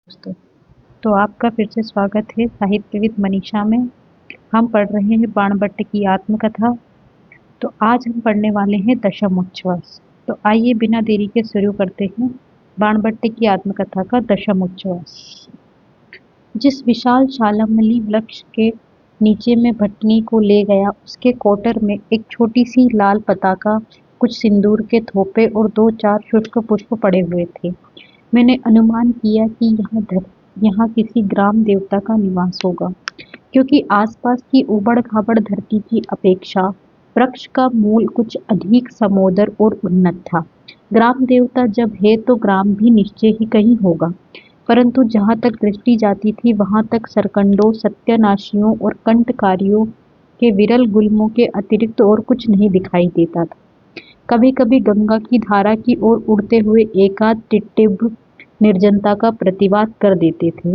दोस्तों, तो आपका फिर से स्वागत है साहित्य विद मनीषा में। हम पढ़ रहे हैं बाणभट्ट की आत्मकथा। तो आज हम पढ़ने वाले हैं दशमोच्छ्वास। तो आइए बिना देरी के शुरू करते हैं बाणभट्ट की आत्मकथा का दशमोच्छ्वास। जिस विशाल शालमली वृक्ष के नीचे में भट्टनी को ले गया, उसके कोटर में एक छोटी सी लाल पताका, कुछ सिंदूर के थोपे और दो चार शुष्क पुष्प पड़े हुए थे। मैंने अनुमान किया कि यहाँ किसी ग्राम देवता का निवास होगा, क्योंकि आसपास की ऊबड़-खाबड़ धरती की अपेक्षा वृक्ष का मूल कुछ अधिक समोदर और उन्नत था। ग्राम देवता जब है तो ग्राम भी निश्चय ही कहीं होगा, परंतु जहाँ तक दृष्टि जाती थी वहाँ तक सरकंडों, सत्यानाशियों और कंटकारियों के विरल गुल्मों के अतिरिक्त और कुछ नहीं दिखाई देता था। कभी-कभी गंगा की धारा की ओर उड़ते हुए एकाध टिटटिभ निर्जनता का प्रतिवाद कर देते थे,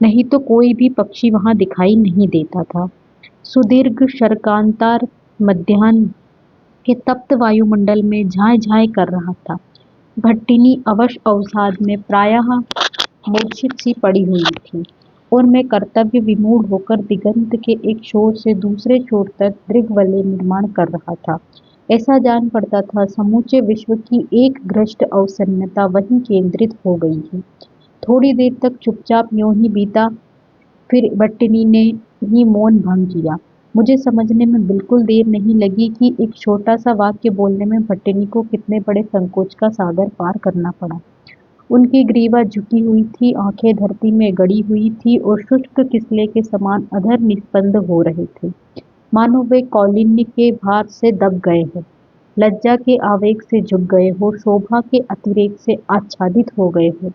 नहीं तो कोई भी पक्षी वहां दिखाई नहीं देता था। सुदीर्घ शरकांतार मध्याह्न के तप्त वायुमंडल में झांय-झांय कर रहा था। भट्टिनी अवश अवसाद में प्रायः मूर्छित सी पड़ी हुई थी, और मैं कर्तव्य विमूढ़ होकर दिगंत के एक छोर से दूसरे छोर तक दृग्वलय निर्माण कर रहा था। ऐसा जान पड़ता था समूचे विश्व की एक भ्रष्ट अवसन्नता वहीं केंद्रित हो गई है। थोड़ी देर तक चुपचाप यूं ही बीता, फिर भट्टिनी ने ही मौन भंग किया। मुझे समझने में बिल्कुल देर नहीं लगी कि एक छोटा सा वाक्य बोलने में भट्टिनी को कितने बड़े संकोच का सागर पार करना पड़ा। उनकी ग्रीवा झुकी हुई थी, आंखें धरती में गड़ी हुई थी और शुष्क किसले के समान अधर निस्पंद हो रहे थे, मानो वे कौलिन्य के भार से दब गए हो, लज्जा के आवेग से झुक गए हो, शोभा के अतिरेक से आच्छादित हो गए हो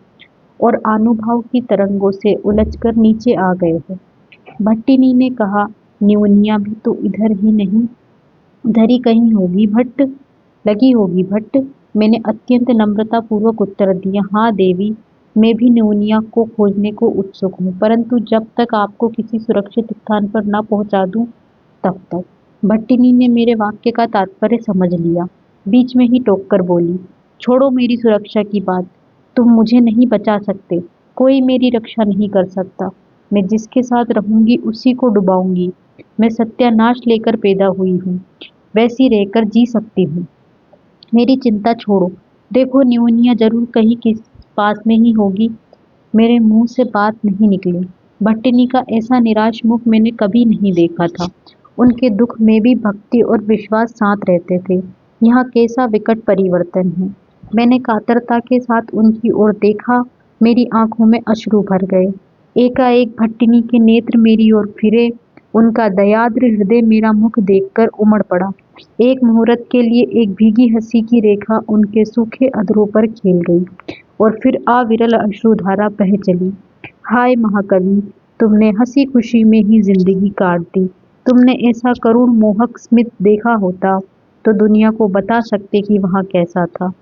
और आनुभाव की तरंगों से उलझकर नीचे आ गए हो। भट्टिनी ने कहा, न्योनिया भी तो इधर ही नहीं, उधर ही कहीं होगी भट्ट, लगी होगी भट्ट। मैंने अत्यंत नम्रतापूर्वक उत्तर दिया, हाँ देवी, मैं भी न्योनिया को खोजने को उत्सुक हूँ, परंतु जब तक आपको किसी सुरक्षित स्थान पर न पहुँचा दूँ, तब तक। भट्टिनी ने मेरे वाक्य का तात्पर्य समझ लिया, बीच में ही टोक कर बोली, छोड़ो मेरी सुरक्षा की बात, तुम मुझे नहीं बचा सकते, कोई मेरी रक्षा नहीं कर सकता। मैं जिसके साथ रहूंगी उसी को डुबाऊंगी। मैं सत्यानाश लेकर पैदा हुई हूँ, वैसी रहकर जी सकती हूँ। मेरी चिंता छोड़ो, देखो न्योनिया जरूर कहीं किस पास में ही होगी। मेरे मुंह से बात नहीं निकली। भट्टिनी का ऐसा निराश मुख मैंने कभी नहीं देखा था। उनके दुख में भी भक्ति और विश्वास साथ रहते थे। यहाँ कैसा विकट परिवर्तन है। मैंने कातरता के साथ उनकी ओर देखा, मेरी आंखों में अश्रु भर गए। एकाएक भट्टिनी के नेत्र मेरी ओर फिरे, उनका दयाद्र हृदय मेरा मुख देखकर उमड़ पड़ा। एक मुहूर्त के लिए एक भीगी हंसी की रेखा उनके सूखे अधरों पर खेल गई और फिर अविरल अश्रुधारा बह चली। हाय महाकवि, तुमने हंसी खुशी में ही जिंदगी काट दी। तुमने ऐसा करुण मोहक स्मित देखा होता तो दुनिया को बता सकते कि वहाँ कैसा था।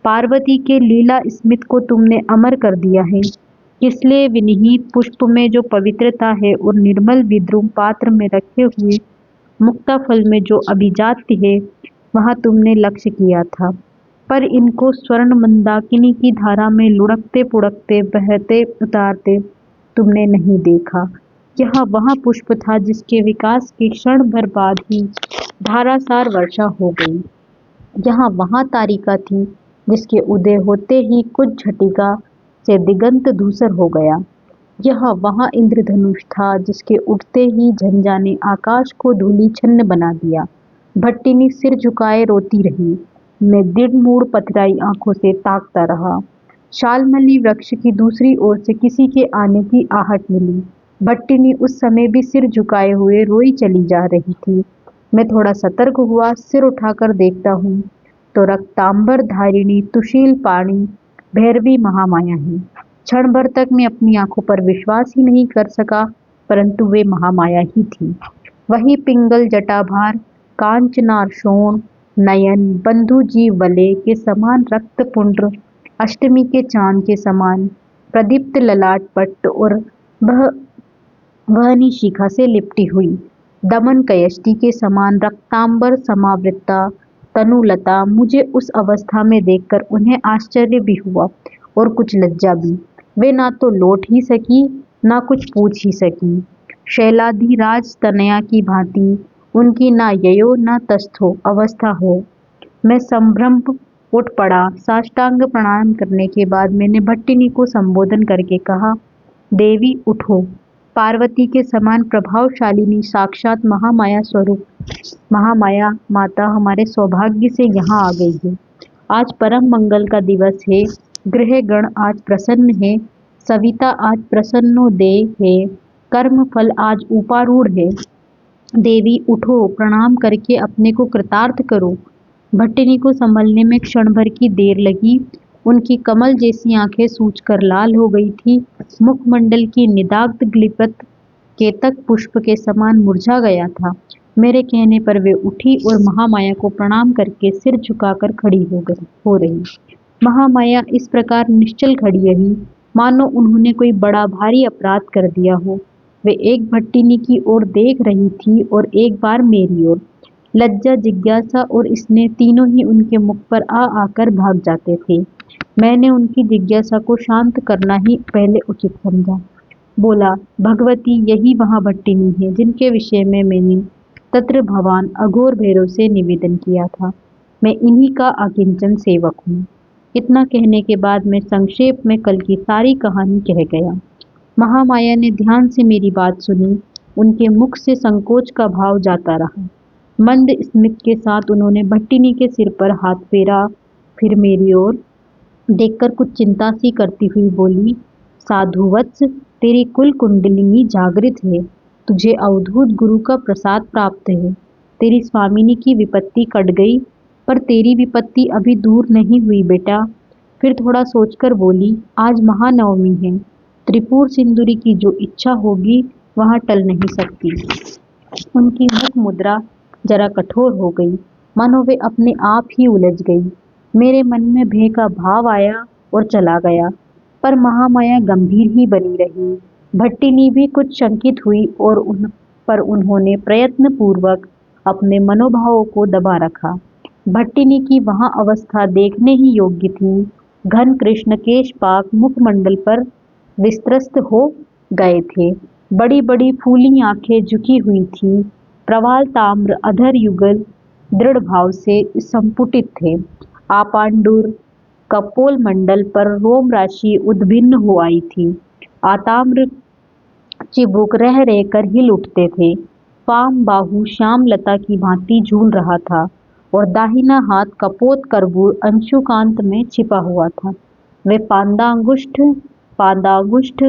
पार्वती के लीला स्मित को तुमने अमर कर दिया है। इसलिए विनिहित पुष्प में जो पवित्रता है और निर्मल विद्रुम पात्र में रखे हुए मुक्ता फल में जो अभिजात्य है, वहाँ तुमने लक्ष्य किया था, पर इनको स्वर्ण मंदाकिनी की धारा में लुढ़कते पुढ़कते बहते उतारते तुमने नहीं देखा। यहाँ वहाँ पुष्प था जिसके विकास के क्षण भर बाद ही धारासार वर्षा हो गई। यहाँ वहाँ तारिका थी जिसके उदय होते ही कुछ झटिका से दिगंत धूसर हो गया। यहाँ वहाँ इंद्रधनुष था जिसके उठते ही झंझा ने आकाश को धूलिछन्न बना दिया। भट्टिनी सिर झुकाए रोती रही। मैं दृढ़ मूड पथराई आंखों से ताकता रहा। शालमली वृक्ष की दूसरी ओर से किसी के आने की आहट मिली। भट्टिनी उस समय भी सिर झुकाए हुए रोई चली जा रही थी। मैं थोड़ा सतर्क हुआ, सिर उठाकर देखता हूँ तो रक्तांबर धारिणी तुशील पाणी भैरवी महामाया है। क्षण भर तक मैं अपनी आंखों पर विश्वास ही नहीं कर सका, परंतु वे महामाया ही थी। वही पिंगल जटाभार, कांचनार शोण नयन, बंधु जीव वलय के समान रक्त पुंड्र, अष्टमी के चांद के समान प्रदीप्त ललाट पट्ट और वह वहनी शिखा से लिपटी हुई, दमन कयष्टि के समान रक्तांबर समावृता तनुलता। मुझे उस अवस्था में देखकर उन्हें आश्चर्य भी हुआ और कुछ लज्जा भी। वे ना तो लौट ही सकी, ना कुछ पूछ ही सकी। शैलाधिराज तनया की भांति उनकी ना ययो न तस्थो अवस्था हो। मैं संभ्रम उठ पड़ा। साष्टांग प्रणाम करने के बाद मैंने भट्टिनी को संबोधन करके कहा, देवी उठो। पार्वती के समान प्रभावशालिनी साक्षात महामाया स्वरूप महामाया माता हमारे सौभाग्य से यहाँ आ गई है। आज परम मंगल का दिवस है। गृह गण आज प्रसन्न है। सविता आज प्रसन्नोदय है। कर्म फल आज उपारूढ़ है। देवी उठो, प्रणाम करके अपने को कृतार्थ करो। भट्टिनी को संभलने में क्षण भर की देर लगी। उनकी कमल जैसी आंखें सूजकर लाल हो गई थी। मुखमंडल की निदाग्ध ग्लिपत केतक पुष्प के समान मुरझा गया था। मेरे कहने पर वे उठी और महामाया को प्रणाम करके सिर झुकाकर खड़ी हो रही। महामाया इस प्रकार निश्चल खड़ी रही, मानो उन्होंने कोई बड़ा भारी अपराध कर दिया हो। वे एक भट्टिनी की ओर देख रही थी और एक बार मेरी ओर। लज्जा, जिज्ञासा और स्नेह तीनों ही उनके मुख पर आ आकर भाग जाते थे। मैंने उनकी जिज्ञासा को शांत करना ही पहले उचित समझा। बोला, भगवती, यही वहाँ भट्टिनी है जिनके विषय में मैंने तत्र भवान अघोर भैरव से निवेदन किया था। मैं इन्हीं का अकिंचन सेवक हूँ। इतना कहने के बाद मैं संक्षेप में कल की सारी कहानी कह गया। महामाया ने ध्यान से मेरी बात सुनी। उनके मुख से संकोच का भाव जाता रहा। मंद स्मित के साथ उन्होंने भट्टिनी के सिर पर हाथ फेरा, फिर मेरी ओर देखकर कुछ चिंता सी करती हुई बोली, साधुवत्स, तेरी कुल कुंडलिनी जागृत है। तुझे अवधूत गुरु का प्रसाद प्राप्त है। तेरी स्वामिनी की विपत्ति कट गई, पर तेरी विपत्ति अभी दूर नहीं हुई बेटा। फिर थोड़ा सोचकर बोली, आज महानवमी है। त्रिपुर सिंदूरी की जो इच्छा होगी वहाँ टल नहीं सकती। उनकी मुख मुद्रा जरा कठोर हो गई, मानो वे अपने आप ही उलझ गई। मेरे मन में भय का भाव आया और चला गया, पर महामाया गंभीर ही बनी रही। भट्टिनी भी कुछ शंकित हुई और उन्होंने प्रयत्न पूर्वक अपने मनोभावों को दबा रखा। भट्टिनी की वहाँ अवस्था देखने ही योग्य थी। घन कृष्ण केशपाक मुखमंडल पर विस्तृत हो गए थे। बड़ी बड़ी फूली आंखें झुकी हुई थी। प्रवाल ताम्र अधर युगल दृढ़ भाव से संपुटित थे। आपांडुर कपोल मंडल पर रोम राशि उद्भिन्न हो आई थी। आताम्र चिबुक रह रहकर हिल उठते थे। पाम बाहु श्याम लता की भांति झूल रहा था और दाहिना हाथ कपोत करबूर अंशुकांत में छिपा हुआ था। वे पादांगुष्ठ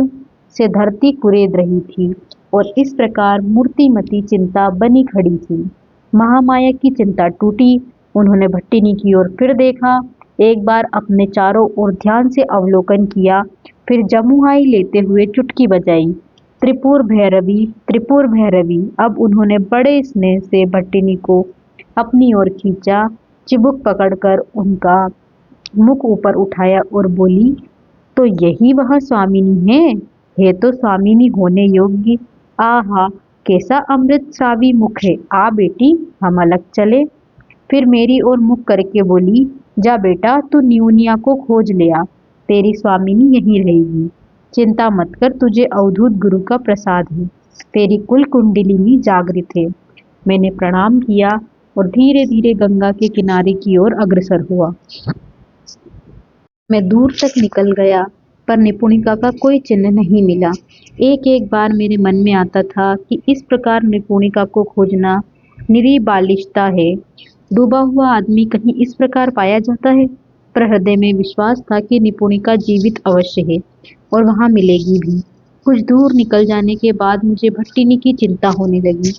से धरती कुरेद रही थी और इस प्रकार मूर्तिमती चिंता बनी खड़ी थी। महामाया की चिंता टूटी। उन्होंने भट्टिनी की ओर फिर देखा, एक बार अपने चारों ओर ध्यान से अवलोकन किया, फिर जमुहाई लेते हुए चुटकी बजाई, त्रिपुर भैरवी, त्रिपुर भैरवी। अब उन्होंने बड़े स्नेह से भट्टिनी को अपनी ओर खींचा, चिबुक पकड़कर उनका मुख ऊपर उठाया और बोली, तो यही वह स्वामिनी है तो स्वामिनी होने योग्य। आहा, कैसा अमृत श्रावी मुख है। आ बेटी, हम अलग चले। फिर मेरी ओर मुख करके बोली, जा बेटा, तू न्यूनिया को खोज ले आ। तेरी स्वामिनी यहीं रहेगी। चिंता मत कर, तुझे अवधूत गुरु का प्रसाद है। तेरी कुल कुंडलिनी जागृत है। मैंने प्रणाम किया और धीरे धीरे गंगा के किनारे की ओर अग्रसर हुआ। मैं दूर तक निकल गया, पर निपुणिका का कोई चिन्ह नहीं मिला। एक एक बार मेरे मन में आता था कि इस प्रकार निपुणिका को खोजना निरी बालिशता है। डूबा हुआ आदमी कहीं इस प्रकार पाया जाता है? पर हृदय में विश्वास था कि निपुणिका जीवित अवश्य है और वहाँ मिलेगी भी। कुछ दूर निकल जाने के बाद मुझे भट्टिनी की चिंता होने लगी।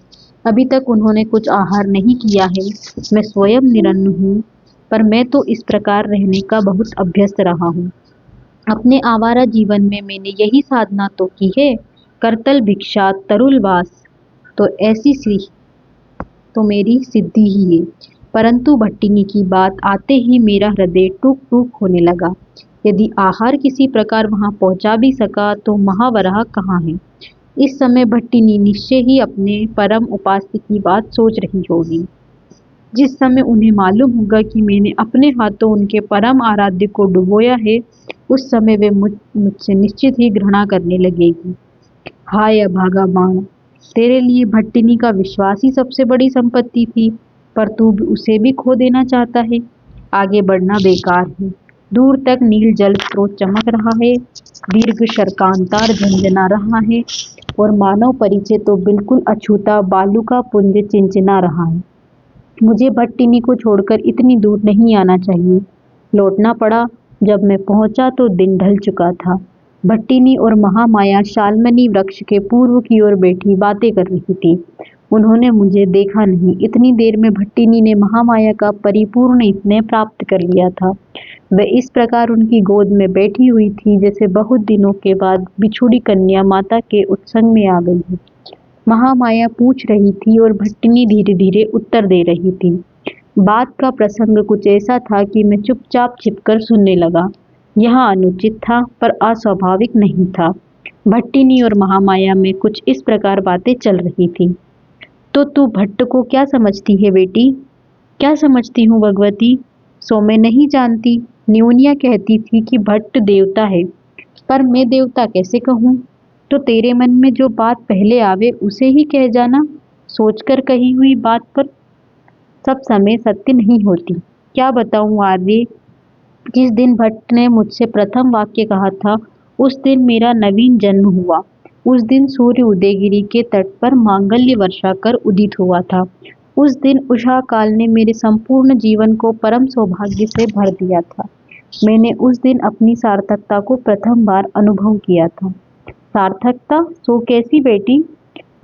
अभी तक उन्होंने कुछ आहार नहीं किया है। मैं स्वयं निरन्न हूँ, पर मैं तो इस प्रकार रहने का बहुत अभ्यस्त रहा हूँ। अपने आवारा जीवन में मैंने यही साधना तो की है, करतल भिक्षा तरुलवास, तो ऐसी सी तो मेरी सिद्धि ही है। परंतु भट्टिनी की बात आते ही मेरा हृदय टूक टूक होने लगा। यदि आहार किसी प्रकार वहां पहुंचा भी सका तो महावराह कहाँ है? इस समय भट्टिनी निश्चय ही अपने परम उपास्य की बात सोच रही होगी। जिस समय उन्हें मालूम होगा कि मैंने अपने हाथों उनके परम आराध्य को डुबोया है, उस समय वे मुझसे निश्चित ही घृणा करने लगेगी। हाय अभागा बाण, तेरे लिए भट्टिनी का विश्वास ही सबसे बड़ी संपत्ति थी, पर तू उसे भी खो देना चाहता है। आगे बढ़ना बेकार है। दूर तक नील जल स्रोत चमक रहा है, दीर्घ शर्कांतार झंझना रहा है और मानव परिचय तो बिल्कुल अछूता बालू का पुंज चिनचिना रहा है। मुझे भट्टिनी को छोड़कर इतनी दूर नहीं आना चाहिए। लौटना पड़ा। जब मैं पहुंचा तो दिन ढल चुका था। भट्टिनी और महामाया शाल्मली वृक्ष के पूर्व की ओर बैठी बातें कर रही थी। उन्होंने मुझे देखा नहीं। इतनी देर में भट्टिनी ने महामाया का परिपूर्ण स्नेह प्राप्त कर लिया था। वह इस प्रकार उनकी गोद में बैठी हुई थी जैसे बहुत दिनों के बाद बिछुड़ी कन्या माता के उत्संग में आ गई है। महामाया पूछ रही थी और भट्टिनी धीरे धीरे उत्तर दे रही थी। बात का प्रसंग कुछ ऐसा था कि मैं चुपचाप छिपकर सुनने लगा। यह अनुचित था पर अस्वाभाविक नहीं था। भट्टिनी और महामाया में कुछ इस प्रकार बातें चल रही थी। तो तू भट्ट को क्या समझती है बेटी? क्या समझती हूँ भगवती? सो मैं नहीं जानती। न्योनिया कहती थी कि भट्ट देवता है, पर मैं देवता कैसे कहूँ? तो तेरे मन में जो बात पहले आवे उसे ही कह जाना। सोचकर कही हुई बात पर सब समय सत्य नहीं होती। क्या बताऊं आर्य, जिस दिन भट्ट ने मुझसे प्रथम वाक्य कहा था, उस दिन मेरा नवीन जन्म हुआ। उस दिन सूर्य उदयगिरी के तट पर मांगल्य वर्षा कर उदित हुआ था। उस दिन उषा काल ने मेरे संपूर्ण जीवन को परम सौभाग्य से भर दिया था। मैंने उस दिन अपनी सार्थकता को प्रथम बार अनुभव किया था। सार्थकता? सो कैसी बेटी?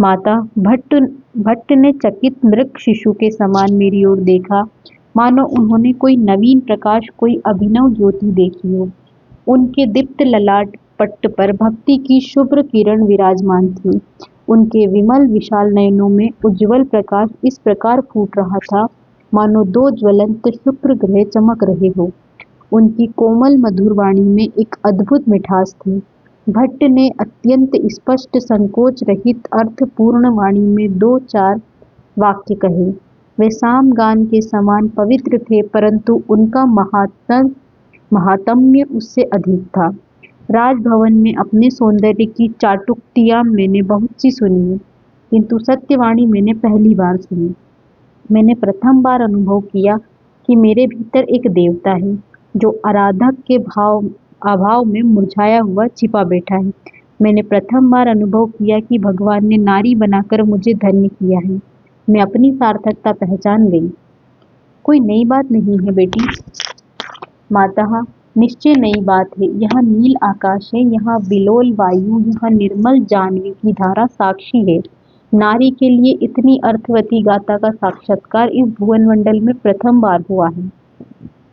माता, भट्ट ने चकित मृग शिशु के समान मेरी ओर देखा, मानो उन्होंने कोई नवीन प्रकाश, कोई अभिनव ज्योति देखी हो। उनके दीप्त ललाट पट्ट पर भक्ति की शुभ्र किरण विराजमान थी। उनके विमल विशाल नयनों में उज्ज्वल प्रकाश इस प्रकार फूट रहा था, मानो दो ज्वलंत शुक्र ग्रह चमक रहे हो। उनकी कोमल मधुर वाणी में एक अद्भुत मिठास थी। भट्ट ने अत्यंत स्पष्ट संकोच रहित अर्थपूर्ण वाणी में दो चार वाक्य कहे। वे सामगान के समान पवित्र थे, परंतु उनका महात्म्य उससे अधिक था। राजभवन में अपने सौंदर्य की चाटुक्तियां मैंने बहुत सी सुनी है, किंतु सत्यवाणी मैंने पहली बार सुनी। मैंने प्रथम बार अनुभव किया कि मेरे भीतर एक देवता है, जो आराधक के अभाव में मुरझाया हुआ छिपा बैठा है। मैंने प्रथम बार अनुभव किया कि भगवान ने नारी बनाकर मुझे धन्य किया है। मैं अपनी सार्थकता पहचान गई। कोई नई बात नहीं है बेटी। माता, निश्चय नई बात है। यहाँ नील आकाश है, यहाँ बिलोल वायु, यहाँ निर्मल जानवी की धारा साक्षी है। नारी के लिए इतनी अर्थवती गाथा का साक्षात्कार इस भुवन मंडल में प्रथम बार हुआ है।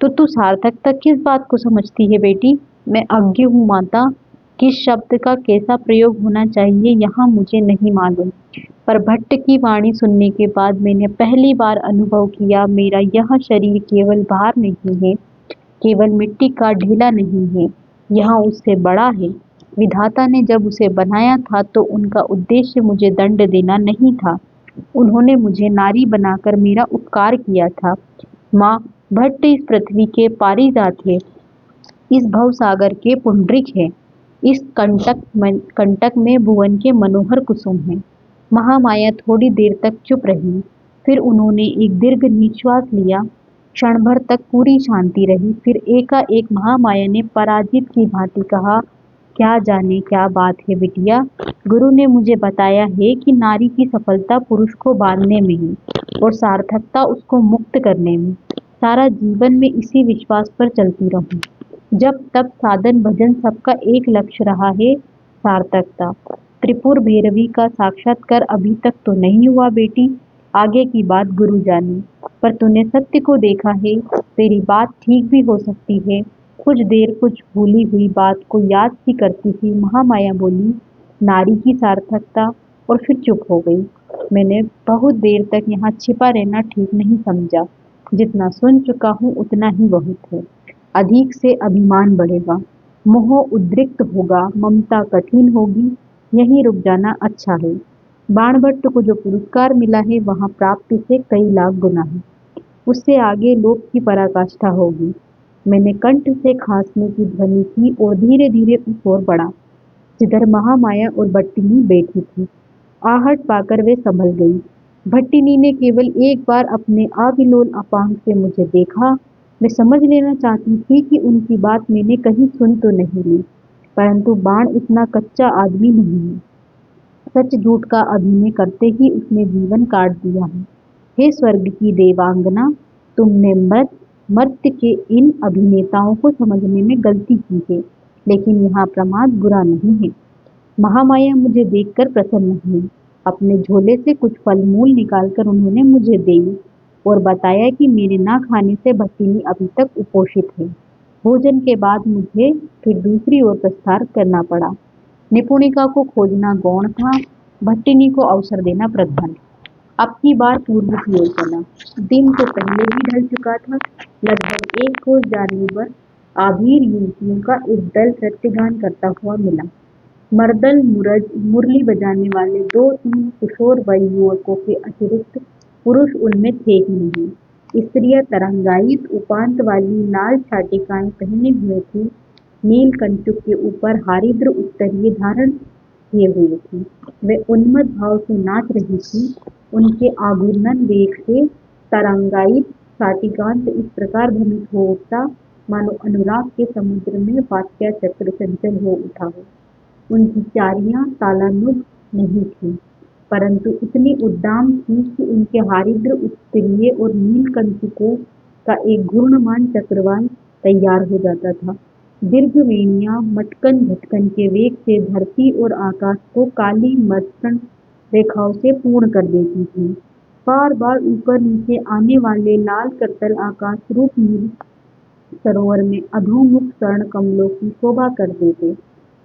तो तू सार्थकता किस बात को समझती है बेटी? मैं अज्ञ हूँ माता। किस शब्द का कैसा प्रयोग होना चाहिए यहाँ मुझे नहीं मालूम, पर भट्ट की वाणी सुनने के बाद मैंने पहली बार अनुभव किया, मेरा यह शरीर केवल भार नहीं है, केवल मिट्टी का ढेला नहीं है, यह उससे बड़ा है। विधाता ने जब उसे बनाया था तो उनका उद्देश्य मुझे दंड देना नहीं था। उन्होंने मुझे नारी बनाकर मेरा उपकार किया था। माँ, भट्ट इस पृथ्वी के पारिजात है, इस भवसागर के पुंडरीक है, इस कंटक में भुवन के मनोहर कुसुम है। महामाया थोड़ी देर तक चुप रही, फिर उन्होंने एक दीर्घ निश्वास लिया। क्षण भर तक पूरी शांति रही, फिर एकाएक महामाया ने पराजित की भांति कहा, क्या जाने क्या बात है बिटिया। गुरु ने मुझे बताया है कि नारी की सफलता पुरुष को बांधने में है और सार्थकता उसको मुक्त करने में। सारा जीवन में इसी विश्वास पर चलती रहूं। जब तब साधन भजन सबका एक लक्ष्य रहा है, सार्थकता। त्रिपुर भैरवी का साक्षात्कार अभी तक तो नहीं हुआ बेटी, आगे की बात गुरु जाने। पर तूने सत्य को देखा है, तेरी बात ठीक भी हो सकती है। कुछ देर कुछ भूली हुई बात को याद सी करती हुई महामाया बोली, नारी की सार्थकता, और फिर चुप हो गई। मैंने बहुत देर तक यहाँ छिपा रहना ठीक नहीं समझा। जितना सुन चुका हूँ उतना ही बहुत है। अधिक से अभिमान बढ़ेगा, मोह उद्रिक्त होगा, ममता कठिन होगी। यहीं रुक जाना अच्छा है। बाणभट्ट को जो पुरस्कार मिला है वहाँ प्राप्ति से कई लाख गुना है। उससे आगे लोभ की पराकाष्ठा होगी। मैंने कंठ से खांसने की ध्वनि की और धीरे धीरे उस ओर बढ़ा जिधर महामाया और भट्टिनी बैठी थी। आहट पाकर वे संभल गई। भट्टिनी ने केवल एक बार अपने आविलोल अपांग से मुझे देखा। मैं समझ लेना चाहती थी कि उनकी बात मैंने कहीं सुन तो नहीं ली, परंतु बाण इतना कच्चा आदमी नहीं है। सच झूठ का अभिनय करते ही उसने जीवन काट दिया है। हे स्वर्ग की देवांगना, तुमने मर्त्य के इन अभिनेताओं को समझने में गलती की है, लेकिन यहाँ प्रमाद बुरा नहीं है। महामाया मुझे देखकर प्रसन्न हुई। अपने झोले से कुछ फल मूल निकालकर उन्होंने मुझे दिए और बताया कि मेरे ना खाने से भट्टिनी अभी तक उपोषित है। भोजन के बाद मुझे फिर दूसरी ओर प्रस्थान करना पड़ा। निपुणिका को खोजना गौण था, भट्टिनी को अवसर देना प्रधान। अब की बार पूर्व की ओर चला। दिन तो पहले ही ढल चुका था। लगभग एक कोस जाने पर आभीर युवतियों का एक दल नृत्यगान करता हुआ मिला। मर्दल मुरली बजाने वाले दो तीन किशोर वय युवकों के अतिरिक्त पुरुष उनमें थे ही नहीं। स्त्रियां तरंगायित उपांत वाली लाल छाटिकाएं पहने हुए थी, नील कंचुक के ऊपर हारिद्र उत्तरीय धारण किए हुए थी। वे उन्मत्त भाव से नाच रही थी। उनके आघूर्णन वेग से तरंगायित छाटिकांत इस प्रकार भ्रमित हो उठता मानो अनुराग के समुद्र में वात्या चक्र चंचल हो उठा हो। उनकी चारियां तालान्मुख नहीं थीं, परंतु इतनी उद्दाम थीं कि उनके हारिद्र उत्तरीय और नीलकंठिकों का एक घूर्णमान चक्रवाल तैयार हो जाता था। दीर्घ वेणियां मटकन झटकन के वेग से धरती और आकाश को काली मसृण रेखाओं से पूर्ण कर देती थीं। बार बार ऊपर नीचे आने वाले लाल करतल आकाश रूप नील सरोवर में अधोमुख स्वर्ण कमलों की शोभा कर देते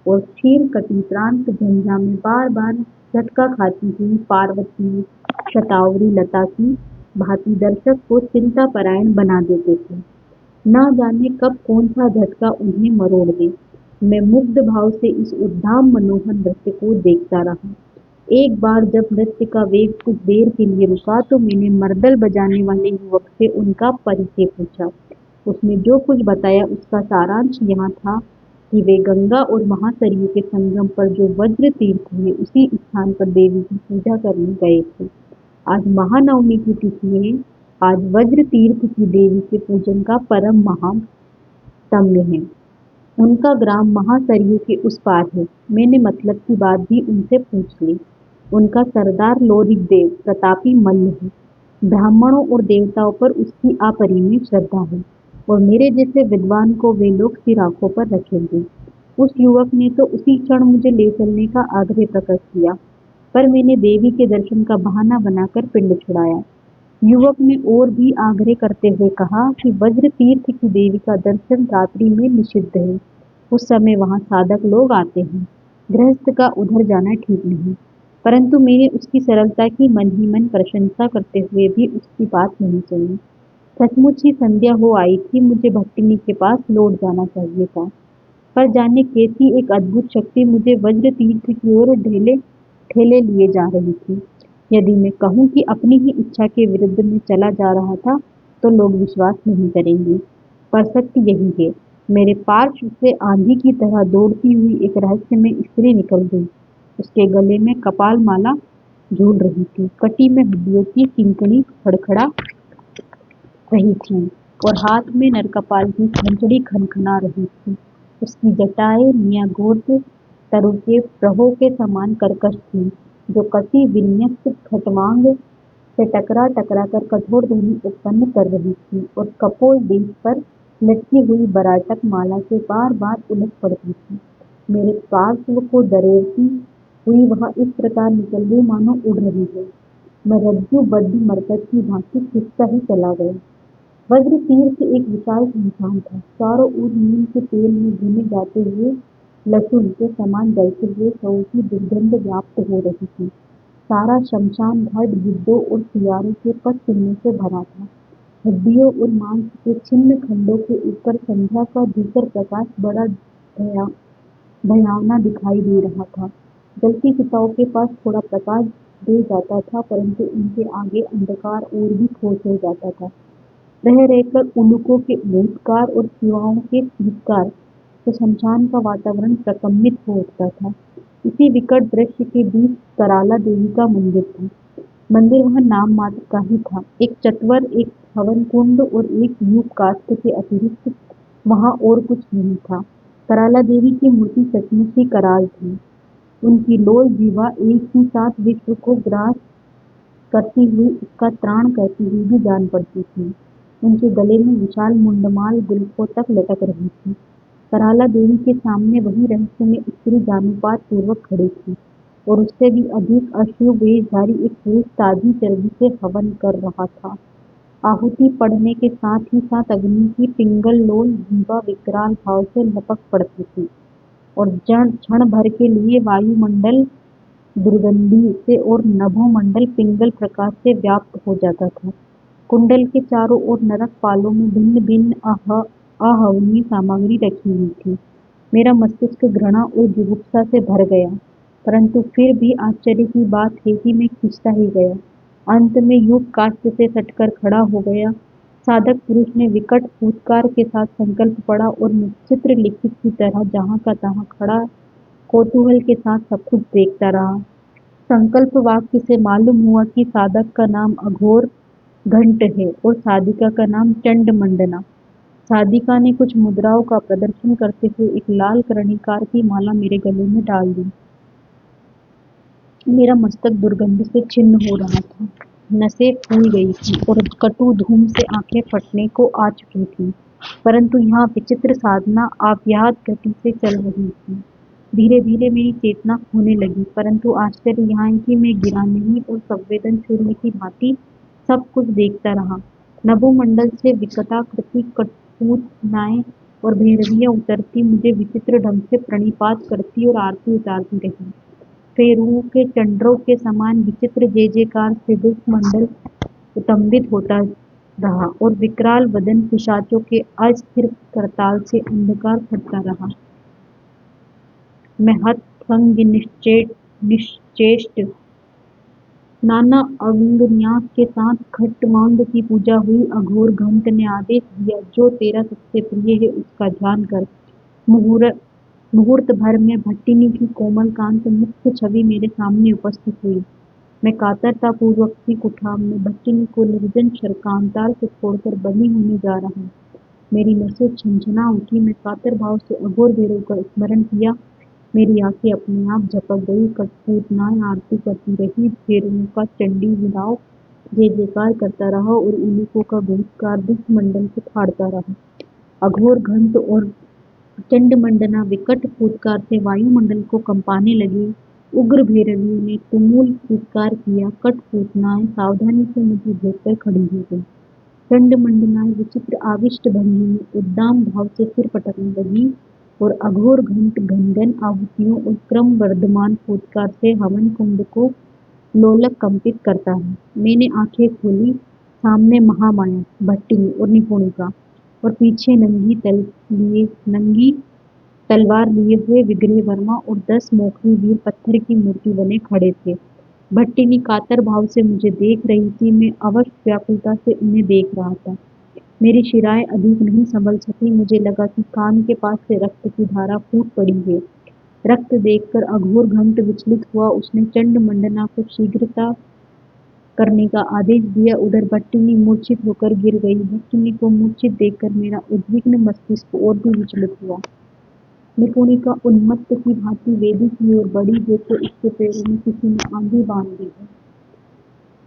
और क्षीर कटिप्रांत झंझा में बार बार झटका खाती हुई पार्वती शतावरी लता की भांति दर्शक को चिंता परायण बना देते थे। न जाने कब कौन सा झटका उन्हें मरोड़ दे। मैं मुग्ध भाव से इस उद्दाम मनोहर नृत्य को देखता रहा। एक बार जब नृत्य का वेग कुछ देर के लिए रुका तो मैंने मर्दल बजाने वाले युवक से उनका परिचय पूछा। उसने जो कुछ बताया उसका सारांश यहाँ था कि वे गंगा और महासरयू के संगम पर जो वज्र तीर्थ है उसी स्थान पर देवी की पूजा करने गए थे। आज महानवमी की तिथि है। आज वज्र तीर्थ की देवी के पूजन का परम महात्म्य है। उनका ग्राम महासरयू के उस पार है। मैंने मतलब की बात भी उनसे पूछ ली। उनका सरदार लोरिक देव प्रतापी मल्ल है। ब्राह्मणों और देवताओं पर उसकी अपरिमेय श्रद्धा है और मेरे जैसे विद्वान को वे लोग सिर आंखों पर रखेंगे। उस युवक ने तो उसी क्षण मुझे ले चलने का आग्रह प्रकट किया, पर मैंने देवी के दर्शन का बहाना बनाकर पिंड छुड़ाया। युवक ने और भी आग्रह करते हुए कहा कि वज्र तीर्थ की देवी का दर्शन रात्रि में निषिद्ध है। उस समय वहां साधक लोग आते हैं। गृहस्थ का उधर जाना ठीक नहीं। परंतु मैंने उसकी सरलता की मन ही मन प्रशंसा करते हुए भी उसकी बात नहीं सुनी। सचमुच ही संध्या हो आई थी। मुझे भट्टिनी के पास लौट जाना चाहिए था, पर जाने कैसी एक अद्भुत शक्ति मुझे वज्र तीर्थ की ओर ढेले ठेले लिए जा रही थी। यदि मैं कहूँ कि अपनी ही इच्छा के विरुद्ध में चला जा रहा था तो लोग विश्वास नहीं करेंगे, पर सत्य यही है। मेरे पार्श्व से आंधी की तरह दौड़ती हुई एक रहस्यमय स्त्री निकल गई। उसके गले में कपाल माला झूल रही थी, कटी में हड्डियों की किंकणी खड़खड़ा रही थी और हाथ में नरकपाल की खंजड़ी खनखना रही थी। उसकी जटाएं न्यागोत्र तरु के प्रहो के समान कर्कश थीं, जो कटी विन्यस्त खटवांग से टकरा टकरा कर कठोर ध्वनि उत्पन्न कर रही थी और कपोल देश पर लटकी हुई बराटक माला से बार बार उलट पड़ती थी। मेरे पार्श्व को दरेरती हुई वह इस प्रकार निकल गई मानो उड़ रही है। मैं रज्जुबद्ध मरकट की भांति खिसका ही चला गया। वज्र तीर्थ एक विशाल शमशान था। चारों ओर नीम के तेल में भुने जाते हुए लहसुन के समान जलते हुए शवों की दुर्गंध व्याप्त हो रही थी। सारा शमशान घाट गिद्धों और सियारों के पदचिह्नों से भरा था। हड्डियों और मांस के छिन्न खंडों के ऊपर संध्या का धूसर प्रकाश बड़ा भयावना दिखाई दे रहा था। जलती चिताओं के पास थोड़ा प्रकाश दे जाता था, परंतु उनके आगे अंधकार और भी घोर हो जाता था। रह रहकर उल्लुकों के ऊंटकार और चूहों के चीत्कार से शमशान का वातावरण प्रकम्पित हो उठता था। इसी विकट दृश्य के बीच कराला देवी का मंदिर था। मंदिर वह नाम मात्र का ही था। एक चत्वर, एक हवन कुंड और एक यूप काष्ठ के अतिरिक्त वहाँ और कुछ नहीं था। कराला देवी की मूर्ति सचमुच ही कराल थी। उनकी लोल जीवा एक ही साथ विश्व को ग्रास करती हुई, उसका त्राण करती हुई भी जान पड़ती थी। उनके गले में विशाल मुंडमाल गुल्फों तक लटक रही थी। कराला देवी के सामने वही रहस्यमय स्त्री जानुपात पूर्वक खड़ी थी, और उससे भी अधिक अशुभ वेशधारी एक पुरुष ताजी चर्बी से हवन कर रहा था। आहुति पड़ने के साथ ही साथ अग्नि की पिंगल लोल जीवा विकराल भाव से लपक पड़ती थी, और क्षण भर के लिए वायुमंडल दुर्गंधी से और नभोमंडल पिंगल प्रकाश से व्याप्त हो जाता था। कुंडल के चारों ओर नरक पालों में भिन्न भिन्न अहवनीय सामग्री रखी हुई थी। मेरा मस्तिष्क घृणा और जुगुप्सा से भर गया, परंतु फिर भी आश्चर्य की बात है कि मैं खींचता ही गया। अंत में युग काष्ठ से सटकर खड़ा हो गया। साधक पुरुष ने विकट फूत्कार के साथ संकल्प पढ़ा और चित्र लिखित की तरह जहाँ का तहाँ खड़ा कौतूहल के साथ सब कुछ देखता रहा। संकल्प वाक्य से मालूम हुआ कि साधक का नाम अघोर घंट है और साधिका का नाम चंड मंडना। साधिका ने कुछ मुद्राओं का प्रदर्शन करते हुए एक लाल कर्णिकार की माला मेरे गले में डाल दी। मेरा मस्तक दुर्गंध से छिन्न हो रहा था। नसें फूल गई थी और कटु धूम से आंखें फटने को आ चुकी थी। परंतु यहाँ विचित्र साधना अव्याहत गति से चल रही थी। धीरे धीरे मेरी चेतना खोने लगी, परंतु आश्चर्य यहाँ है कि मैं गिरा नहीं और संवेदनशील की भांति सब कुछ देखता रहा। नभोमंडल से विकटाकृति कठपुतलियाँ और भैरवियाँ उतरती, मुझे विचित्र ढंग से प्रणिपात करती और आरती उतारती रही। फेरुओं के चंड्रों के समान विचित्र जय जयकार से दुष्मंडल उत्तंबित होता रहा और विकराल वदन पिशाचों के अस्थिर करताल से अंधकार फटता रहा। मैं हतभंग निश्चेष्ट नाना अंगन्यास के साथ खट्टमांग की पूजा हुई। अघोर घंट ने आदेश दिया, जो तेरा सबसे प्रिय है उसका ध्यान कर। मुहूर्त भर में भट्टिनी की कोमल कांत मुख्य छवि मेरे सामने उपस्थित हुई। मैं कातरतापूर्वक सीख उठा। मैं भट्टिनी को निर्जन शरकांतार से छोड़कर बंदी होने जा रहा हूँ। मेरी नसें झंझना उठी। मैं कातर भाव से अघोर भैरव का स्मरण किया। मेरी आंखें अपने आप झपक गई। कठपुतलियाँ आरती करती रही, भैरवों का चंडी विलाप जय जयकार करता रहा और उल्लुकों का भूतकार दुष्मंडल को फाड़ता रहा। अघोर घंट और चंडमंडना विकट फूंकार से वायुमंडल को कंपाने लगे। उग्र भैरवियों ने तुमुल फूंकार किया। कठपुतलियाँ सावधानी से मुझे घेरकर खड़ी हो गईं। चंडमंडनाएँ विचित्र आविष्ट भंगी में उद्दाम भाव से सिर पटकने लगी, और अघोर घंट घनघन आहुतियों और क्रमवर्धमान फूंकार से हवन कुंड को लोलक कंपित करता है। मैंने आंखें खोली। सामने महामाया, भट्टिनी और निपुणिका, और पीछे नंगी तलवार लिए हुए विग्रह वर्मा और 10 मोखरी वीर पत्थर की मूर्ति बने खड़े थे। भट्टिनी कातर भाव से मुझे देख रही थी। मैं अवश्य व्याकुलता से उन्हें देख रहा था। मेरी शिराएं अधिक नहीं संभल सकी। मुझे लगा कि कान के पास से रक्त की धारा फूट पड़ी है। रक्त देखकर अघोर घंट विचलित हुआ। उसने चंड मंडना को शीघ्रता करने का आदेश दिया। उधर भट्टिनी मूर्छित होकर गिर गई। भट्टिनी को मूर्छित देखकर मेरा उद्विग्न मस्तिष्क और भी विचलित हुआ। निपुणिका उन्मत्त की भांति वेदी की ओर बढ़ी, जैसे उसके पैरों में किसी ने आंधी बांध दी है।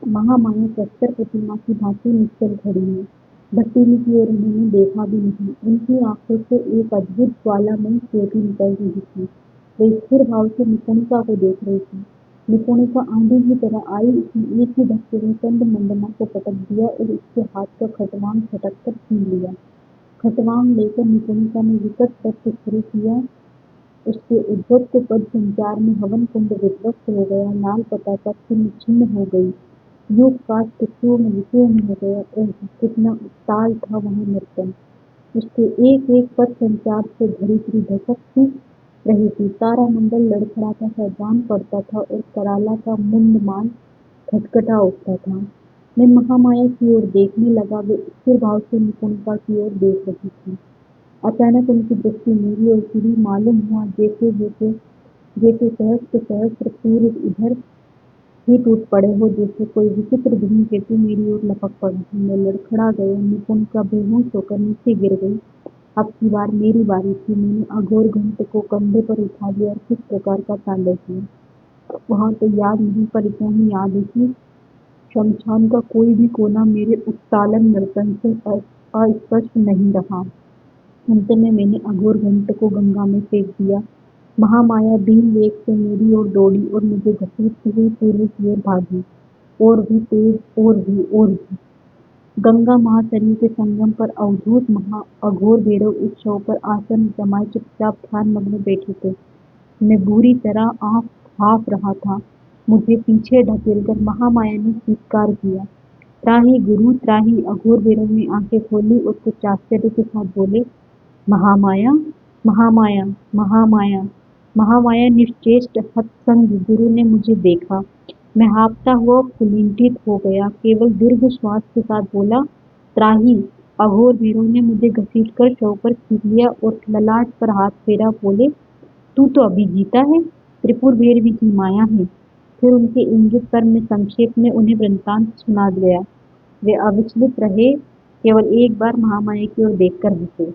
महामाया प्रस्तर प्रतिमा की भांति निश्चल खड़ी है। भट्टिनी की ओर उन्होंने देखा भी नहीं। उनकी आंखों से एक अद्भुत ज्वालामयी ज्योति निकल रही थी। वे स्थिर भाव से निपुणिका को देख रही थी। निपुणिका आंधी की तरह आई। उसने एक ही धक्के में चंड मंडना को पटक दिया और उसके हाथ का खटवांग झटक कर छीन लिया। खटवांग लेकर निपुणिका ने विकट नृत्य शुरू किया। उसके उद्धत पद संचार में हवन कुंड विध्वस्त हो गया। लाल पताका छिन्न छिन्न हो गई। युग काष्ठ चूर्ण विचूर्ण हो गया। ओह, कितना उत्ताल था वह नर्तन! उसके एक एक पद संचार से धरित्री धसकती रही थी। तारामंडल लड़खड़ाता सा जान पड़ता था और कराला का मुंडमाल खटखटा उठता था। मैं महामाया की ओर देखने लगा। वे स्थिर भाव से निपुणता की ओर देख रही थी। अचानक उनकी दृष्टि मेरी ओर फिरी। मालूम हुआ जैसे जैसे जैसे सहस्त्र सहस्त्र सूर्य इधर ही टूट पड़े हो, जैसे कोई विचित्र धूमकेतु मेरी ओर लपक पड़ा। मैं लड़खड़ा गया। निपुणता बेहोश होकर नीचे गिर गई। अब की बार मेरी बारी थी। मैंने अघोर घंट को कंधे पर उठा लिया और किस प्रकार का तांडव किया वहां तो याद नहीं, पर इतना ही याद है कि शमशान का कोई भी कोना मेरे उत्तालन नर्तन से अस्पष्ट नहीं रहा। अंत में मैंने अघोर घंट को गंगा में फेंक दिया। महामाया भीम वेग से मेरी ओर दौड़ी और मुझे घसीटती हुई पूर्व की ओर भागी। और भी तेज, और भी। गंगा महासनी के संगम पर अवधूत महा अघोर भैरव उस शव पर आसन जमाए चुपचाप ध्यान मग्न बैठे थे। मैं बुरी तरह आँख हाँफ रहा था। मुझे पीछे ढकेलकर महामाया ने चीत्कार किया, त्राही गुरु त्राही। अघोर भैरव ने आंखें खोली और कुछ आश्चर्य के साथ बोले, महामाया, महामाया, महामाया। महामाया निश्चेष्ट हतसंग। गुरु ने मुझे देखा। मैं हाँफता हुआ कुंठित हो गया। केवल दीर्घ श्वास के साथ बोला, त्राही। अघोर भैरव ने मुझे घसीटकर शव पर खींच लिया और ललाट पर हाथ फेरा। बोले, तू तो अभी जीता है, त्रिपुर भैरवी की माया है। फिर उनके इंगित पर मैं संक्षेप में उन्हें वृत्तांत सुना गया। वे अविचलित रहे, केवल एक बार महामाया की ओर देखकर हंसे।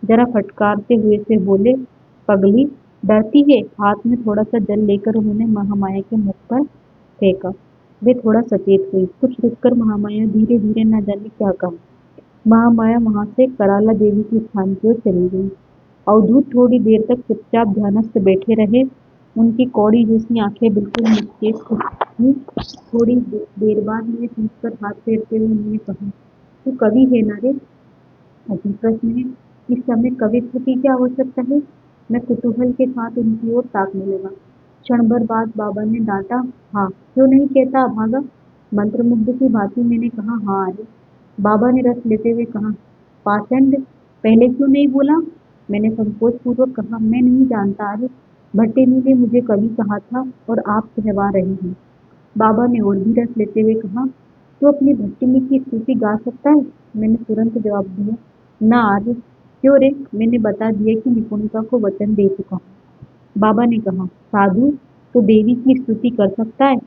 जरा फटकारते हुए से बोले, पगली, डरती है। हाथ में थोड़ा सा जल लेकर उन्होंने महामाया के मुख पर फेंका। वे थोड़ा सचेत हुई। कुछ रुककर महामाया धीरे धीरे न जाने क्या कहा। महामाया वहां से कराला देवी के स्थान की ओर चली गई। अवधूत थोड़ी देर तक चुपचाप ध्यानस्थ बैठे रहे। उनकी कौड़ी जैसी आंखें बिल्कुल निश्चेत थीं। थोड़ी देर बाद मैंने पीठ पर हाथ फेरते हुए उन्होंने कहा, तू कवि है ना रे? अजीब प्रश्न है। इस समय कवित्व की क्या आवश्यकता है? मैं कुतूहल के साथ उनकी ओर ताकने लगा। क्षण भर बाद बाबा ने डांटा, हाँ क्यों नहीं कहता अभागा? मंत्रमुग्ध की भांति मैंने कहा, हाँ अरे। बाबा ने रस लेते हुए कहा, पाषंड, पहले क्यों नहीं बोला? मैंने संकोच पूर्वक कहा, मैं नहीं जानता अरे। भट्टिनी ने मुझे कवि कहा था और आप कहवा रहे हैं। बाबा ने और भी रस लेते हुए कहा, तू अपनी भट्टिनी की स्तुति गा सकता है? मैंने तुरंत जवाब दिया, ना आर्य। क्यों रे? मैंने बता दिया कि निपुणता को वचन दे चुका हूँ। बाबा ने कहा, साधु, तो देवी की स्तुति कर सकता है?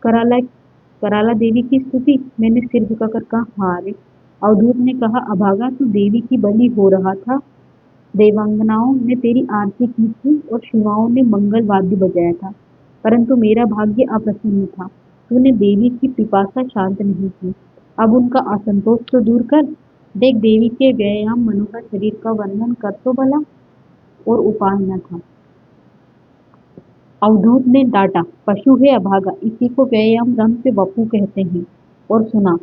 कराला कराला देवी की स्तुति? मैंने सिर झुकाकर कहा, हाँ रे। अवधूत ने कहा, अभागा, तू देवी की बलि हो रहा था। देवांगनाओं ने तेरी आरती की थी और शिवाओं ने मंगल वाद्य बजाया था, परंतु मेरा भाग्य अप्रसन्न था। तूने देवी की पिपासा शांत नहीं की। अब उनका असंतोष तो दूर कर। देख, देवी के व्यायाम मनोहर शरीर का वर्णन कर तो भला। और उपाय न था। अवधूत ने डांटा, पशु है अभागा, इसी को व्यायाम रंग से वपु कहते हैं। और सुना?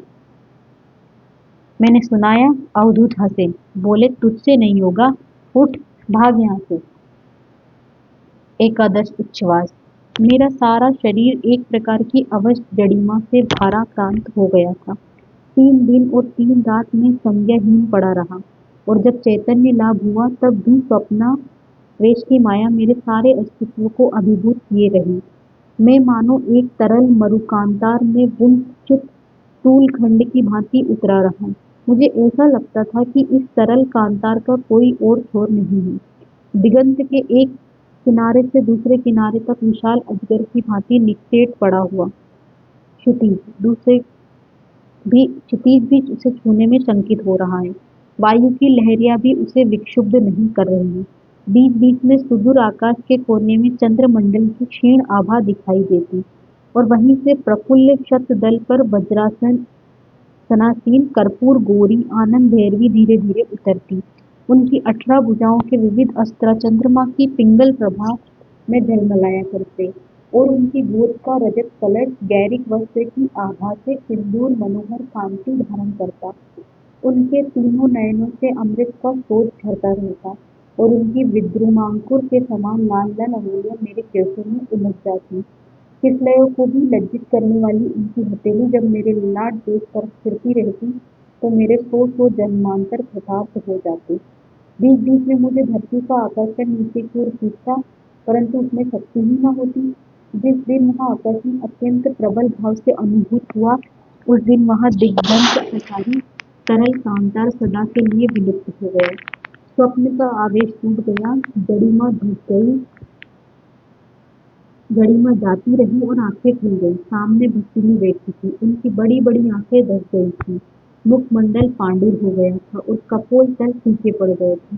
मैंने सुनाया। अवधूत हंसे, बोले, तुझसे नहीं होगा, उठ, भाग यहाँ से। एकादश उच्छ्वास। मेरा सारा शरीर एक प्रकार की अवश जड़िमा से भाराक्रांत हो गया था। 3 दिन और 3 रात में संज्ञाहीन पड़ा रहा, और जब चैतन्य लाभ हुआ तब भी स्वप्ना वेश की माया मेरे सारे अस्तित्व को अभिभूत किए रही। मैं मानो एक तरल मरुकांतार में वुंचित तूल खंड की भांति उतरा रहा। मुझे ऐसा लगता था कि इस तरल कांतार का कोई और छोर नहीं है। दिगंत के एक किनारे से दूसरे किनारे तक विशाल अजगर की भांति निक्षेप पड़ा हुआ। क्षितिज दूसरे भी क्षितिज भी उसे छूने में शंकित हो रहा है। वायु की लहरियां भी उसे विक्षुब्ध नहीं कर रही हैं। बीच बीच में सुदूर आकाश के कोने में चंद्रमंडल की क्षीण आभा दिखाई देती, और वहीं से प्रफुल्ल शतदल पर वज्रासन सनासीन कर्पूर गौरी आनंद भैरवी धीरे धीरे उतरती। उनकी 18 भुजाओं के विविध अस्त्र चंद्रमा की पिंगल प्रभा में झलमलाया करते, और उनकी गोद का रजत कलश गैरिक वस्त्र की आभा से सिंदूर मनोहर कांति धारण करता। उनके तीनों नयनों से अमृत का स्रोत झरता रहता, और उनकी विद्रुमांकुर के समान लाल लाल अंगुलियां मेरे केसों में उलझ जाती। किसलयों को भी लज्जित करने वाली उनकी हथेली जब मेरे ललाट देश पर फिरती रहती, तो मेरे 100 जन्मांतर कृतार्थ हो जाते। बीच बीच में मुझे धरती का आकर्षण नीचे की ओर खींचता, परंतु उसमें शक्ति ही न होती। जिस दिन वहाँ आकर्षण अत्यंत प्रबल भाव से अनुभूत हुआ, उस दिन वहाँ दिग्भ्रंश अटारी सरल कामदार सदा के लिए विलुप्त हो गए। स्वप्न का आवेश टूट गया, गरिमा धुप गई, गरिमा जाती रही और आंखें खुल गई। सामने भक्तिनी बैठी थी, उनकी बड़ी बड़ी आंखें धस गई थी, मुखमंडल पांडुर हो गया था और कपोल तल फीके पड़ गए थे।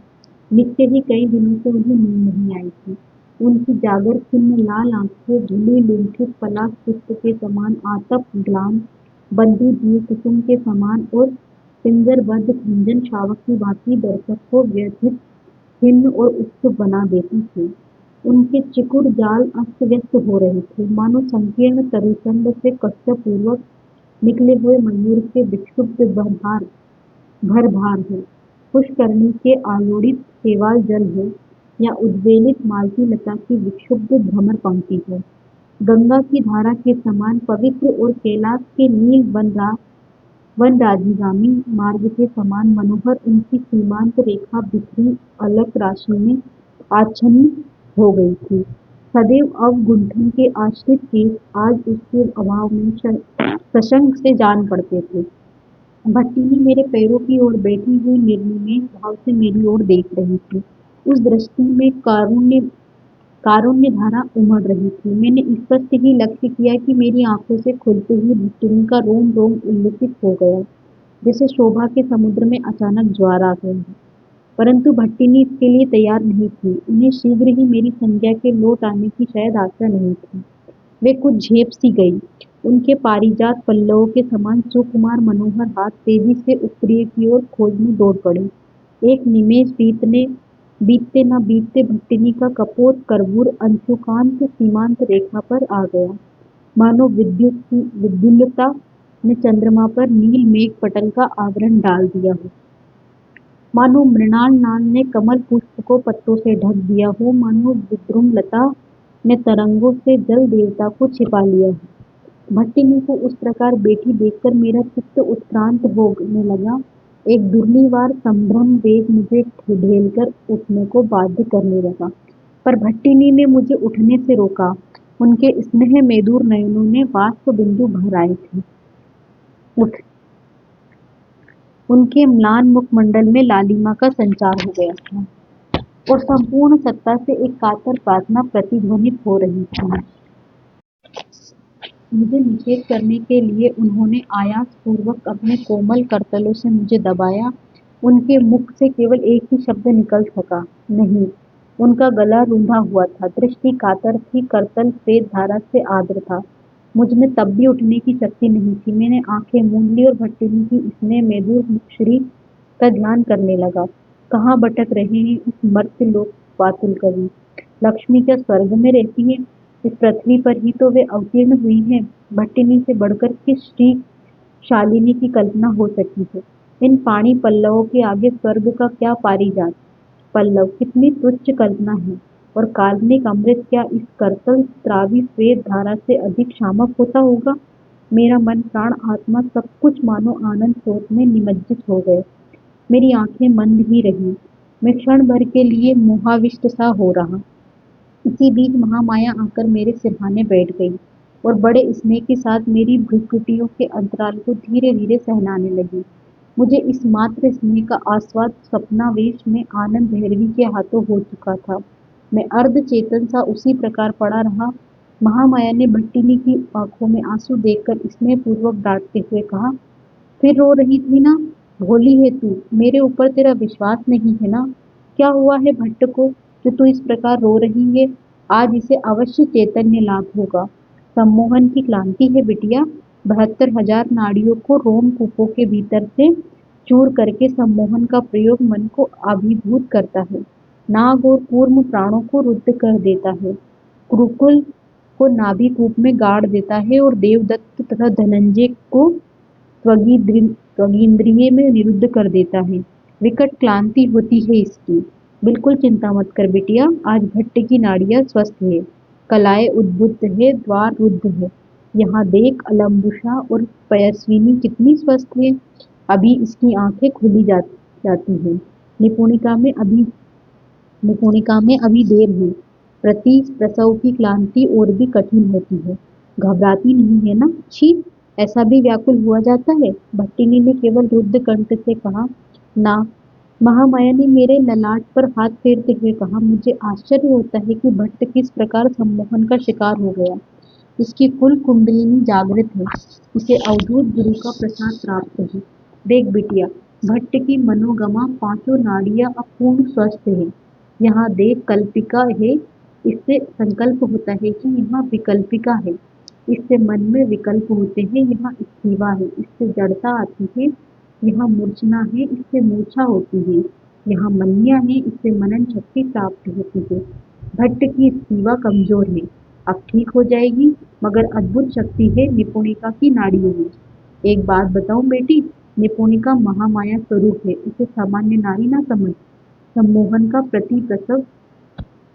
निश्चय ही कई दिनों से उन्हें नींद नहीं आई थी। उनकी जागर खिन्न लाल आंखें धुली लुंठित पलाश पुष्प के समान आतप ग्लान, बंधु दिए कुसुम के समान और पिंजरबद्ध खंजन शावक की भांति दर्शक को व्यथित, खिन्न और उत्सुक बना देती थी। उनके चिकुर जाल अस्त-व्यस्त हो रहे थे, मानो संकीर्ण तरुचंड से कष्टपूर्वक निकले हुए मयूर के विक्षुब्ध भरभार हो, पुष्करणी के आलोड़ित शैवाल जल हो, या उद्वेलित मालती लता की विक्षुब्ध भ्रमर पंक्ति हो। गंगा की धारा के समान पवित्र और कैलाश के नील वनराजिगामी मार्ग के समान मनोहर उनकी सीमांत रेखा बिखरी अलक राशि में आच्छन्न हो गई थी। सदैव अवगुंठन के आश्रित केश आज उसके अभाव में सशंक से जान पड़ते थे। भट्टिनी मेरे पैरों की ओर बैठी हुई निर्निमेष भाव से मेरी ओर देख रही थी। उस दृष्टि में कारुण्य धारा उमड़ रही थी। मैंने स्पष्ट ही लक्ष्य किया कि मेरी आंखों से खुलते ही भट्टिनी का रोम रोम उल्लसित हो गया, जैसे शोभा के समुद्र में अचानक ज्वार आ गया है। परंतु भट्टिनी इसके लिए तैयार नहीं थी। उन्हें शीघ्र ही मेरी संज्ञा के लौट आने की शायद आशा नहीं थी। वे कुछ झेप सी गई। उनके पारिजात पल्लवों के समान सुकुमार मनोहर हाथ तेजी से उत्तरीय की ओर खोजने दौड़ पड़े। एक निमेष बीतते न बीतते भट्टिनी का कपोत करवूर अंशुकांत सीमांत रेखा पर आ गया, मानो विद्युल्लता ने चंद्रमा पर नील मेघ पटल का आवरण डाल दिया हो, मानो मृणाल नाल ने कमल पुष्प को पत्तों से ढक दिया हो, मानो विद्रुमलता ने तरंगों से जल देवता को छिपा लिया हो। भट्टिनी को उस प्रकार बैठी देखकर मेरा चित्त उत्क्रांत होने लगा। एक दुर्निवार संभ्रम वेग मुझे ढेलकर उठने को बाध्य करने लगा, पर भट्टिनी ने मुझे उठने से रोका। उनके स्नेह मेदुर नयनों में बाष्प बिंदु भर आए थे। उनके म्लान मुखमंडल में लालिमा का संचार हो गया था और संपूर्ण सत्ता से एक कातर प्रार्थना प्रतिध्वनित हो रही थी। मुझे निषेध करने के लिए उन्होंने आयास पूर्वक अपने कोमल करतलों से मुझे दबाया। उनके मुख से केवल एक ही शब्द निकल सका, नहीं। उनका गला रूंधा हुआ था, दृष्टि कातर थी, करतल श्वेत धारा से आर्द्र था। मुझ में तब भी उठने की शक्ति नहीं थी। मैंने आंखें मूंद ली और भट्टिनी की स्नेह मेदुर मुखश्री का ध्यान करने लगा। कहाँ भटक रहे हैं उस मर्त्यलोक वातुल कवि? लक्ष्मी क्या स्वर्ग में रहती है? इस पृथ्वी पर ही तो वे अवतीर्ण हुई हैं। भट्टिनी से बढ़कर किस श्री शालिनी की कल्पना हो सकी है? इन पाणी पल्लवों के आगे स्वर्ग का क्या पारिजात पल्लव, कितनी तुच्छ कल्पना है। और काल्पनिक अमृत क्या इस करतल स्रावी श्वेत धारा से अधिक शामक होता होगा? मेरा मन प्राण आत्मा सब कुछ मानो आनंद स्रोत में निमज्जित हो गए। मेरी आंखें मंद ही रहीं। मैं क्षण भर के लिए मोहाविष्ट सा हो रहा। इसी बीच महामाया आकर मेरे सिरहाने बैठ गई और बड़े स्नेह के साथ मेरी भ्रुकुटियों के अंतराल को धीरे धीरे सहलाने लगी। मुझे इस मात्र स्नेह का आस्वाद स्वप्नावेश में आनंद भैरवी के हाथों हो चुका था। मैं अर्ध चेतन सा उसी प्रकार पड़ा रहा। महामाया ने भट्टिनी की आंखों में आंसू देखकर स्नेहपूर्वक डांटते हुए कहा, फिर रो रही थी ना? भोली है तू, मेरे ऊपर तेरा विश्वास नहीं है ना? क्या हुआ है भट्ट को जो तू इस प्रकार रो रही है? आज इसे अवश्य चैतन्य लाभ होगा। सम्मोहन की क्लांति है बिटिया। 72,000 नाड़ियों को रोमकूपों के भीतर से चूर करके सम्मोहन का प्रयोग मन को अभिभूत करता है, नाग और कूर्म प्राणों को रुद्ध कर देता है, कुरुकुल को नाभि कूप में गाड़ देता है और देवदत्त तथा धनंजय को त्वगींद्रिय में निरुद्ध कर देता है। विकट क्लांति होती है इसकी। बिल्कुल चिंता मत कर बिटिया, आज भट्ट की नाड़ियाँ स्वस्थ है, कलाएँ उद्बुद्ध है, द्वार रुद्ध है। यहाँ देख अलम्बुसा और पयस्विनी कितनी स्वस्थ है। अभी इसकी आंखें खुली जाती हैं। निपुणिका में अभी देर है। प्रति प्रसव की क्लांति और भी कठिन होती है। घबराती नहीं है ना? छी, ऐसा भी व्याकुल हुआ जाता है? भट्टिनी ने केवल रुद्ध कंठ से कहा। ना। महामाया ने मेरे ललाट पर हाथ फेरते हुए कहा, मुझे आश्चर्य होता है कि भट्ट किस प्रकार सम्मोहन का शिकार हो गया। उसकी कुल कुंडलिनी जागृत है, उसे अवधूत गुरु का प्रसाद प्राप्त है। देख बिटिया, भट्ट की मनोगमा पांचों नाड़ियां अपूर्ण स्वस्थ है। यहाँ देख कल्पिका है, इससे संकल्प होता है कि यहाँ विकल्पिका है। इससे मन में विकल्प होते हैं, यहाँ स्थिवा है। इससे जड़ता आती है, यहाँ मूर्छना है। इससे मूर्छा होती है, यहाँ मन्या है। इससे मनन शक्ति प्राप्त होती है। भट्ट की स्थिवा कमजोर है, अब ठीक हो जाएगी, मगर अद्भुत शक्ति है निपुणिका की नाड़ियों में। एक बात बताऊं बेटी, निपुणिका महामाया स्वरूप है, उसे सामान्य नारी ना समझ। सम्मोहन का प्रति प्रसव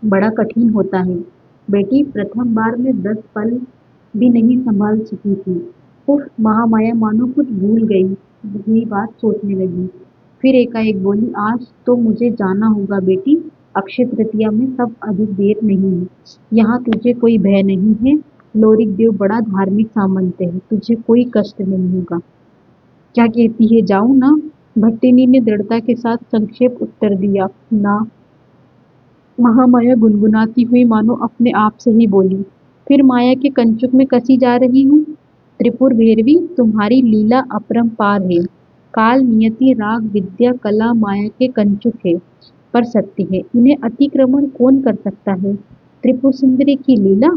बड़ा कठिन होता है। बेटी प्रथम बार में 10 पल भी नहीं संभाल सकी थी। उफ, महामाया मानो कुछ भूल गई हुई बात सोचने लगी। फिर एकाएक बोली, आज तो मुझे जाना होगा बेटी, अक्षय तृतीया में सब अधिक देर नहीं है। यहाँ तुझे कोई भय नहीं है, लोरिक देव बड़ा धार्मिक सामंत है, तुझे कोई कष्ट नहीं होगा। क्या कहती है, जाऊं ना? भट्टिनी ने दृढ़ता के साथ संक्षेप उत्तर दिया। ना। महामाया गुनगुनाती हुई मानो अपने आप से ही बोली। फिर माया के कंचुक में कसी जा रही हूँ। त्रिपुर भैरवी, तुम्हारी लीला अपरंपार है। काल नियति राग विद्या कला माया के कंचुक है, पर सत्य है, इन्हें अतिक्रमण कौन कर सकता है? त्रिपुर सुंदरी की लीला?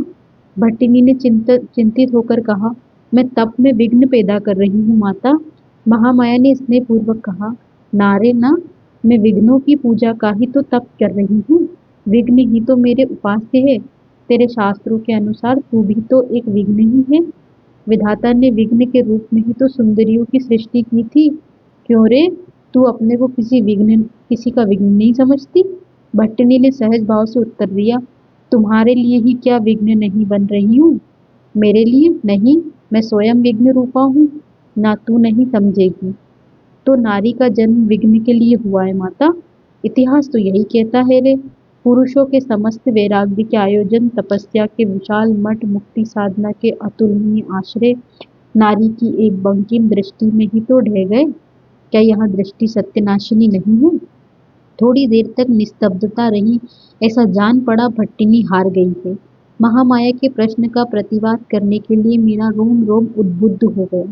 भट्टिनी ने चिंतित होकर कहा। मैं तप में विघ्न पैदा कर रही हूँ माता। महामाया ने स्नेहपूर्वक कहा। नारे ना, मैं विघ्नों की पूजा का ही तो तप कर रही हूँ। विघ्न ही तो मेरे उपास्य है। तेरे शास्त्रों के अनुसार तू भी तो एक विघ्न ही है। विधाता ने विघ्न के रूप में ही तो सुंदरियों की सृष्टि की थी। क्यों रे, तू अपने को किसी का विघ्न नहीं समझती? भट्टिनी ने सहज भाव से उत्तर दिया। तुम्हारे लिए ही क्या विघ्न नहीं बन रही हूँ? मेरे लिए नहीं, मैं स्वयं विघ्न रूपा हूँ। ना, तू नहीं समझेगी। तो नारी का जन्म विघ्न के लिए हुआ है माता। इतिहास तो यही कहता है रे। पुरुषों के समस्त वैराग्य के आयोजन, तपस्या के विशाल मठ, मुक्ति साधना के अतुलनीय आश्रय नारी की एक बंकिम दृष्टि में ही तो ढह गए। क्या यह दृष्टि सत्यनाशिनी नहीं है? थोड़ी देर तक निस्तब्धता रही। ऐसा जान पड़ा भट्टिनी हार गई है। महामाया के प्रश्न का प्रतिवाद करने के लिए मेरा रोम रोम उद्बुद्ध हो गया।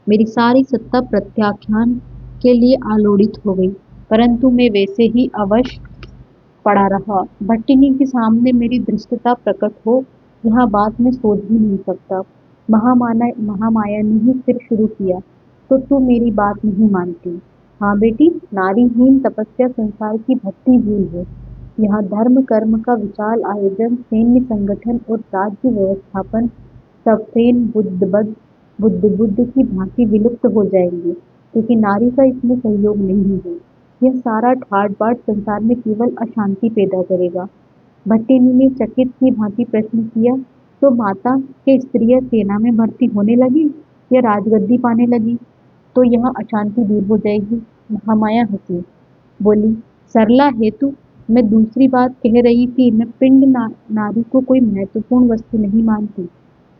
मेरी सारी सत्ता प्रत्याख्यान के लिए आलोड़ित हो गई, परंतु मैं वैसे ही अवश पड़ा रहा। भट्टिनी के सामने मेरी धृष्टता प्रकट हो, यह बात मैं सोच भी नहीं सकता। महामाया ने ही फिर शुरू किया। तो तू मेरी बात नहीं मानती? हाँ बेटी, नारीहीन तपस्या संसार की भक्ति भूल है। यहाँ धर्म कर्म का विशाल आयोजन, सैन्य संगठन और राज्य व्यवस्थापन सब फैन बुद्ध की भांति विलुप्त हो जाएंगे, क्योंकि नारी का इसमें सहयोग नहीं है। यह सारा ठाट बाट संसार में केवल अशांति पैदा करेगा। भट्टिनी ने चकित की भांति प्रश्न किया। तो माता के स्त्रियां सेना में भर्ती होने लगी या राजगद्दी पाने लगी तो यह अशांति दूर हो जाएगी? महामाया हंसी, बोली, सरला हेतु, मैं दूसरी बात कह रही थी। मैं नारी को कोई महत्वपूर्ण वस्तु नहीं मानती।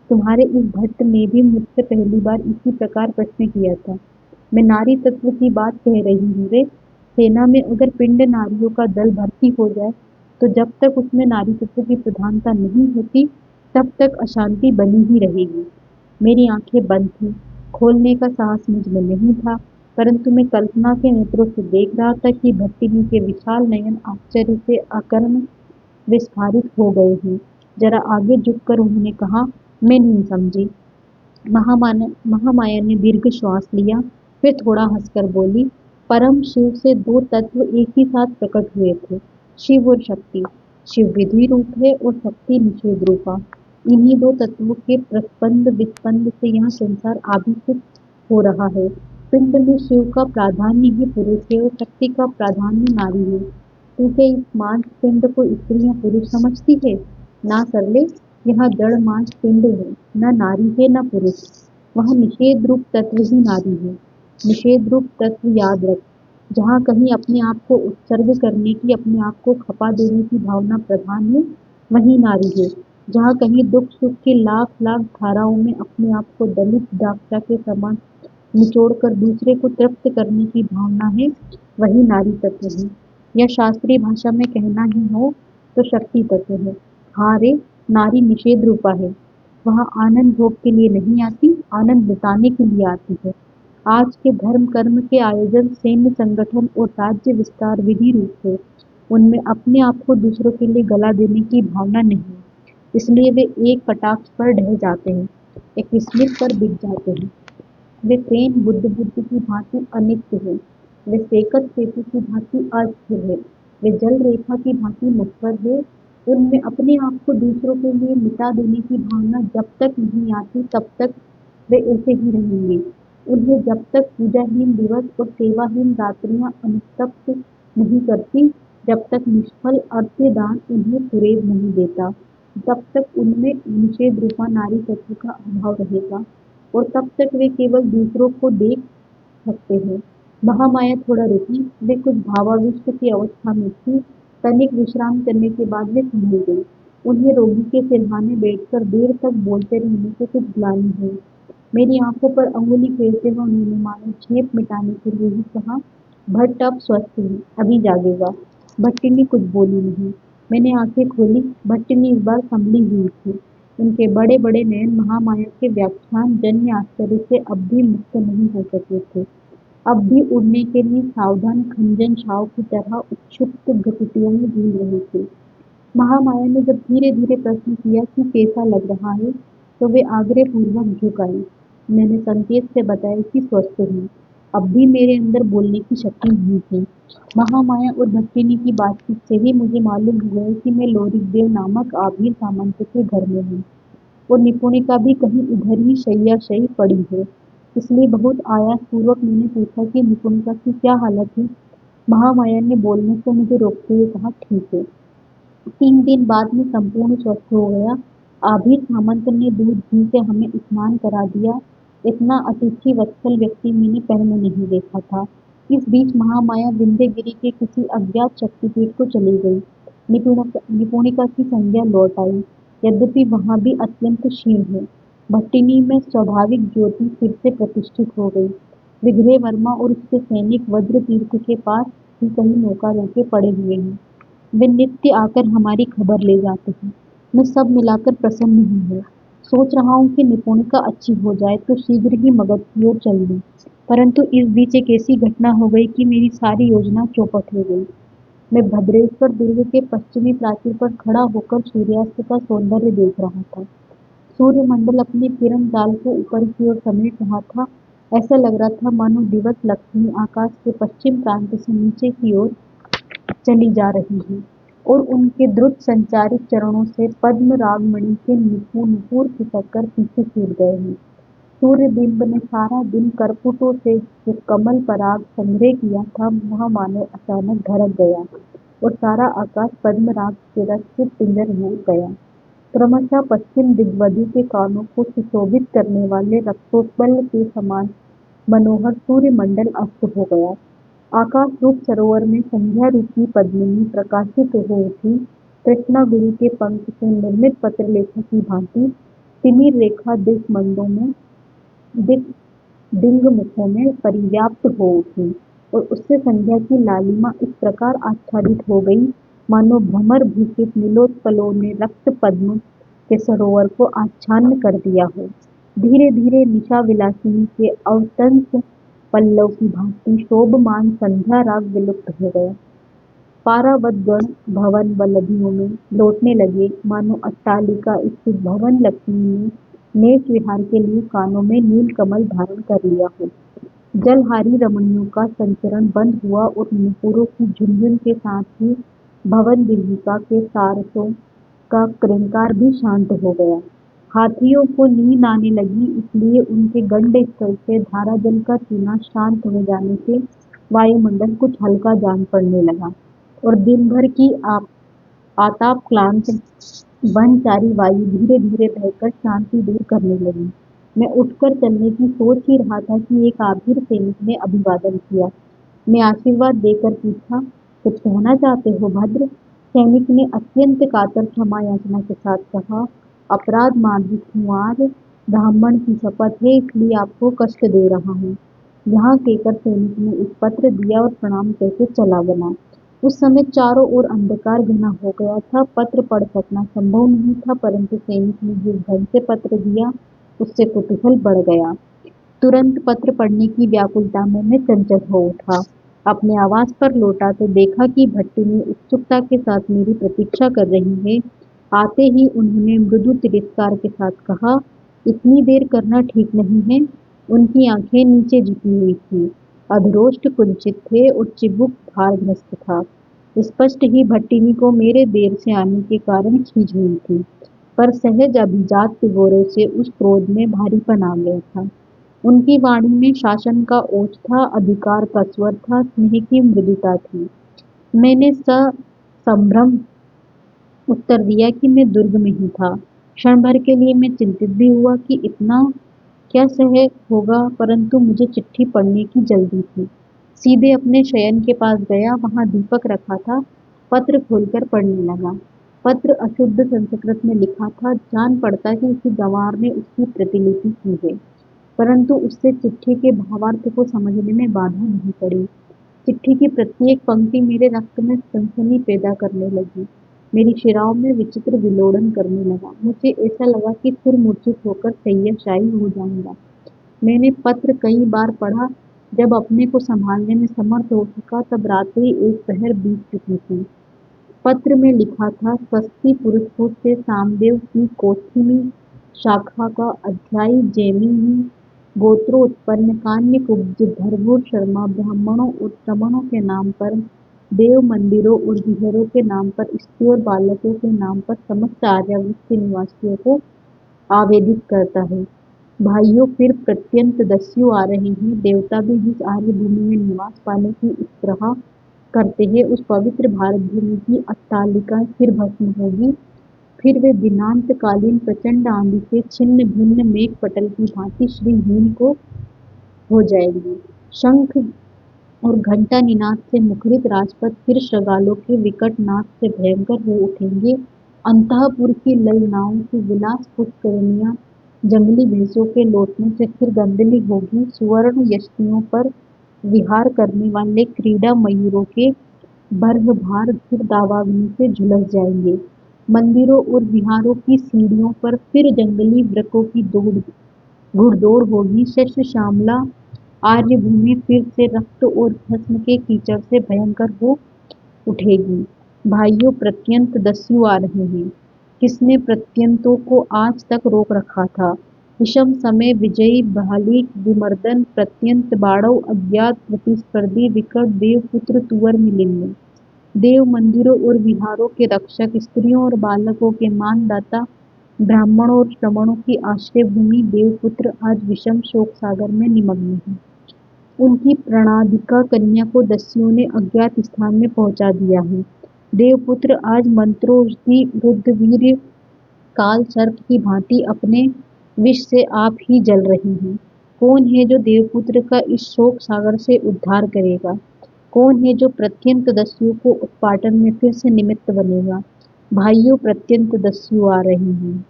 तुम्हारे इस भट्ट ने भी मुझसे पहली बार इसी प्रकार प्रश्न किया था। मैं नारी तत्व की बात कह रही हूँ रे। सेना में अगर पिंड नारियों का दल भर्ती हो जाए तो जब तक उसमें नारी तत्व की प्रधानता नहीं होती तब तक अशांति बनी ही रहेगी। मेरी आंखें बंद थीं, खोलने का साहस मुझ में नहीं था, परंतु मैं कल्पना के नेत्रों से देख रहा था कि भट्टिनी के विशाल नयन आश्चर्य से अकर्ण विस्फारित हो गए हैं। जरा आगे झुककर उन्होंने कहा, मैं नहीं समझी। महामाया ने दीर्घ श्वास लिया, फिर थोड़ा हंसकर बोली, परम शिव से दो तत्व एक ही साथ प्रकट हुए थे, शिव और शक्ति। शिव विधि रूप है और शक्ति निषेध रूपा। इन्हीं दो तत्वों के प्रस्पंद विस्पंद से यह संसार आविर्भूत हो रहा है। पिंड में शिव का प्राधान्य ही पुरुष है और शक्ति का प्राधान्य नारी है। तू क्या इस मांस पिंड को स्त्री या पुरुष समझती है? ना सरले, यह जड़ मांस पिंड है, न नारी है न पुरुष। वह निषेध रूप तत्व ही नारी है। निषेध रूप तत्व याद रख। जहाँ कहीं अपने आप को उत्सर्ग करने की, अपने आप को खपा देने की भावना प्रधान है, वही नारी है जहाँ कहीं दुख सुख की लाख लाख धाराओं में अपने आप को दलित डाक्चा के समान निचोड़कर दूसरे को तृप्त करने की भावना है, वही नारी तत्व है। या शास्त्रीय भाषा में कहना ही हो तो शक्ति तत्व है। हाँ रे, नारी निषेध रूपा है। वह आनंद भोग के लिए नहीं आती, आनंद लुटाने के लिए आती है। आज के धर्म कर्म के आयोजन, सैन्य संगठन और राज्य विस्तार विधि रूप है। उनमें अपने आप को दूसरों के लिए गला देने की भावना नहीं है। इसलिए वे एक कटाक्ष पर ढह जाते हैं, एक विस्मित पर बिक जाते हैं। वे ट्रेन बुद्ध की भांति अनित्य है, वे सेकत सेतु की भांति अस्थिर है, वे जल रेखा की भांति नश्वर है। उनमें अपने आप को दूसरों के लिए मिटा देने की भावना जब तक नहीं आती तब तक वे ऐसे ही रहेंगे। उन्हें जब तक पूजाहीन दिवस और सेवाहीन रात्रियां अनुतप्त नहीं करती, जब तक निष्फल अर्घ्यदान उन्हें सुरेग नहीं देता, तब तक उनमें निषेध रूपा नारी तत्व का अभाव रहेगा और तब तक वे केवल दूसरों को देख सकते हैं। महामाया थोड़ा रुकी, वे कुछ भावाविष्ट की अवस्था में थी। तनिक विश्राम करने के बाद वे संभल गई। उन्हें रोगी के सिरहाने बैठकर देर तक बोलते रहने से कुछ ग्लानि हुई। मेरी आंखों पर अंगुली फेरते हुए उन्होंने मानो झेप मिटाने के लिए ही कहा, भट्ट अब स्वस्थ है, अभी जागेगा। भट्टिनी कुछ बोली नहीं। मैंने आंखें खोली, भट्टिनी इस बार संभली हुई थी। उनके बड़े बड़े नयन महामाया के व्याख्यान जन्य आश्चर्य से अब भी मुक्त नहीं हो सके थे। अब भी उड़ने के लिए सावधान खंजन छाव की तरह उत्क्षिप्त घुटुतियों में झूल रहे थे। महामाया ने जब धीरे धीरे प्रश्न किया कि कैसा लग रहा है, तो वे आग्रहपूर्वक झुक आई। मैंने संकेत से बताया कि स्वस्थ हूँ। अब भी मेरे अंदर बोलने की शक्ति नहीं थी। महामाया और भट्टिनी की बातचीत से ही मुझे मालूम हुआ कि मैं लोरिकदेव नामक आभीर सामंत के घर में हूँ और निपुणिका भी कहीं इधर ही शय्याशयी पड़ी है। इसलिए बहुत आयासपूर्वक मैंने पूछा कि निपुणिका की क्या हालत है। महामाया ने बोलने से मुझे रोकते हुए कहा, ठीक है। 3 दिन बाद मैं संपूर्ण स्वस्थ हो गया। आभीर सामंत ने दूध घी से हमें स्नान करा दिया। इतना अतिथि वत्सल व्यक्ति मैंने पहले नहीं देखा था। इस बीच महामाया विंध्यगिरि के किसी अज्ञात शक्तिपीठ को चली गई। निपुणिका की संज्ञा लौट आई, यद्यपि वहाँ भी अत्यंत क्षीण है। भट्टिनी में स्वाभाविक ज्योति फिर से प्रतिष्ठित हो गई। विग्रह वर्मा और उसके सैनिक वज्र तीर्थ के पास ही कहीं नौका रोके पड़े हुए हैं। वे नित्य आकर हमारी खबर ले जाते हैं। मैं सब मिलाकर प्रसन्न ही हूँ। सोच रहा हूँ कि निपुणिका अच्छी हो जाए तो शीघ्र ही मगध की ओर चल दूँ। परंतु इस बीच एक ऐसी घटना हो गई कि मेरी सारी योजना चौपट हो गई। मैं भद्रेश्वर दुर्ग के पश्चिमी प्राचीर पर खड़ा होकर सूर्यास्त का सौंदर्य देख रहा था। सूर्यमंडल अपने किरण जाल को ऊपर की ओर समेट रहा था। ऐसा लग रहा था मानो दिवस लक्ष्मी आकाश के पश्चिम प्रांत से नीचे की ओर चली जा रही है और उनके द्रुत संचारित चरणों से पद्म रागमणि के नुपुर खिसककर पीछे छूट गए हैं। सूर्यबिंब ने सारा दिन करपुटों से जो कमल पराग संग्रह किया था वह मानो अचानक ढरक गया और सारा आकाश पद्म राग के रस से पिंजर हो गया। क्रमशः पश्चिम दिग्वधु के कानों को सुशोभित करने वाले रक्तोत्पल के समान मनोहर सूर्यमंडल अस्त हो गया। आकाश रूप सरोवर में संध्या रूपी पद्मिनी प्रकाशित हो उठी। कृष्णा गुरु के पंख से निर्मित पत्रलेखा की भांति तिमिर रेखा दिंग मुखों में परिव्याप्त हो उठी और उससे संध्या की लालिमा इस प्रकार आच्छादित हो गई मानो भ्रमर भूषित नीलोत्पलों ने रक्त पद्म के सरोवर को आच्छादन कर दिया हो। धीरे धीरे निशा विलासिनी के अवतंस पल्लव की भांति शोभमान संध्या राग विलुप्त हो गया। पारावत गण भवन वल्लभियों में लौटने लगे मानो अट्टालिका स्थित भवन लक्ष्मी ने नेत्र विहार के लिए कानों में नील कमल धारण कर लिया हो। जलहारी रमणियों का संचरण बंद हुआ और नुपुरों की झुनझुन के साथ ही भवन दीर्घिका के सारसों का क्रींकार भी शांत हो गया। हाथियों को नींद आने लगी, इसलिए उनके गंड स्थल से धाराजल का चूना शांत हो जाने से वायुमंडल कुछ हल्का जान पड़ने लगा और दिन भर की आताप क्लांत वनचारी वायु धीरे धीरे बहकर शांति दूर करने लगी। मैं उठकर चलने की सोच ही रहा था कि एक आभीर सैनिक ने अभिवादन किया। मैं आशीर्वाद देकर पूछा, कुछ कहना चाहते हो भद्र? सैनिक ने अत्यंत कातर क्षमा याचना के साथ कहा, अपराध मार्जित हूँ आज, ब्राह्मण की शपथ है इसलिए आपको कष्ट दे रहा हूँ। यहाँ कहकर सैनिक ने एक पत्र दिया और प्रणाम करके चला गया। उस समय चारों ओर अंधकार घना हो गया था, पत्र पढ़ सकना संभव नहीं था, परंतु सैनिक ने जिस ढंग से पत्र दिया उससे कुतूहल बढ़ गया। तुरंत पत्र पढ़ने की व्याकुलता में मैं चंचल हो उठा। अपने आवास पर लौटा तो देखा कि भट्टिनी उत्सुकता के साथ मेरी प्रतीक्षा कर रही है। आते ही उन्होंने मृदु तिरस्कार के साथ कहा, इतनी देर करना ठीक नहीं है। उनकी आंखें नीचे झुकी हुई थी, अधरोष्ट कुंचित थे और चिबुक भारग्रस्त था। स्पष्ट ही भट्टिनी को मेरे देर से आने के कारण खींच हुई थी, पर सहज अभिजात तिगोरे से उस क्रोध में भारीपन आ गया था। उनकी वाणी में शासन का ओज था, अधिकार का स्वर था, स्नेह की मृदुता थी। मैंने संभ्रम उत्तर दिया कि मैं दुर्ग में ही था। क्षण भर के लिए मैं चिंतित भी हुआ कि इतना क्या सह होगा, परंतु मुझे चिट्ठी पढ़ने की जल्दी थी। सीधे अपने शयन के पास गया, वहां दीपक रखा था। पत्र खोलकर पढ़ने लगा। पत्र अशुद्ध संस्कृत में लिखा था, जान पड़ता कि किसी गंवार ने उसकी प्रतिलिपि की है, परंतु उससे चिट्ठी के भावार्थ को समझने में बाधा नहीं पड़ी। चिट्ठी की प्रत्येक पंक्ति मेरे रक्त में सनसनी पैदा करने लगी, मेरी शिराओं में विचित्र विलोड़न करने लगा। मुझे ऐसा लगा कि फिर मूर्छित होकर शैय्याशायी हो जाऊंगा। मैंने पत्र कई बार पढ़ा। जब अपने को संभालने में समर्थ हो सका तब रात्रि एक पहर बीत चुकी थी। पत्र में लिखा था, स्वस्ति पुरुषों से सामदेव की कौथिमी शाखा का अध्यायी जैमिनी गोत्रोत्पन्न कान्य कुब्ज धर्मोर शर्मा ब्राह्मणों और श्रमणों के नाम पर, देव मंदिरों और विहरों के नाम पर, स्त्री और बालकों के नाम पर समस्त आर्यावर्त के निवासियों को आवेदित करता है। भाइयों, फिर प्रत्यंत दस्यु आ रहे हैं। देवता भी जिस आर्य भूमि में निवास पाने की उत्साह करते हैं, उस पवित्र भारत भूमि की अट्टालिका फिर भस्म होगी। फिर वे दिनांतकालीन प्रचंड आंधी से छिन्न भिन्न मेघ पटल की भांति श्रीहीन को हो जाएगी। शंख और घंटा निनाद से मुखरित राजपथ फिर शगालों के विकट नाद से भयंकर हो उठेंगे। अंतःपुर की ललनाओं की विलास पुष्करनियां जंगली भैंसों के लौटने से फिर गंदली होगी। सुवर्ण यष्टियों पर विहार करने वाले क्रीड़ा मयूरों के बर्हभार फिर दावाग्नि से झुलस जाएंगे। मंदिरों और विहारों की सीढ़ियों पर फिर जंगली वृकों की घुड़दौड़ होगी। शस्य श्यामला आर्य भूमि फिर से रक्त और भस्म के कीचड़ से भयंकर हो उठेगी। भाइयों, प्रत्यंत दस्यु आ रहे हैं। किसने प्रत्यंतों को आज तक रोक रखा था? विषम समय विजयी भालिक विमर्दन प्रत्यंत बाड़व अज्ञात प्रतिस्पर्धी विकट देवपुत्र तुवर मिलिन्य। देव मंदिरों और विहारों के रक्षक, स्त्रियों और बालकों के मानदाता, ब्राह्मणों और श्रमणों की आश्रय भूमि देवपुत्र आज विषम शोक सागर में निमग्न है। उनकी प्रणादिका कन्या को दस्युओं ने अज्ञात स्थान में पहुंचा दिया है। देवपुत्र आज मंत्रोक्ति रुद्रवीर्य काल सर्प की भांति अपने विष से आप ही जल रही हैं। कौन है जो देवपुत्र का इस शोक सागर से उद्धार करेगा? कौन है जो प्रत्यंत दस्युओं को उत्पाटन में फिर से निमित्त बनेगा? भाइयों, प्रत्यंत दस्यु आ रहे हैं।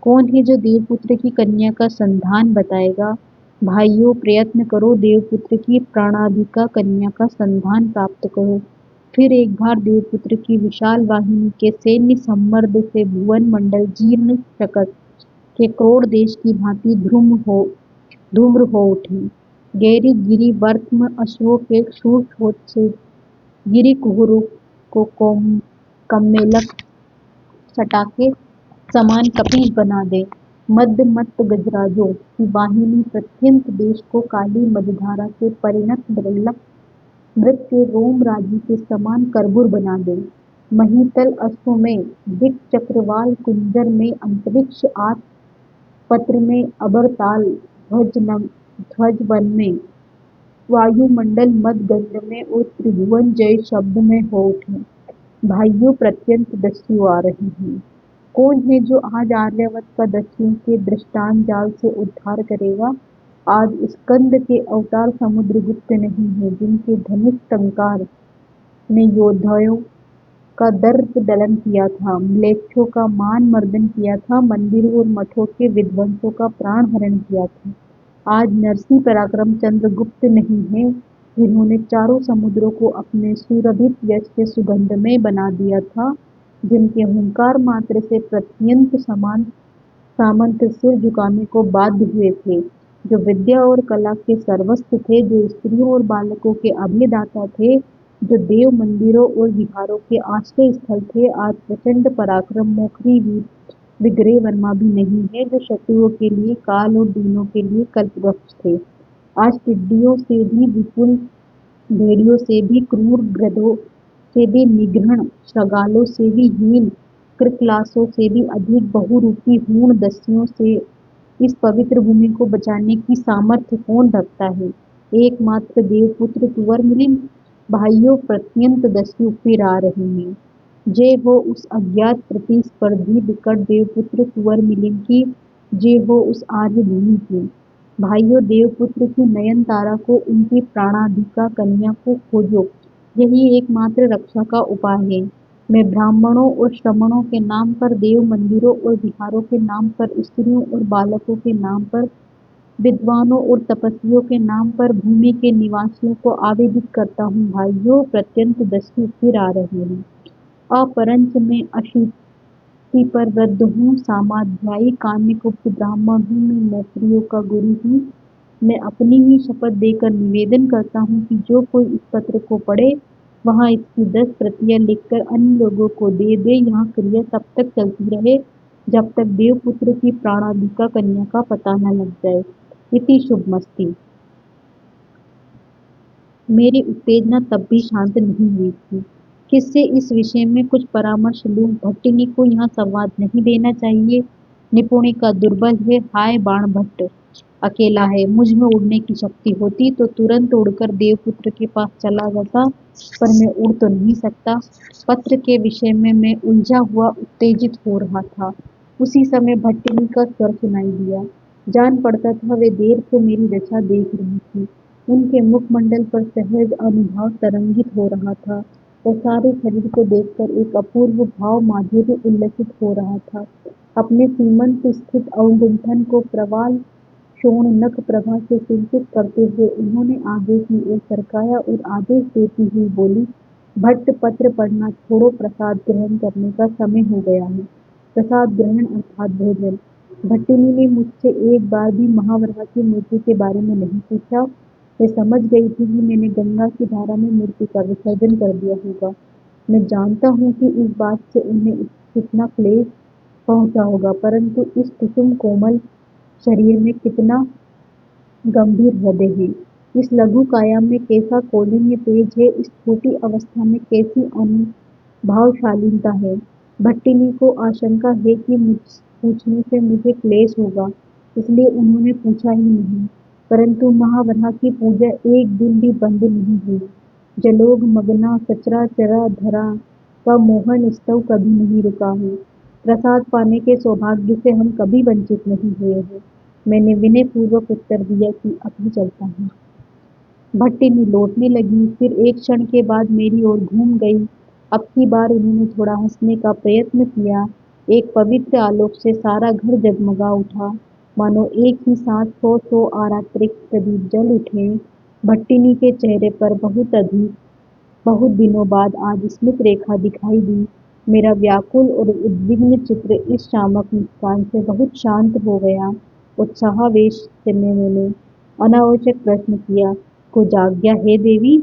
कौन है जो देवपुत्र की कन्या का संधान बताएगा? भाइयों, प्रयत्न करो, देवपुत्र की प्राणाधिका कन्या का संधान प्राप्त करो। फिर एक बार देवपुत्र की विशाल वाहिनी के सैन्य सम्मर्द से भुवन मंडल जीर्ण शकट के क्रोड़ देश की भांति धूम्र हो उठे। गैरी गिरी वर्त्म अश्वों के शूर शोथ से गिरी कुहरों को कम्मेलक सटाके समान कपीश बना दे। मद्द मत्त गजराजों की वाहिनी प्रत्यंत देश को काली मदधारा से परिणत बल्लभ मृत के रोम राजी के समान करबुर बना दे। महीतल अश्व में, दिक् चक्रवाल कुंजर में, अंतरिक्ष आत पत्र में, अबरताल ध्वज वन में, वायुमंडल मद गंध में और त्रिभुवन जय शब्द में हो उठे। भाइयों, प्रत्यंत दस्यु आ रहे हैं। कौन है जो आज आर्यावर्त का दस्युओं के दृष्टांत जाल से उद्धार करेगा? आज स्कंद के अवतार समुद्रगुप्त नहीं है, जिनके धनुष टंकार ने योद्धाओं का दर्प दलन किया था, म्लेच्छों का मान मर्दन किया था, मंदिरों और मठों के विध्वंसों का प्राण हरण किया था। आज नरसिंह पराक्रम चंद्र गुप्त नहीं है, जिन्होंने चारों समुद्रों को अपने सुरभित यश के सुगंधमय बना दिया था, जिनके हुंकार मात्र से प्रत्यंत समान सामंत सिर झुकाने को बाध्य हुए थे, जो विद्या और कला के सर्वस्व थे, जो स्त्रियों और बालकों के अभयदाता थे, जो देव मंदिरों और विहारों के आश्रय स्थल थे, आज प्रचंड पराक्रम मोखरी वीर विग्रह वर्मा भी नहीं है, जो शत्रुओं के लिए काल और दीनों के लिए कल्पवृक्ष थे। आज टिड्डियों से भी विपुल, भेड़ियों से भी क्रूर, गधों से भी निगृण, शगालों से भी हीन, कृतलासों से भी अधिक बहुरूपी हूण दस्युओं से इस पवित्र भूमि को बचाने की सामर्थ्य कौन रखता है? एकमात्र देवपुत्र कुंवर मिलिंद। भाइयों, प्रत्यंत दस्यु फिर आ रहे हैं। जय हो उस अज्ञात प्रतिस्पर्धी विकट देवपुत्र कुंवर मिलिंद की, जय हो उस आर्य भूमि की। भाइयों, देवपुत्र की नयनतारा को, उनकी प्राणाधिका कन्या को खोजो, यही एकमात्र रक्षा का उपाय है। मैं ब्राह्मणों और श्रमणों के नाम पर, देव मंदिरों और विहारों के नाम पर, स्त्रियों और बालकों के नाम पर, विद्वानों और तपस्वियों के नाम पर भूमि के निवासियों को आवेदित करता हूँ, भाइयों, प्रत्यंत दस्यु फिर आ रहे हैं। अपरंच मैं अशीति पर वृद्ध हूँ, सामाध्यायी काम्यकुब्ज ब्राह्मण हूँ, मैं मौखरियों का गुरु हूँ। मैं अपनी ही शपथ देकर निवेदन करता हूँ कि जो कोई इस पत्र को पढ़े, वहाँ इसकी 10 प्रतियां लिखकर अन्य लोगों को दे दे। यहाँ क्रिया तब तक चलती रहे जब तक देवपुत्र की प्राणाधिका कन्या का पता न लग जाए। इति शुभमस्ति। मेरी उत्तेजना तब भी शांत नहीं हुई थी। किससे इस विषय में कुछ परामर्श लूं? भट्टिनी को यहाँ संवाद नहीं देना चाहिए। निपुणिका दुर्बल है। हाय बाणभट्ट अकेला है। मुझ में उड़ने की शक्ति होती तो तुरंत उड़कर देवपुत्र के पास चला जाता, पर मैं उड़ तो नहीं सकता। पत्र के विषय में मैं उलझा हुआ उत्तेजित हो रहा था। उसी समय भट्टिनी का स्वर सुनाई दिया। जान पड़ता था वे देर से मेरी दशा देख रही थी। उनके मुखमंडल पर सहज अनुभाव तरंगित हो रहा था और सारे शरीर को देखकर एक अपूर्व भाव माधुर्य उल्लसित हो रहा था। अपने सीमंत स्थित औंगुठन को प्रवाल शोण नख प्रभा से सिंचित करते हुए उन्होंने आगे की ओर सरकाया और आदेश देती हुई बोली, भट्ट, पत्र पढ़ना छोड़ो, प्रसाद ग्रहण करने का समय हो गया है। प्रसाद ग्रहण अर्थात भोजन। भट्टिनी ने मुझसे एक बार भी महावरा की मूर्ति के बारे में नहीं पूछा। वे समझ गई थी कि मैंने गंगा की धारा में मूर्ति का विसर्जन कर दिया होगा। मैं जानता हूँ कि इस बात से उन्हें कितना क्लेश पहुंचा होगा, परंतु इस कुसुम कोमल शरीर में कितना गंभीर हृदय है, इस लघु काया में कैसा कौलीन्य तेज है, इस छोटी अवस्था में कैसी अनुभावशालीनता है। भट्टिनी को आशंका है कि मुझ पूछने से मुझे क्लेश होगा, इसलिए उन्होंने पूछा ही नहीं। परंतु महावरा की पूजा एक दिन भी बंद नहीं हुई। जलोग मगना सचराचरा धरा का मोहन स्तव कभी नहीं रुका है। प्रसाद पाने के सौभाग्य से हम कभी वंचित नहीं हुए हैं। मैंने विनयपूर्वक उत्तर दिया कि अभी चलता हूँ। भट्टिनी लौटने लगी, फिर एक क्षण के बाद मेरी ओर घूम गई। अब की बार उन्होंने थोड़ा हंसने का प्रयत्न किया। एक पवित्र आलोक से सारा घर जगमगा उठा, मानो एक ही साथ 100 आरात्रिक प्रदीप जल उठे। भट्टिनी के चेहरे पर बहुत दिनों बाद आज स्मित रेखा दिखाई दी। मेरा व्याकुल और उद्विग्न चित्र इस शामक मुस्कान से बहुत शांत हो गया। उत्साहावेश से मैंने अनावश्यक प्रश्न किया, कुछ आज्ञा है देवी?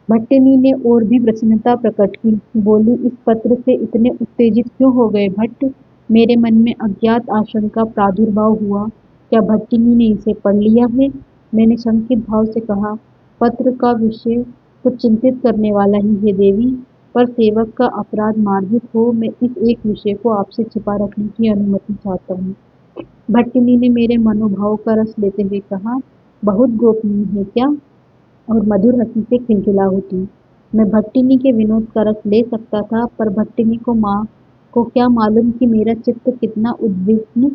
भट्टिनी ने और भी प्रसन्नता प्रकट की। बोली, इस पत्र से इतने उत्तेजित क्यों हो गए भट्ट? मेरे मन में अज्ञात आशंका प्रादुर्भाव हुआ। क्या भट्टिनी ने इसे पढ़ लिया है? मैंने शंकित भाव से कहा, पत्र का विषय कुछ चिंतित करने वाला ही है देवी, पर सेवक का अपराध मार्जित हो, मैं इस एक विषय को आपसे छिपा रखने की अनुमति चाहता हूँ। भट्टिनी ने मेरे मनोभाव का रस लेते हुए कहा, बहुत गोपनीय है क्या? और मधुर हंसी से खिलखिला उठी। मैं भट्टिनी के विनोद का रस ले सकता था, पर भट्टिनी को माँ को क्या मालूम कि मेरा चित्त कितना उद्विग्न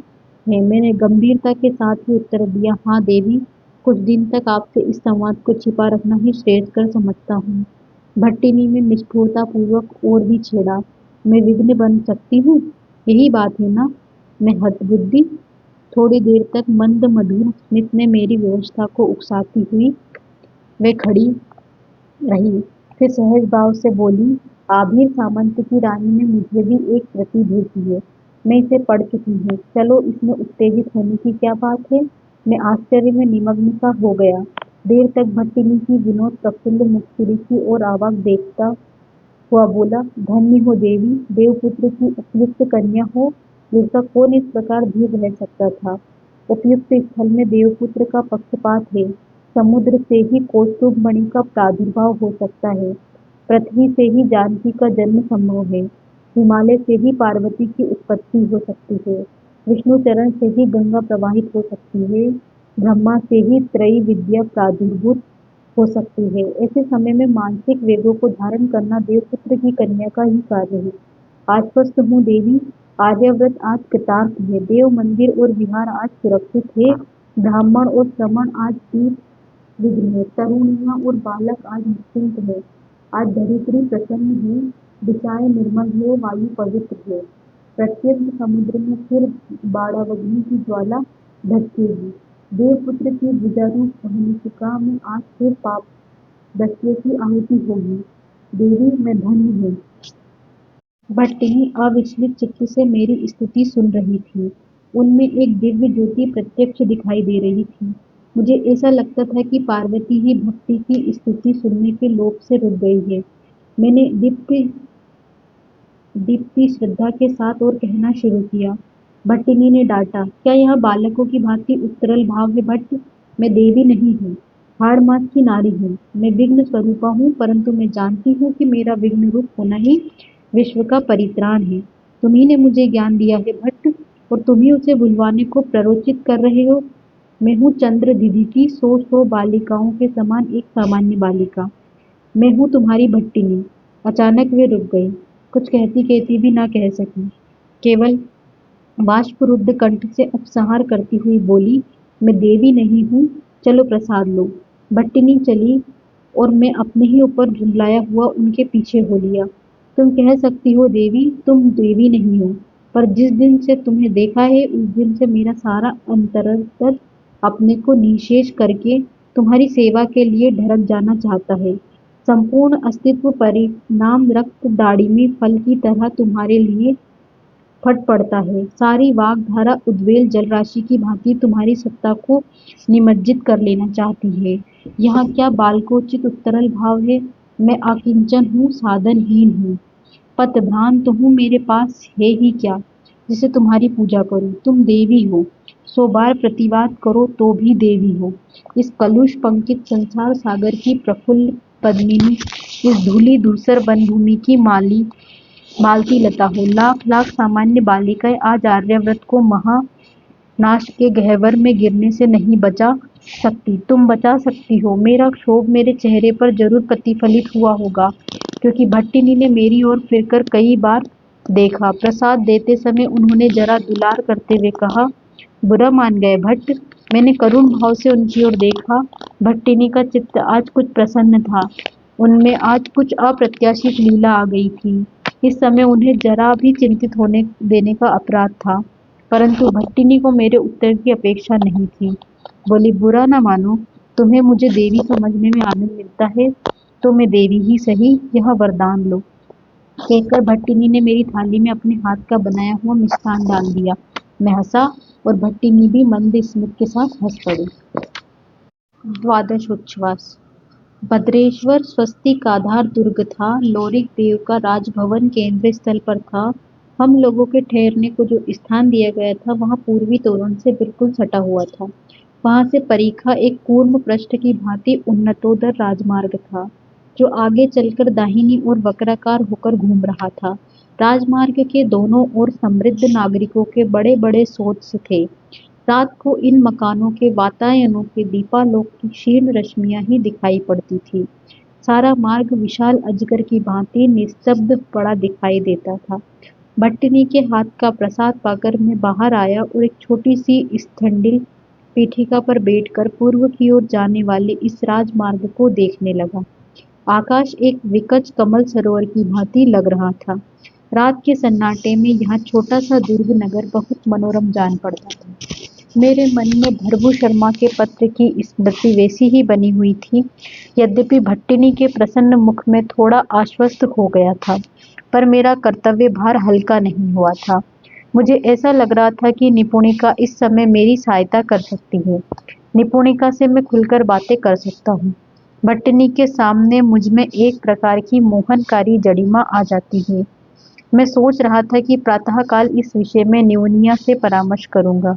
है। मैंने गंभीरता के साथ ही उत्तर दिया, हाँ देवी, कुछ दिन तक आपसे इस संवाद को छिपा रखना ही श्रेयस्कर समझता हूँ। भट्टिनी ने निष्ठुरतापूर्वक और भी छेड़ा। मैं विघ्न बन सकती हूँ? यही बात है ना? मैं हतबुद्धि? थोड़ी देर तक मंद मधुर स्मित में मेरी व्यवस्था को उकसाती हुई वे खड़ी रही। फिर सहज भाव से बोली, आभीर सामंत की रानी ने मुझे भी एक प्रति भेजी है। मैं इसे पढ़ चुकी हूँ। चलो, इसमें उत्तेजित होने की क्या बात है? मैं आश्चर्य में निमग्न सा हो गया। देर तक भट्टिनी की विनोद प्रफुल्ल मुखचिरी की ओर आवाज देखता हुआ बोला, धन्य हो देवी, देवपुत्र की उपयुक्त कन्या हो, जिसका कौन इस प्रकार धीर रह सकता था। उपयुक्त स्थल में देवपुत्र का पक्षपात है। समुद्र से ही कौस्तुभमणि का प्रादुर्भाव हो सकता है। पृथ्वी से ही जानकी का जन्म संभव है। हिमालय से ही पार्वती की उत्पत्ति हो सकती है। विष्णु चरण से ही गंगा प्रवाहित हो सकती है। ब्रह्मा से ही त्रयी विद्या प्रादुर्भूत हो सकती है। ऐसे समय में मानसिक वेगों को धारण करना देवपुत्र की कन्या का ही कार्य है। आश्वस्त हूँ देवी, आर्याव्रत आज कृतार्थ है। देव मंदिर और विहार आज सुरक्षित है। ब्राह्मण और श्रमण आज तीर्थ विघ्न है। तरुणियाँ और बालक आज निश्चिंत है। आज धरित्री प्रसन्न है। दिशाएं निर्मल है। वायु पवित्र है। प्रत्यंत समुद्र में फिर बाड़ावग्नि की ज्वाला धधकेगी। देवपुत्र की भुजारूप सहनिशिका में आज फिर पाप दस्यु की आहुति होगी। देवी, मैं धन्य हूँ। भट्टिनी अविचलित चित्त से मेरी स्तुति सुन रही थी। उनमें एक दिव्य ज्योति प्रत्यक्ष दिखाई दे रही थी। मुझे ऐसा लगता था कि पार्वती ही भक्ति की स्तुति सुनने के लोभ से रुक गई है। मैंने दीप्ति श्रद्धा के साथ और कहना शुरू किया। भट्टिनी ने डांटा, क्या यह बालकों की भांति उत्तरल भाव है भट्ट? मैं देवी नहीं हूँ, हाड़ मास की नारी हूँ। मैं विघ्न स्वरूपा हूँ, परंतु मैं जानती हूँ कि मेरा विघ्न रूप होना ही विश्व का परित्राण है। तुम्ही ने मुझे ज्ञान दिया है भट्ट, और तुम ही उसे भुलवाने को प्ररोचित कर रहे हो। मैं हूँ चंद्र दीदी की 100 बालिकाओं के समान एक सामान्य बालिका। मैं हूँ तुम्हारी भट्टिनी। अचानक वे रुक गई। कुछ कहती कहती भी ना कह सकी। केवल बाष्परुद्ध कंठ से उपसंहार करती हुई बोली, मैं देवी नहीं हूँ, चलो प्रसाद लो। भट्टिनी चली और मैं अपने ही ऊपर झुंडलाया हुआ उनके पीछे हो लिया। तुम कह सकती हो देवी, तुम देवी नहीं हो, पर जिस दिन से तुम्हें देखा है उस दिन से मेरा सारा अंतरंतर अपने को निःशेष करके तुम्हारी सेवा के लिए ढरक जाना चाहता है। संपूर्ण अस्तित्व परिणाम रक्त दाढ़ी में फल की तरह तुम्हारे लिए फट पड़ता है। सारी वाग धारा उद्वेल जलराशि की भांति तुम्हारी सत्ता को निमज्जित कर लेना चाहती है। यहाँ क्या बालकोचित उत्तरल भाव है? मैं अकिंचन हूँ, साधनहीन हूँ, पथभ्रांत हूँ। मेरे पास है ही क्या जिसे तुम्हारी पूजा करूं? तुम देवी हो, 100 बार प्रतिवाद करो तो भी देवी हो। इस कलुष पंकित संसार सागर की प्रफुल्ल पद्मिनी, इस धूली धूसर वनभूमि की मालती लता हो। लाख लाख सामान्य बालिकाएं आज आर्याव्रत को महानाश के गह्वर में गिरने से नहीं बचा सकती। तुम बचा सकती हो। मेरा क्षोभ मेरे चेहरे पर जरूर प्रतिफलित हुआ होगा, क्योंकि भट्टिनी ने मेरी ओर फिरकर कई बार देखा। प्रसाद देते समय उन्होंने जरा दुलार करते हुए कहा, बुरा मान गए भट्ट? मैंने करुण भाव से उनकी ओर देखा। भट्टिनी का चित्त आज कुछ प्रसन्न था। उनमें आज कुछ अप्रत्याशित लीला आ गई थी। इस समय उन्हें जरा भी चिंतित होने देने का अपराध था, परंतु भट्टिनी को मेरे उत्तर की अपेक्षा नहीं थी। बोली, बुरा न मानो, तुम्हें मुझे देवी समझने में आनंद मिलता है तो मैं देवी ही सही, यह वरदान लो। कहकर भट्टिनी ने मेरी थाली में अपने हाथ का बनाया हुआ मिष्ठान डाल दिया। मैं हंसा और भट्टिनी भी मंद स्मित के साथ हंस पड़ी। द्वादश उच्छ्वास। भद्रेश्वर स्वस्तिकाधार दुर्ग था। लोरिक देव का राजभवन केंद्र स्थल पर था। हम लोगों के ठहरने को जो स्थान दिया गया था वहाँ पूर्वी तोरण से बिल्कुल सटा हुआ था। वहाँ से परीखा एक कूर्म पृष्ठ की भांति उन्नतोदर राजमार्ग था, जो आगे चलकर दाहिनी ओर वक्राकार होकर घूम रहा था। राजमार्ग के दोनों ओर समृद्ध नागरिकों के बड़े बड़े सोत्स थे। रात को इन मकानों के वातायनों के दीपालोक की क्षीण रश्मियां ही दिखाई पड़ती थी। सारा मार्ग विशाल अजगर की भांति निस्तब्ध पड़ा दिखाई देता था। भट्टिनी के हाथ का प्रसाद पाकर मैं बाहर आया और एक छोटी सी स्थंडिल पीठिका पर बैठकर पूर्व की ओर जाने वाले इस राजमार्ग को देखने लगा। आकाश एक विकट कमल सरोवर की भांति लग रहा था। रात के सन्नाटे में यहाँ छोटा सा दुर्ग नगर बहुत मनोरम जान पड़ता था। मेरे मन में भृगु शर्मा के पत्र की स्मृति वैसी ही बनी हुई थी। यद्यपि भट्टिनी के प्रसन्न मुख में थोड़ा आश्वस्त हो गया था, पर मेरा कर्तव्य भार हल्का नहीं हुआ था। मुझे ऐसा लग रहा था कि निपुणिका इस समय मेरी सहायता कर सकती है। निपुणिका से मैं खुलकर बातें कर सकता हूँ। भट्टिनी के सामने मुझ में एक प्रकार की मोहनकारी जड़िमा आ जाती है। मैं सोच रहा था कि प्रातःकाल इस विषय में न्योनिया से परामर्श करूंगा।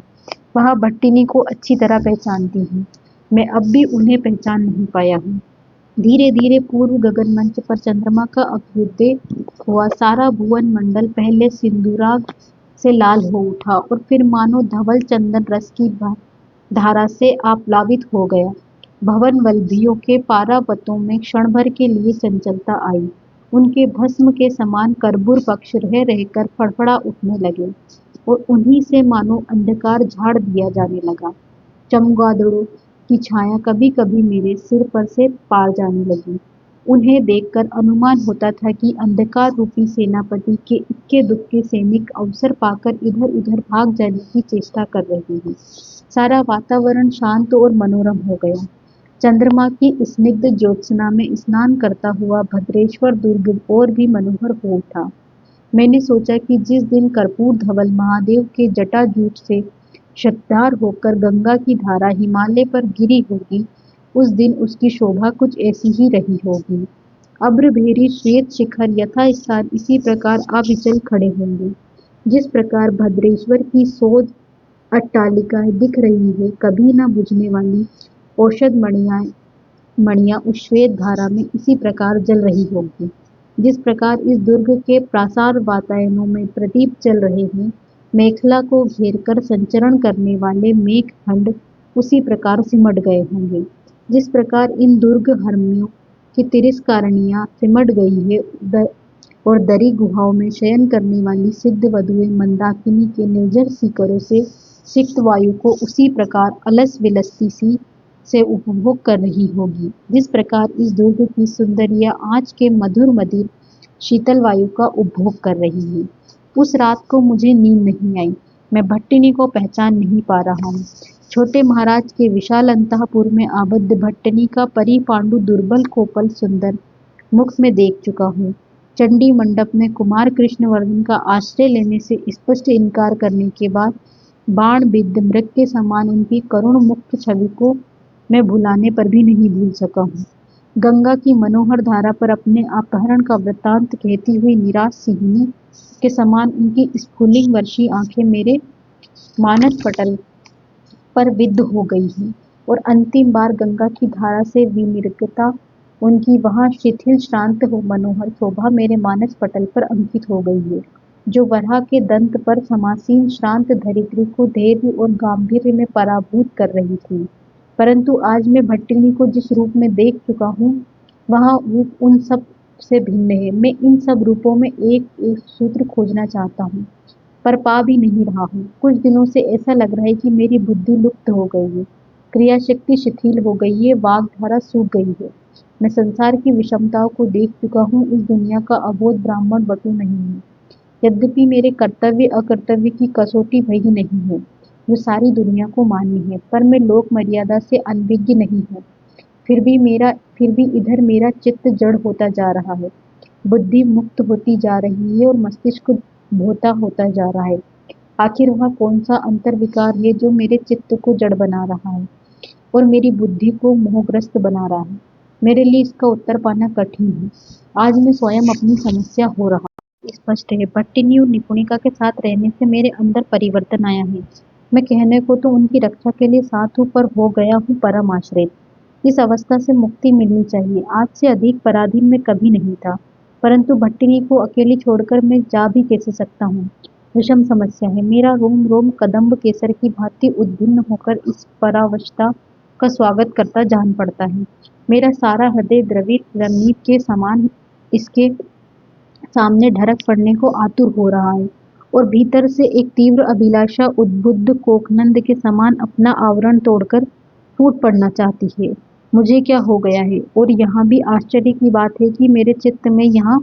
वह भट्टिनी को अच्छी तरह पहचानती है। मैं अब भी उन्हें पहचान नहीं पाया हूँ। धीरे धीरे पूर्व गगन मंच पर चंद्रमा का अभ्युदय हुआ। सारा भुवन मंडल पहले सिंदूराग से लाल हो उठा और फिर मानो धवल चंदन रस की धारा से आप्लावित हो गया। भवन वल्लभियों के पारावतों में क्षण भर के लिए चंचलता आई। उनके भस्म के समान कर्पूर पक्ष रह रहकर फड़फड़ा उठने लगे और उन्हीं से मानो अंधकार झाड़ दिया जाने लगा। चमगादड़ों की छाया कभी कभी मेरे सिर पर से पार जाने लगी। उन्हें देखकर अनुमान होता था कि अंधकार रूपी सेनापति के इक्के दुक्के सैनिक अवसर पाकर इधर उधर भाग जाने की चेष्टा कर रहे हैं। सारा वातावरण शांत और मनोरम हो गया। चंद्रमा की स्निग्ध ज्योत्सना में स्नान करता हुआ भद्रेश्वर दुर्ग और भी मनोहर हो उठा। मैंने सोचा कि जिस दिन कर्पूर धवल महादेव के जटाजूट से क्षतधार होकर गंगा की धारा हिमालय पर गिरी होगी, उस दिन उसकी शोभा कुछ ऐसी ही रही होगी। अभ्रभेरी श्वेत शिखर यथास्थान इसी प्रकार अविचल खड़े होंगे। जिस प्रकार भद्रेश्वर की सौध अट्टालिकाएं दिख रही है, कभी न बुझने वाली औषध मणियां उस श्वेत धारा में इसी प्रकार जल रही होगी। जिस प्रकार इस दुर्ग के प्रासाद वातायनों में प्रदीप जल रहे हैं, मेखला को घेरकर संचरण करने वाले मेघखंड उसी प्रकार सिमट गए होंगे। जिस प्रकार इन दुर्ग हर्मियों की तिरस्कारिणियां सिमट गई है और दरी गुहाओं में शयन करने वाली सिद्ध वधुएं मंदाकिनी के निर्जर शिखरों से सिक्त वायु को उसी प्रकार अलस विलसती सी से उपभोग कर रही होगी। जिस प्रकार इस दुर्ग की सुंदरियां आज के मधुर मदिर शीतल वायु का उपभोग कर रही है। उस रात को मुझे नींद नहीं आई। मैं भट्टिनी को पहचान नहीं पा रहा हूँ। छोटे महाराज के विशाल अंतःपुर में आबद्ध भट्टिनी का परिपांडु दुर्बल कोपल सुंदर मुख में देख चुका हूँ। चंडी मंडप में कुमार कृष्णवर्धन का आश्रय लेने से स्पष्ट इनकार करने के बाद बाण बिद्ध मृग के समान उनकी करुण मुक्त छवि को मैं भुलाने पर भी नहीं भूल सका हूँ। गंगा की मनोहर धारा पर अपने अपहरण का वृत्तांत कहती हुई निराश सिंहिनी के समान उनकी स्फुलिंग वर्षी आंखें मेरे मानस पटल पर विद्ध हो गई हैं और अंतिम बार गंगा की धारा से विनिर्गता उनकी वहां शिथिल श्रांत हो मनोहर शोभा मेरे मानस पटल पर अंकित हो गई है, जो वराह के दंत पर समासीन श्रांत धरित्री को धैर्य और गांधीर्य में पराभूत कर रही थी। परंतु आज मैं भट्टिनी को जिस रूप में देख चुका हूँ, वह रूप उन सब से भिन्न है। मैं इन सब रूपों में एक एक सूत्र खोजना चाहता हूँ, पर पा भी नहीं रहा हूँ। कुछ दिनों से ऐसा लग रहा है कि मेरी बुद्धि लुप्त हो गई है, क्रियाशक्ति शिथिल हो गई है, वाग धारा सूख गई है। मैं संसार की विषमताओं को देख चुका हूँ, इस दुनिया का अबोध ब्राह्मण बटु नहीं हूँ। यद्यपि मेरे कर्तव्य अकर्तव्य की कसौटी वही नहीं है जो सारी दुनिया को मान्य है, पर मैं लोक मर्यादा से अनभिज्ञ नहीं हूँ। फिर भी इधर मेरा चित्त जड़ होता जा रहा है, बुद्धि मुक्त होती जा रही है और मस्तिष्क भोता होता जा रहा है। आखिर वह कौन सा अंतर्विकार है जो मेरे चित्त को जड़ बना रहा है और मेरी बुद्धि को मोहग्रस्त बना रहा है? मेरे लिए इसका उत्तर पाना कठिन है। आज मैं स्वयं अपनी समस्या हो रहा स्पष्ट है। भट्टिनी और निपुणिका के साथ रहने से मेरे अंदर परिवर्तन आया है। मैं कहने को तो उनकी रक्षा के लिए साथ हूँ, पर हो गया हूँ परम आश्रित। इस अवस्था से मुक्ति मिलनी चाहिए। आज से अधिक पराधीन मैं कभी नहीं था, परंतु भट्टिनी को अकेली छोड़कर मैं जा भी कैसे सकता हूँ? विषम समस्या है। मेरा रोम रोम कदम्ब केसर की भांति उद्भिन्न होकर इस परावस्था का स्वागत करता जान पड़ता है। मेरा सारा हृदय द्रवित रमणीक के समान इसके सामने ढरक पड़ने को आतुर हो रहा है और भीतर से एक तीव्र अभिलाषा उद्बुद्ध कोकनंद के समान अपना आवरण तोड़कर फूट पड़ना चाहती है। मुझे क्या हो गया है? और यहाँ भी आश्चर्य की बात है कि मेरे चित्त में यहाँ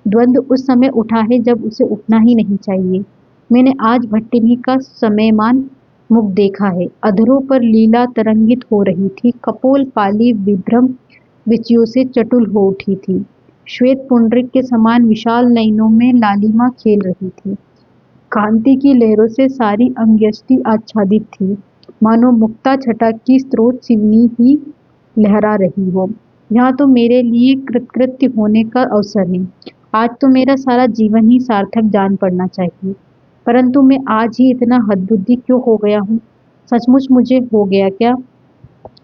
द्वंद्व उस समय उठा है जब उसे उठना ही नहीं चाहिए। मैंने आज भट्टिनी का समयमान मुख देखा है। अधरों पर लीला तरंगित हो रही थी। कपोल पाली विभ्रम विचियों से चटुल हो उठी थी। श्वेत पुंडरीक के समान विशाल नयनों में लालिमा खेल रही थी। कांति की लहरों से सारी अंगयष्टि आच्छादित थी, मानो मुक्ता छटा की स्रोत सिवनी ही लहरा रही हो। यहाँ तो मेरे लिए कृतकृत्य होने का अवसर है। आज तो मेरा सारा जीवन ही सार्थक जान पड़ना चाहिए। परंतु मैं आज ही इतना हतबुद्धि क्यों हो गया हूँ? सचमुच मुझे हो गया क्या?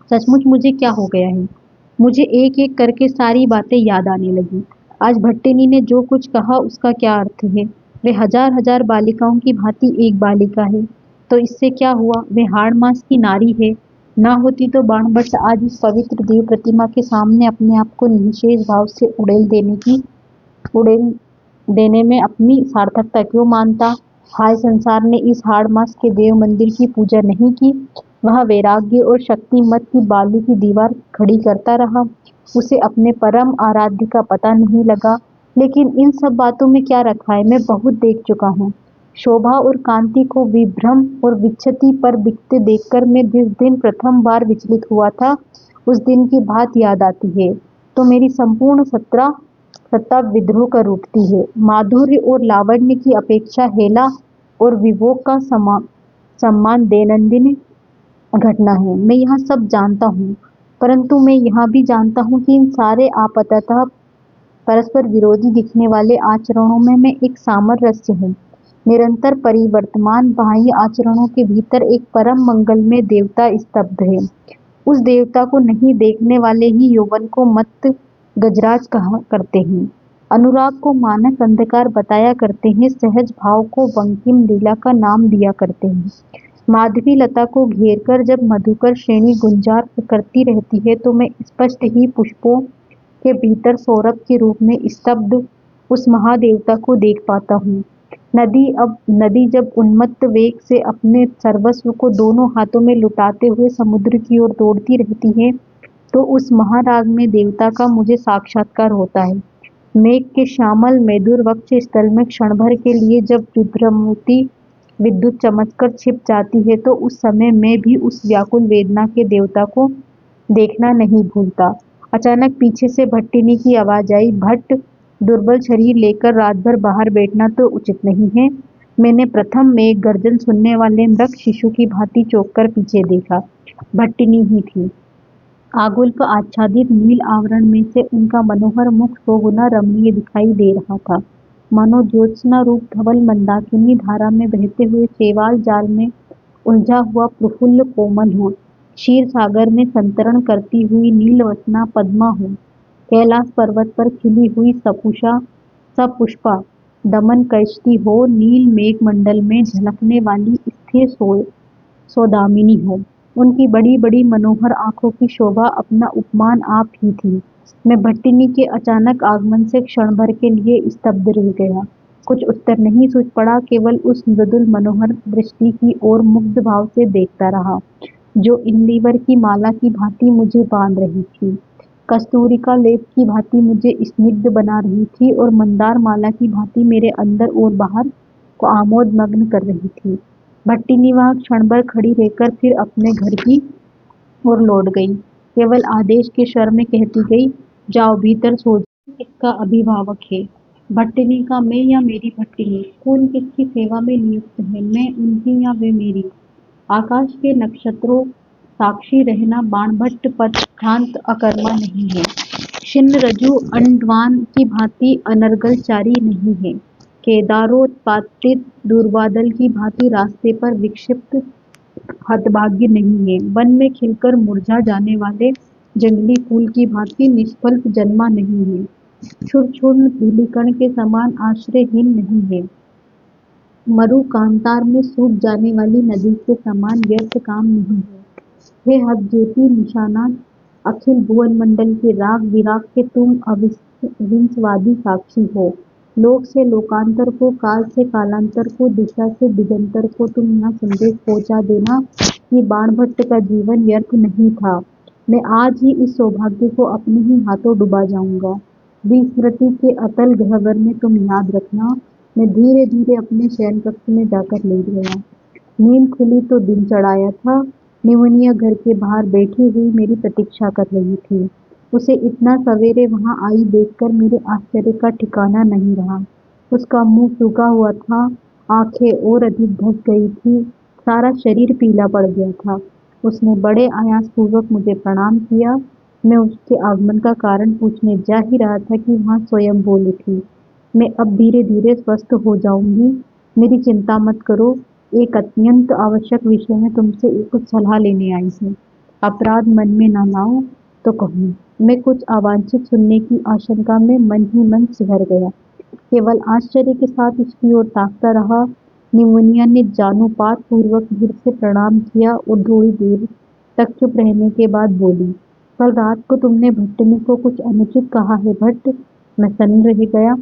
सचमुच मुझे क्या हो गया है? मुझे एक एक करके सारी बातें याद आने लगी। आज भट्टिनी ने जो कुछ कहा उसका क्या अर्थ है? वे हजार हजार बालिकाओं की भांति एक बालिका है, तो इससे क्या हुआ? वे हाड़ मास की नारी है। ना होती तो बाणभट्ट आज इस पवित्र देव प्रतिमा के सामने अपने आप को निःशेष भाव से उड़ेल देने में अपनी सार्थकता क्यों मानता? हाय, संसार ने इस हाड़ मास के देव मंदिर की पूजा नहीं की। वह वैराग्य और शक्ति मत की बालू की दीवार खड़ी करता रहा। उसे अपने परम आराध्य का पता नहीं लगा। लेकिन इन सब बातों में क्या रखा है? मैं बहुत देख चुका हूँ। शोभा और कांति को विभ्रम और विच्छति पर बिकते देखकर मैं जिस दिन प्रथम बार विचलित हुआ था, उस दिन की बात याद आती है तो मेरी संपूर्ण सत्ता विद्रोह कर उठती है। माधुर्य और लावण्य की अपेक्षा हेला और विभोग का सम्मान दैनंदिन घटना है। मैं यह सब जानता हूँ, परंतु मैं यह भी जानता हूँ कि इन सारे आपाततः परस्पर विरोधी दिखने वाले आचरणों में मैं एक सामरस्य हूँ। निरंतर परिवर्तमान बाह्य आचरणों के भीतर एक परम मंगलमय देवता स्तब्ध है। उस देवता को नहीं देखने वाले ही यौवन को मत गजराज कहा करते हैं। अनुराग को मानस अंधकार बताया करते हैं। सहज भाव को बंकिम लीला का नाम दिया करते हैं। माधवी लता को घेरकर जब मधुकर श्रेणी गुंजार करती रहती है तो मैं स्पष्ट ही पुष्पों के भीतर सौरभ के रूप में स्तब्ध उस महादेवता को देख पाता हूँ। नदी जब उन्मत्त वेग से अपने सर्वस्व को दोनों हाथों में लुटाते हुए समुद्र की ओर दौड़ती रहती है, तो उस महाराग में देवता का मुझे साक्षात्कार होता है। मेघ के श्यामल मेदुर वक्ष स्थल में क्षण भर के लिए जब विभ्रमती विद्युत चमककर छिप जाती है, तो उस समय मैं भी उस व्याकुल वेदना के देवता को देखना नहीं भूलता। अचानक पीछे से भट्टिनी की आवाज आई, भट्ट, दुर्बल शरीर लेकर रात भर बाहर बैठना तो उचित नहीं है। मैंने प्रथम मेघ गर्जन सुनने वाले मृग शिशु की भांति चौंक कर पीछे देखा। भट्टिनी ही थी। आगुल्फ आच्छादित नील आवरण में से उनका मनोहर मुख सौ गुना रमणीय दिखाई दे रहा था, मानो ज्योत्सना रूप धवल मंदाकिनी धारा में बहते हुए शैवाल जाल में उलझा हुआ प्रफुल्ल कोमल हो, क्षीर सागर में संतरण करती हुई नीलवसना पद्मा हो, कैलाश पर्वत पर खिली हुई सपुष्पा दमन कश्ती हो, नील मेघ मंडल में झलकने वाली स्थिर सौदामिनी हो। उनकी बड़ी बड़ी मनोहर आंखों की शोभा अपना उपमान आप ही थी। मैं भट्टिनी के अचानक आगमन से क्षण भर के लिए स्तब्ध रह गया। कुछ उत्तर नहीं सूझ पड़ा, केवल उस मृदुल मनोहर दृष्टि की ओर मुग्ध भाव से देखता रहा, जो इंदिवर की माला की भांति मुझे बांध रही थी, कस्तूरिका लेप की भांति मुझे स्निग्ध बना रही थी और मंदार माला की भांति मेरे अंदर और बाहर को आमोद मग्न कर रही थी। भट्टिनी वहां क्षण भर खड़ी रहकर फिर अपने घर की ओर लौट गई। केवल आदेश के स्वर में कहती गई, जाओ भीतर सो जाओ। इसका अभिभावक है भट्टिनी का मैं या मेरी भट्टिनी? कौन किसकी सेवा में नियुक्त है, मैं उनकी या वे मेरी? आकाश के नक्षत्रों साक्षी रहना बाणभट्ट पर भ्रांत अकर्मा नहीं है। छिन्न रज्जु अंडवान की भांति अनर्गलचारी नहीं है। केदारोत्पाटित दूरबादल की भांति रास्ते पर विक्षिप्त हतभाग्य नहीं है। वन में खिलकर मुरझा जाने वाले जंगली फूल की भांति निष्फल जन्मा नहीं है। क्षुर धूलिकण के समान आश्रयहीन नहीं है। मरु कांतार में सूख जाने वाली नदी के समान व्यर्थ काम नहीं है। हे हतज्योति निशानात, अखिल भुवन मंडल के राग विराग के तुम अविंसवादी साक्षी हो। लोक से लोकांतर को, काल से कालांतर को, दिशा से दिगंतर को तुम यह संदेश पहुंचा देना कि बाणभट्ट का जीवन व्यर्थ नहीं था। मैं आज ही इस सौभाग्य को अपने ही हाथों डुबा जाऊंगा। विस्मृति के अतल गह्वर में तुम याद रखना। मैं धीरे धीरे अपने शयन कक्ष में जाकर लेट गया। नींद खुली तो दिन चढ़ाया था। निमोनिया घर के बाहर बैठी हुई मेरी प्रतीक्षा कर रही थी। उसे इतना सवेरे वहां आई देखकर मेरे आश्चर्य का ठिकाना नहीं रहा। उसका मुंह सूखा हुआ था, आंखें और अधिक धस गई थी, सारा शरीर पीला पड़ गया था। उसने बड़े आयासपूर्वक मुझे प्रणाम किया। मैं उसके आगमन का कारण पूछने जा ही रहा था कि वहाँ स्वयं बोल उठी, मैं अब धीरे धीरे स्वस्थ हो जाऊंगी। मेरी चिंता मत करो। एक अत्यंत आवश्यक विषय में तुमसे कुछ सलाह लेने आई हूँ। अपराध मन में न लाओ तो कहूँ। मैं कुछ अवांछित सुनने की आशंका में मन ही मन सिहर गया। केवल आश्चर्य के साथ उसकी ओर ताकता रहा। निमोनिया ने जानुपात पूर्वक धीरे से प्रणाम किया और थोड़ी देर तक चुप रहने के बाद बोली, कल रात को तुमने भट्टिनी को कुछ अनुचित कहा है भट्ट। मैं सन्न रह गया।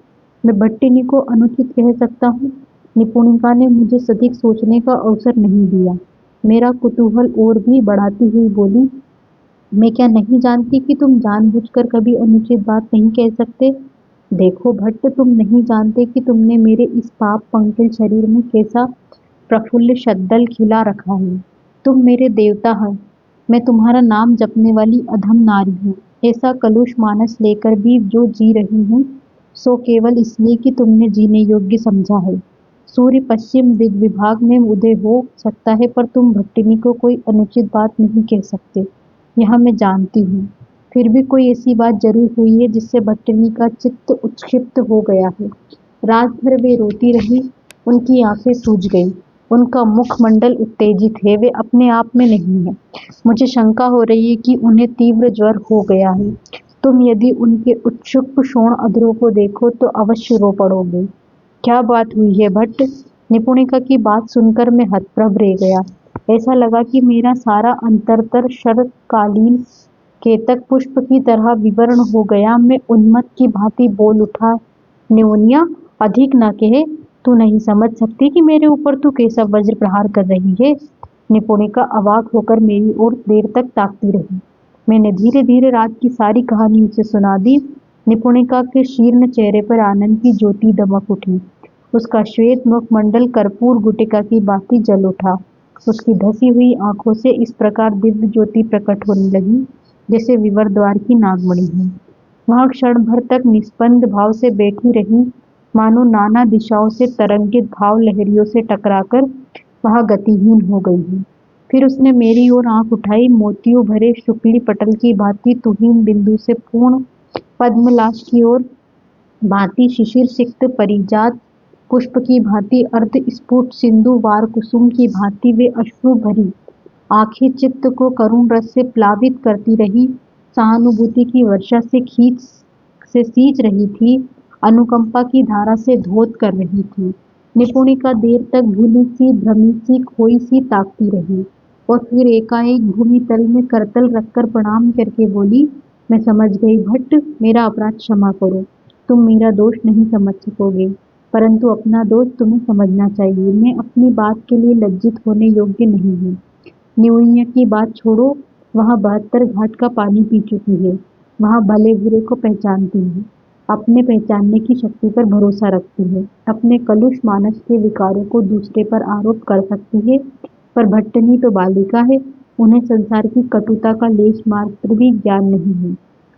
मैं भट्टिनी को अनुचित कह सकता हूँ? निपुणिका ने मुझे सधिक सोचने का अवसर नहीं दिया। मेरा कुतूहल और भी बढ़ाती हुई बोली, मैं क्या नहीं जानती कि तुम जानबूझकर कभी अनुचित बात नहीं कह सकते? देखो भट्ट, तुम नहीं जानते कि तुमने मेरे इस पाप पंकिल शरीर में कैसा प्रफुल्ल शद्दल खिला रखा है। तुम मेरे देवता हो। मैं तुम्हारा नाम जपने वाली अधम नारी हूँ। ऐसा कलुष मानस लेकर भी जो जी रही हूँ, सो केवल इसलिए कि तुमने जीने योग्य समझा है। सूर्य पश्चिम दिग्विभाग में उदय हो सकता है, पर तुम भट्टिनी को कोई अनुचित बात नहीं कह सकते, यह मैं जानती हूँ। फिर भी कोई ऐसी बात जरूर हुई है जिससे भट्टिनी का चित्त उत्क्षिप्त हो गया है। रात भर वे रोती रही, उनकी आंखें सूज गईं, उनका मुखमंडल उत्तेजित है, वे अपने आप में नहीं है। मुझे शंका हो रही है कि उन्हें तीव्र ज्वर हो गया है। तुम यदि उनके उत्सुक शोण अधरों को देखो तो अवश्य रो पड़ोगे। क्या बात हुई है भट्ट? निपुणिका की बात सुनकर मैं हतप्रभ रह गया। ऐसा लगा कि मेरा सारा अंतरतर शरत्कालीन केतक पुष्प की तरह विवर्ण हो गया। मैं उन्मत्त की भांति बोल उठा, न्योनिया, अधिक न कहे। तू नहीं समझ सकती कि मेरे ऊपर तू कैसा वज्र प्रहार कर रही है। निपुणिका अवाक होकर मेरी ओर देर तक ताकती रही। मैंने धीरे धीरे रात की सारी कहानी उसे सुना दी। निपुणिका के शीर्ण चेहरे पर आनंद की ज्योति दमक उठी। उसका श्वेत मुखमंडल कर्पूर गुटिका की भांति जल उठा। उसकी धसी हुई आंखों से इस प्रकार दिव्य ज्योति प्रकट होने लगी जैसे विवर द्वार की नागमणि है। वह क्षण भर तक निस्पंद भाव से बैठी रही, मानो नाना दिशाओं से तरंगित भाव लहरियों से टकराकर वह गतिहीन हो गई है। फिर उसने मेरी ओर आंख उठाई, मोतियों भरे शुक्ली पटल की भांति तुहीन बिंदु से पूर्ण पद्मलाश की ओर भांति शिशिर सिक्त परिजात पुष्प की भांति अर्ध स्फुट सिंधु वार कुसुम की भांति वे अश्रु भरी आंखें चित्त को करुण रस से प्लावित करती रही, सहानुभूति की वर्षा से सींच रही थी, अनुकंपा की धारा से धौत कर रही थी। निपुणिका देर तक भूली सी, भ्रमी सी, खोई सी ताकती रही और फिर एकाएक भूमि तल में करतल रखकर प्रणाम करके बोली, मैं समझ गई भट्ट, मेरा अपराध क्षमा करो। तुम मेरा दोष नहीं समझ सकोगे, परंतु अपना दोष तुम्हें समझना चाहिए। मैं अपनी बात के लिए लज्जित होने योग्य नहीं हूँ। न्योनिया की बात छोड़ो, वह 72 घाट का पानी पी चुकी है। वह भले बुरे को पहचानती है, अपने पहचानने की शक्ति पर भरोसा रखती है, अपने कलुष मानस के विकारों को दूसरे पर आरोप कर सकती है। पर भट्टनी तो बालिका है, उन्हें संसार की कटुता का लेश मात्र भी ज्ञान नहीं है।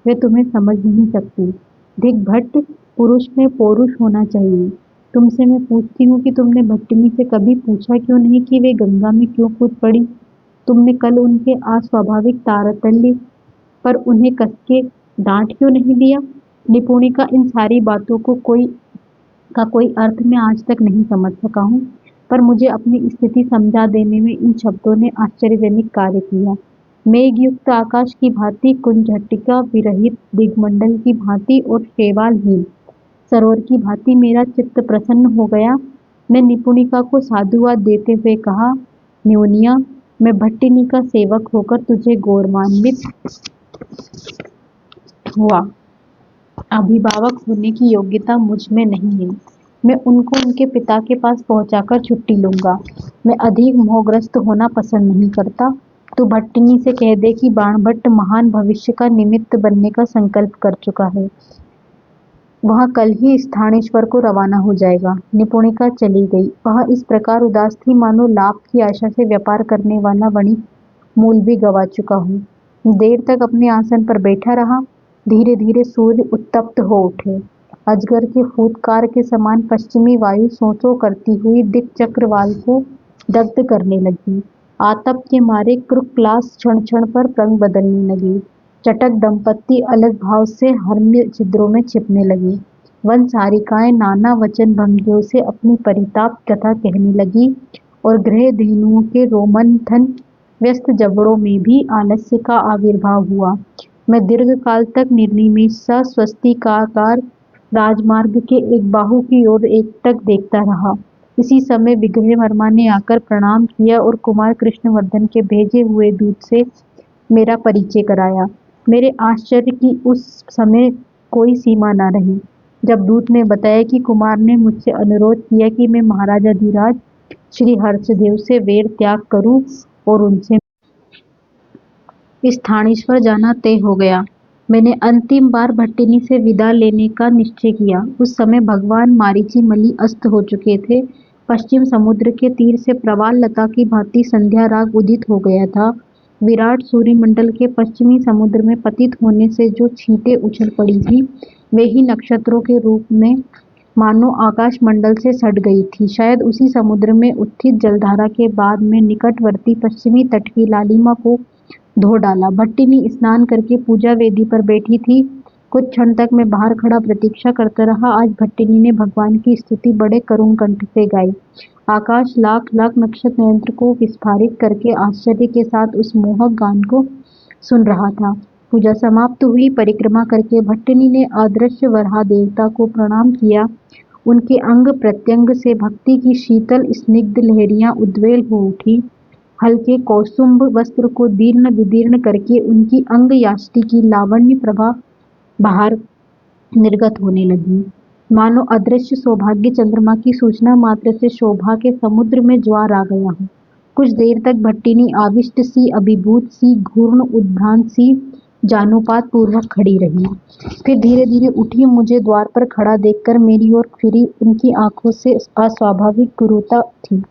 वे तुम्हें समझ नहीं सकती। दिग भट्ट, पुरुष में पौरुष होना चाहिए। तुमसे मैं पूछती हूँ कि तुमने भट्टिनी से कभी पूछा क्यों नहीं कि वे गंगा में क्यों कूद पड़ी? तुमने कल उनके अस्वाभाविक तारतल्य पर उन्हें कसके डांट क्यों नहीं दिया? निपुणिका, इन सारी बातों को कोई अर्थ मैं आज तक नहीं समझ सका हूँ, पर मुझे अपनी स्थिति समझा देने में इन शब्दों ने आश्चर्यजनक कार्य किया। मेघयुक्त आकाश की भांति, कुंजटिका विरहित दिग्मंडल की भांति और शैवालहीन सरोवर की भांति मेरा चित्त प्रसन्न हो गया। मैं निपुणिका को साधुवाद देते हुए कहा, न्योनिया, मैं भट्टिनी का सेवक होकर तुझे गौरवान्वित हुआ। अभिभावक होने की योग्यता मुझ में नहीं है। मैं उनको उनके पिता के पास पहुंचाकर छुट्टी लूंगा। मैं अधिक मोहग्रस्त होना पसंद नहीं करता। तू भट्टिनी से कह दे कि बाणभट्ट महान भविष्य का निमित्त बनने का संकल्प कर चुका है। वह कल ही स्थानेश्वर को रवाना हो जाएगा। निपुणिका चली गई। वह इस प्रकार उदास थी मानो लाभ की आशा से व्यापार करने वाला वणिक मूल भी गवा चुका हूँ। देर तक अपने आसन पर बैठा रहा। धीरे धीरे सूर्य उत्तप्त हो उठे। अजगर के फूत्कार के समान पश्चिमी वायु सोंसों करती हुई दिक्चक्रवाल को दग्ध करने लगी। आतप के मारे क्रुक्लास क्षण क्षण पर रंग बदलने लगी। चटक दंपत्ति अलग भाव से हर्म्य छिद्रों में छिपने लगी। वन सारिकाएं नाना वचन भंगियों से अपनी परिताप कथा कहने लगी और गृह धेनुओं के रोमंथन व्यस्त जबड़ों में भी आलस्य का आविर्भाव हुआ। मैं दीर्घ काल तक निर्निमेष सा स्वस्तिकाकार राजमार्ग के एक बाहु की ओर एकटक देखता रहा। इसी समय विग्रह वर्मा ने आकर प्रणाम किया और कुमार कृष्णवर्धन के भेजे हुए दूत से मेरा परिचय कराया। मेरे आश्चर्य की उस समय कोई सीमा न रही जब दूत ने बताया कि कुमार ने मुझसे अनुरोध किया कि मैं महाराजाधिराज श्री हर्षदेव से वैर त्याग करूं और उनसे स्थानेश्वर जाना तय हो गया। मैंने अंतिम बार भट्टिनी से विदा लेने का निश्चय किया। उस समय भगवान मारीचीमली अस्त हो चुके थे। पश्चिम समुद्र के तीर से प्रवाल लता की भांति संध्या राग उदित हो गया था। विराट सूर्यमंडल के पश्चिमी समुद्र में पतित होने से जो छींटें उछल पड़ी थी, वे ही नक्षत्रों के रूप में मानो आकाश मंडल से सट गई थी। शायद उसी समुद्र में उत्थित जलधारा के बाद में निकटवर्ती पश्चिमी तट की लालिमा को धो डाला। भट्टिनी स्नान करके पूजा वेदी पर बैठी थी। कुछ क्षण तक मैं बाहर खड़ा प्रतीक्षा करता रहा। आज भट्टिनी ने भगवान की स्तुति बड़े करुण कंठ से गाई। आकाश लाख लाख नक्षत्र यंत्र को विस्फारित करके आश्चर्य के साथ उस मोहक गान को सुन रहा था। पूजा समाप्त हुई। परिक्रमा करके भट्टिनी ने अदृश्य वराह देवता को प्रणाम किया। उनके अंग प्रत्यंग से भक्ति की शीतल स्निग्ध लहरियां उद्वेल हो उठी। हल्के कौसुंभ वस्त्र को दीर्ण विदीर्ण करके उनकी अंग याष्टि की लावण्य प्रभा बाहर निर्गत होने लगी। मानो अदृश्य सौभाग्य चंद्रमा की सूचना मात्र से शोभा के समुद्र में ज्वार आ गया हो। कुछ देर तक भट्टिनी आविष्ट सी, अभिभूत सी, घूर्ण उद्भ्रांत सी जानुपात पूर्वक खड़ी रही। फिर धीरे धीरे उठी। मुझे द्वार पर खड़ा देखकर मेरी ओर फिरी। उनकी आंखों से अस्वाभाविक क्रूरता थी।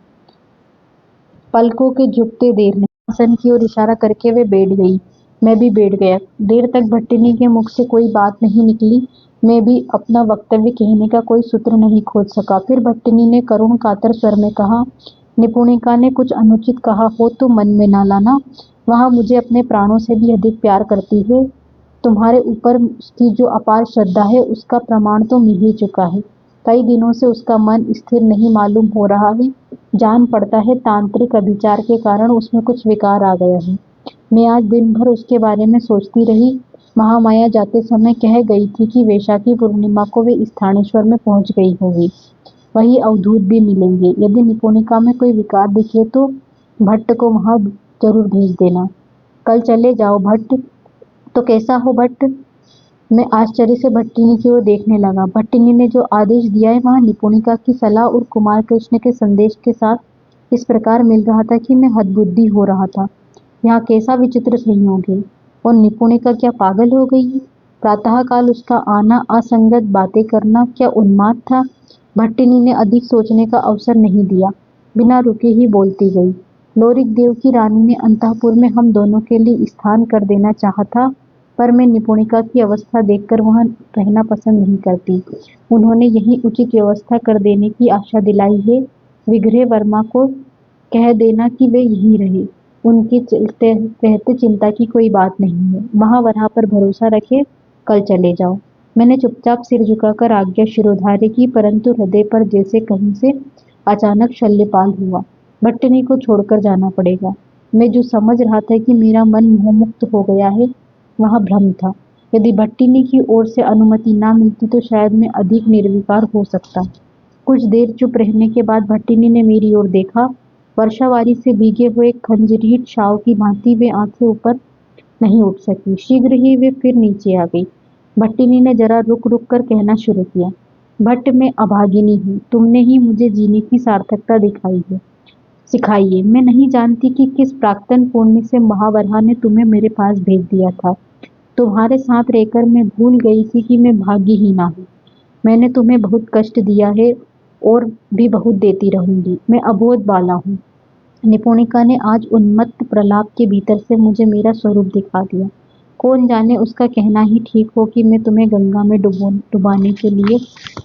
पलकों के झुकते देर नहीं, आसन की ओर इशारा करके वे बैठ गई। मैं भी बैठ गया। देर तक भट्टिनी के मुख से कोई बात नहीं निकली। मैं भी अपना वक्तव्य कहने का कोई सूत्र नहीं खोज सका। फिर भट्टिनी ने करुण कातर स्वर में कहा, निपुणिका ने कुछ अनुचित कहा हो तो मन में न लाना। वह मुझे अपने प्राणों से भी अधिक प्यार करती है। तुम्हारे ऊपर उसकी जो अपार श्रद्धा है उसका प्रमाण तो मिल ही चुका है। कई दिनों से उसका मन स्थिर नहीं मालूम हो रहा है। जान पड़ता है तांत्रिक अभिचार के कारण उसमें कुछ विकार आ गया है। मैं आज दिन भर उसके बारे में सोचती रही। महामाया जाते समय कह गई थी कि वैशाखी पूर्णिमा को वे स्थानेश्वर में पहुंच गई होगी। वही अवधूत भी मिलेंगे। यदि निपुणिका में कोई विकार दिखे तो भट्ट को वहां जरूर भेज देना। कल चले जाओ भट्ट। तो कैसा हो भट्ट? मैं आश्चर्य से भट्टिनी की ओर देखने लगा। भट्टिनी ने जो आदेश दिया है वह निपुणिका की सलाह और कुमार कृष्ण के संदेश के साथ इस प्रकार मिल रहा था कि मैं हतबुद्धि हो रहा था। यहाँ कैसा विचित्र संयोग है। और निपुणिका क्या पागल हो गई है? प्रातःकाल उसका आना, असंगत बातें करना क्या उन्माद था? भट्टिनी ने अधिक सोचने का अवसर नहीं दिया। बिना रुके ही बोलती गई। लोरिक देव की रानी ने अंतःपुर में हम दोनों के लिए स्थान कर देना चाहा था, पर मैं निपुणिका की अवस्था देखकर वहां रहना पसंद नहीं करती। उन्होंने यही उचित व्यवस्था कर देने की आशा दिलाई है। विग्रह वर्मा को कह देना कि वे यहीं रहे। उनके चलते रहते चिंता की कोई बात नहीं है। महावरा पर भरोसा रखे। कल चले जाओ। मैंने चुपचाप सिर झुकाकर आज्ञा शिरोधार्य की, परंतु हृदय पर जैसे कहीं से अचानक शल्यपाल हुआ। भट्टिनी को छोड़कर जाना पड़ेगा। मैं जो समझ रहा था कि मेरा मन मोहमुक्त हो गया है, वह भ्रम था। यदि भट्टिनी की ओर से अनुमति ना मिलती तो शायद मैं अधिक निर्विकार हो सकता। कुछ देर चुप रहने के बाद भट्टिनी ने मेरी ओर देखा। वर्षावारी से भीगे हुए खंजरीट शाव की भांति वे आंखें ऊपर नहीं उठ सकी। शीघ्र ही वे फिर नीचे आ गई। भट्टिनी ने जरा रुक रुक कर कहना शुरू किया, भट्ट मैं अभागिनी हूँ। तुमने ही मुझे जीने की सार्थकता दिखाई है। सिखाइए। मैं नहीं जानती कि किस प्राक्तन पुण्य से महावरा ने तुम्हें मेरे पास भेज दिया था। तुम्हारे साथ रहकर मैं भूल गई थी कि मैं भाग्यहीना हूँ। मैंने तुम्हें बहुत कष्ट दिया है और भी बहुत देती रहूंगी। मैं अबोध बाला हूँ। निपुणिका ने आज उन्मत्त प्रलाप के भीतर से मुझे मेरा स्वरूप दिखा दिया। कौन जाने उसका कहना ही ठीक हो कि मैं तुम्हें गंगा में डुबाने के लिए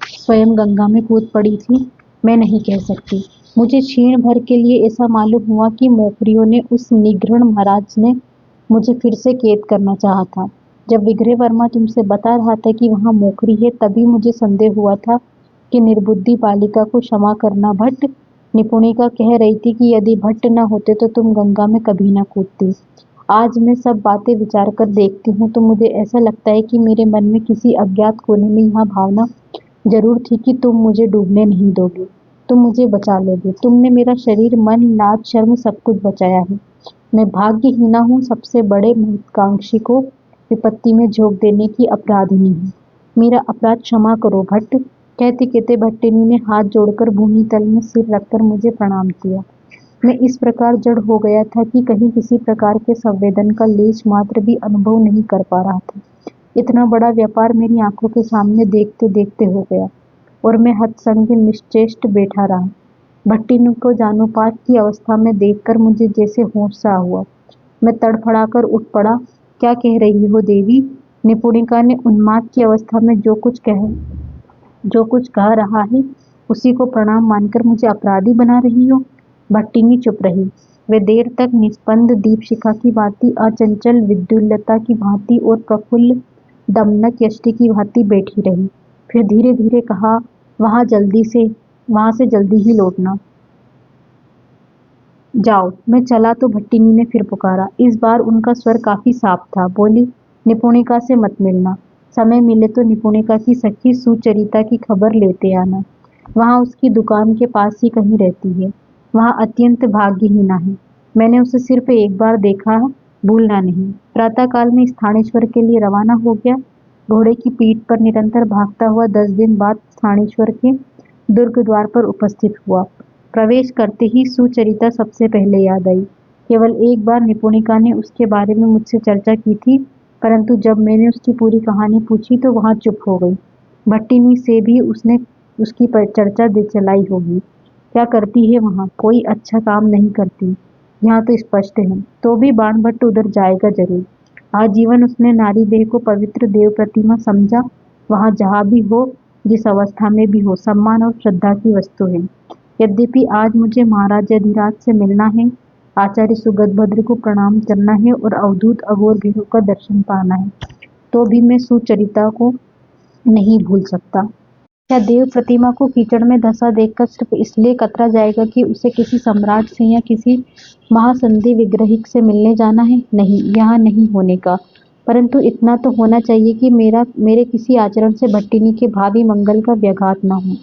स्वयं गंगा में कूद पड़ी थी। मैं नहीं कह सकती। मुझे क्षीण भर के लिए ऐसा मालूम हुआ कि मोकरियों ने उस निगृण महाराज ने मुझे फिर से कैद करना चाहा था। जब विग्रह वर्मा तुमसे बता रहा था कि वहाँ मोकरी है, तभी मुझे संदेह हुआ था कि निर्बुद्धि बालिका को क्षमा करना भट्ट। निपुणिका कह रही थी कि यदि भट्ट न होते तो तुम गंगा में कभी न कूदती। आज मैं सब बातें विचार कर देखती हूँ तो मुझे ऐसा लगता है कि मेरे मन में किसी अज्ञात कोने में यह भावना जरूर थी कि तुम मुझे डूबने नहीं दोगे, तुम मुझे बचा लोगे। तुमने मेरा शरीर, मन, लाज, शर्म सब कुछ बचाया है। मैं भाग्यहीना हूँ, सबसे बड़े महत्वाकांक्षी को विपत्ति में झोंक देने की अपराधिनी हूँ। मेरा अपराध क्षमा करो भट्ट। कहते कहते भट्टिनी ने हाथ जोड़कर भूमि तल में सिर रखकर मुझे प्रणाम किया। मैं इस प्रकार जड़ हो गया था कि कहीं किसी प्रकार के संवेदन का लेश मात्र भी अनुभव नहीं कर पा रहा था। इतना बड़ा व्यापार मेरी आंखों के सामने देखते देखते हो गया और मैं हतसंग निश्चेष्ट बैठा रहा। भट्टिनी को जानुपात की अवस्था में देखकर मुझे जैसे होश सा हुआ। मैं तड़फड़ाकर उठ पड़ा। क्या कह रही हो देवी? निपुणिका ने उन्माद की अवस्था में जो कुछ कह रहा है उसी को प्रणाम मानकर मुझे अपराधी बना रही हो। भट्टिनी चुप रही। वे देर तक निस्पंद दीपशिखा की भांति, अचंचल विद्युल्लता की भांति और प्रफुल्ल दमनक यष्टि की भांति बैठी रही। फिर धीरे धीरे कहा, वहां से जल्दी ही लौटना। जाओ, मैं चला तो भट्टिनी ने फिर पुकारा। इस बार उनका स्वर काफी साफ था। बोली, निपुणिका से मत मिलना। समय मिले तो निपुणिका की सखी सुचरिता की खबर लेते आना। वहाँ उसकी दुकान के पास ही कहीं रहती है। वहाँ अत्यंत भाग्यहीना है। मैंने उसे सिर्फ एक बार देखा, भूलना नहीं। प्रातःकाल में स्थानेश्वर के लिए रवाना हो गया। घोड़े की पीठ पर निरंतर भागता हुआ 10 दिन बाद स्थानेश्वर के दुर्ग द्वार पर उपस्थित हुआ। प्रवेश करते ही सुचरिता सबसे पहले याद आई। केवल एक बार निपुणिका ने उसके बारे में मुझसे चर्चा की थी, परंतु जब मैंने उसकी पूरी कहानी पूछी तो वहाँ चुप हो गई। भट्टिनी से भी उसने उसकी चर्चा चलाई होगी। क्या करती है वहाँ? कोई अच्छा काम नहीं करती, यहाँ तो स्पष्ट है। तो भी बाणभट्ट उधर जाएगा जरूर। आजीवन उसने नारी देह को पवित्र देव प्रतिमा समझा। वहाँ जहाँ भी हो, जिस अवस्था में भी हो, सम्मान और श्रद्धा की वस्तु है। यद्यपि आज मुझे महाराजाधिराज से मिलना है, आचार्य सुगतभद्र को प्रणाम करना है और अवधूत अघोर भैरव का दर्शन पाना है, तो भी मैं सुचरिता को नहीं भूल सकता। क्या देव प्रतिमा को कीचड़ में धंसा देखकर सिर्फ इसलिए कतरा जाएगा कि उसे किसी सम्राट से या किसी महासंधि विग्रहिक से मिलने जाना है? नहीं, यहाँ नहीं होने का। परंतु इतना तो होना चाहिए कि मेरे किसी आचरण से भट्टिनी के भावी मंगल का व्याघात न हो।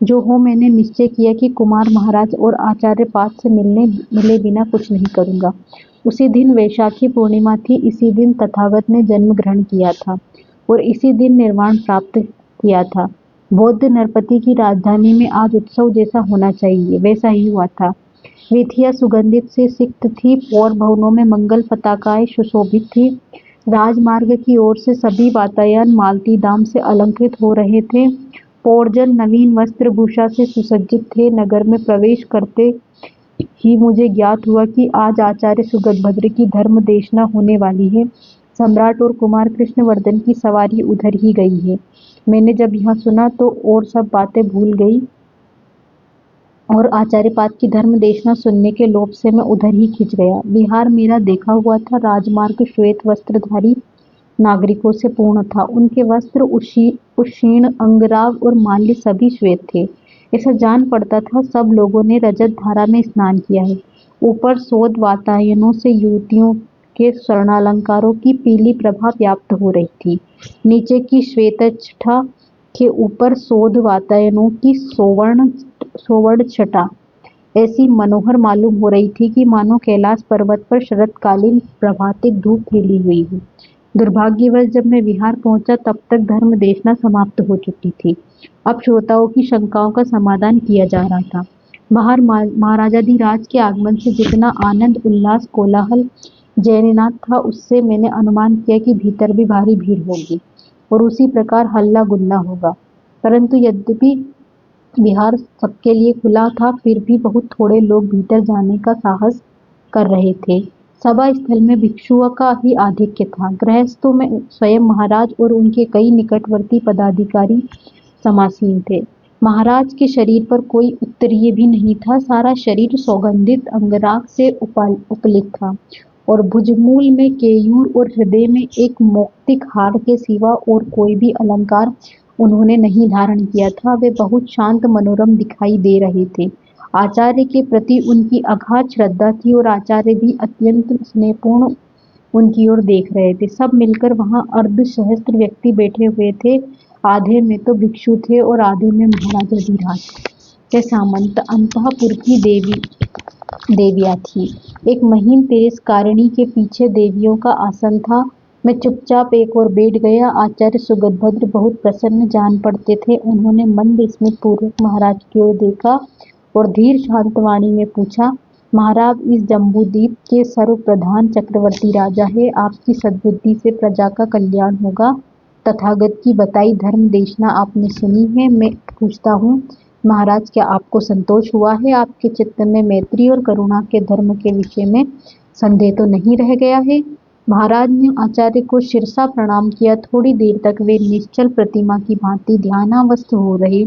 जो हो, मैंने निश्चय किया कि कुमार महाराज और आचार्य पाद से मिले बिना कुछ नहीं करूँगा। उसी दिन वैशाखी पूर्णिमा थी। इसी दिन तथागत ने जन्म ग्रहण किया था और इसी दिन निर्वाण प्राप्त किया था। बौद्ध नरपति की राजधानी में आज उत्सव जैसा होना चाहिए, वैसा ही हुआ था। वीथियाँ सुगंधित से सिक्त थी और भवनों में मंगल पताकाएं सुशोभित थी। राजमार्ग की ओर से सभी वातायन मालती दाम से अलंकृत हो रहे थे। पौरजन नवीन वस्त्र भूषा से सुसज्जित थे। नगर में प्रवेश करते ही मुझे ज्ञात हुआ कि आज आचार्य सुगतभद्र की धर्म देशना होने वाली है। सम्राट और कुमार कृष्णवर्धन की सवारी उधर ही गई है। मैंने जब यह सुना तो और सब बातें भूल गई और आचार्यपाद की धर्म देशना सुनने के लोभ से मैं उधर ही खिंच गया। विहार मेरा देखा हुआ था। राजमार्ग श्वेत वस्त्रधारी नागरिकों से पूर्ण था। उनके वस्त्र, उक्षीण अंगराग और माल्य सभी श्वेत थे। ऐसा जान पड़ता था सब लोगों ने रजत धारा में स्नान किया है। ऊपर शोध वातायनों से युवतियों के स्वर्णालंकारों की पीली प्रभा व्याप्त हो रही थी। नीचे की श्वेतच्छटा के ऊपर शोध वातायनों की सोवर्ण छटा ऐसी मनोहर मालूम हो रही थी कि मानो कैलाश पर्वत पर शरतकालीन प्रभातिक धूप खिली हुई है। दुर्भाग्यवश जब मैं विहार पहुंचा तब तक धर्म देशना समाप्त हो चुकी थी। अब श्रोताओं की शंकाओं का समाधान किया जा रहा था। बाहर महाराजाधिराज के आगमन से जितना आनंद उल्लास कोलाहल जैननाथ था, उससे मैंने अनुमान किया कि भीतर भी भारी भीड़ होगी और उसी प्रकार हल्ला गुल्ला होगा। परंतु यद्यपि विहार सबके लिए खुला था, फिर भी बहुत थोड़े लोग भीतर जाने का साहस कर रहे थे। सभा स्थल में भिक्षुओं का ही आधिक्य था। गृहस्थों में स्वयं महाराज और उनके कई निकटवर्ती पदाधिकारी समासीन थे। महाराज के शरीर पर कोई उत्तरीय भी नहीं था। सारा शरीर सौगंधित अंगराग से उपलित था और भुजमूल में केयूर और हृदय में एक मौक्तिक हार के सिवा और कोई भी अलंकार उन्होंने नहीं धारण किया था। वे बहुत शांत मनोरम दिखाई दे रहे थे। आचार्य के प्रति उनकी अगाध श्रद्धा थी और आचार्य भी अत्यंत स्नेहपूर्ण उनकी ओर देख रहे थे। सब मिलकर वहां अर्धसहस्त्र व्यक्ति बैठे हुए थे। आधे में तो भिक्षु थे और आधे में महाराजाधिराज के सामंत अंतःपुर की देवियां थी। एक महीन तिरस्कारिणी के पीछे देवियों का आसन था। मैं चुपचाप एक ओर बैठ गया। आचार्य सुगतभद्र बहुत प्रसन्न जान पड़ते थे। उन्होंने मंद स्मित पूर्वक महाराज की ओर देखा और धीर शांत वाणी में पूछा, महाराज इस जम्बूद्वीप के सर्वप्रधान चक्रवर्ती राजा है। आपकी सद्बुद्धि से प्रजा का कल्याण होगा। तथागत की बताई धर्म देशना आपने सुनी है। मैं पूछता हूँ महाराज, क्या आपको संतोष हुआ है? आपके चित्त में मैत्री और करुणा के धर्म के विषय में संदेह तो नहीं रह गया है? महाराज ने आचार्य को शिरसा प्रणाम किया। थोड़ी देर तक वे निश्चल प्रतिमा की भांति ध्यानावस्थ हो रहे,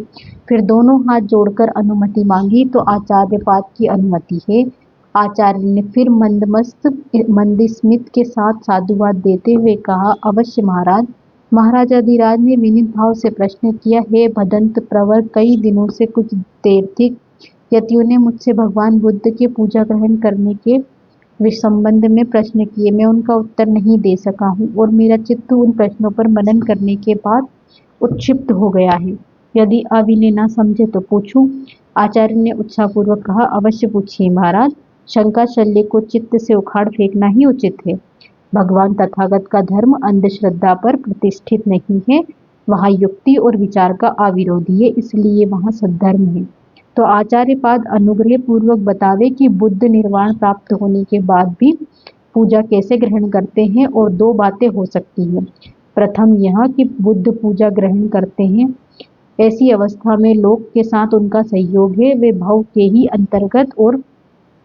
फिर दोनों हाथ जोड़कर अनुमति मांगी। तो आचार्यपाद की अनुमति है। आचार्य ने फिर मंदस्मित के साथ साधुवाद देते हुए कहा, अवश्य महाराज। महाराजाधिराज ने विनीत भाव से प्रश्न किया, हे भदंत प्रवर, कई दिनों से कुछ देवतिक यतियों ने मुझसे भगवान बुद्ध के पूजा ग्रहण करने के संबंध में प्रश्न किए। मैं उनका उत्तर नहीं दे सका हूँ और मेरा चित्त उन प्रश्नों पर मनन करने के बाद उत्क्षिप्त हो गया है। यदि अब इन्हें ना समझे तो पूछूं? आचार्य ने उत्साहपूर्वक कहा, अवश्य पूछिए महाराज। शंका शल्य को चित्त से उखाड़ फेंकना ही उचित है। भगवान तथागत का धर्म अंधश्रद्धा पर प्रतिष्ठित नहीं है। वहाँ युक्ति और विचार का अविरोधी है, इसलिए वहाँ सद्धर्म है। तो आचार्यपाद अनुग्रह पूर्वक बतावे कि बुद्ध निर्वाण प्राप्त होने के बाद भी पूजा कैसे ग्रहण करते हैं। और दो बातें हो सकती हैं। प्रथम यह कि बुद्ध पूजा ग्रहण करते हैं, ऐसी अवस्था में लोक के साथ उनका सहयोग है। वे भव के ही अंतर्गत और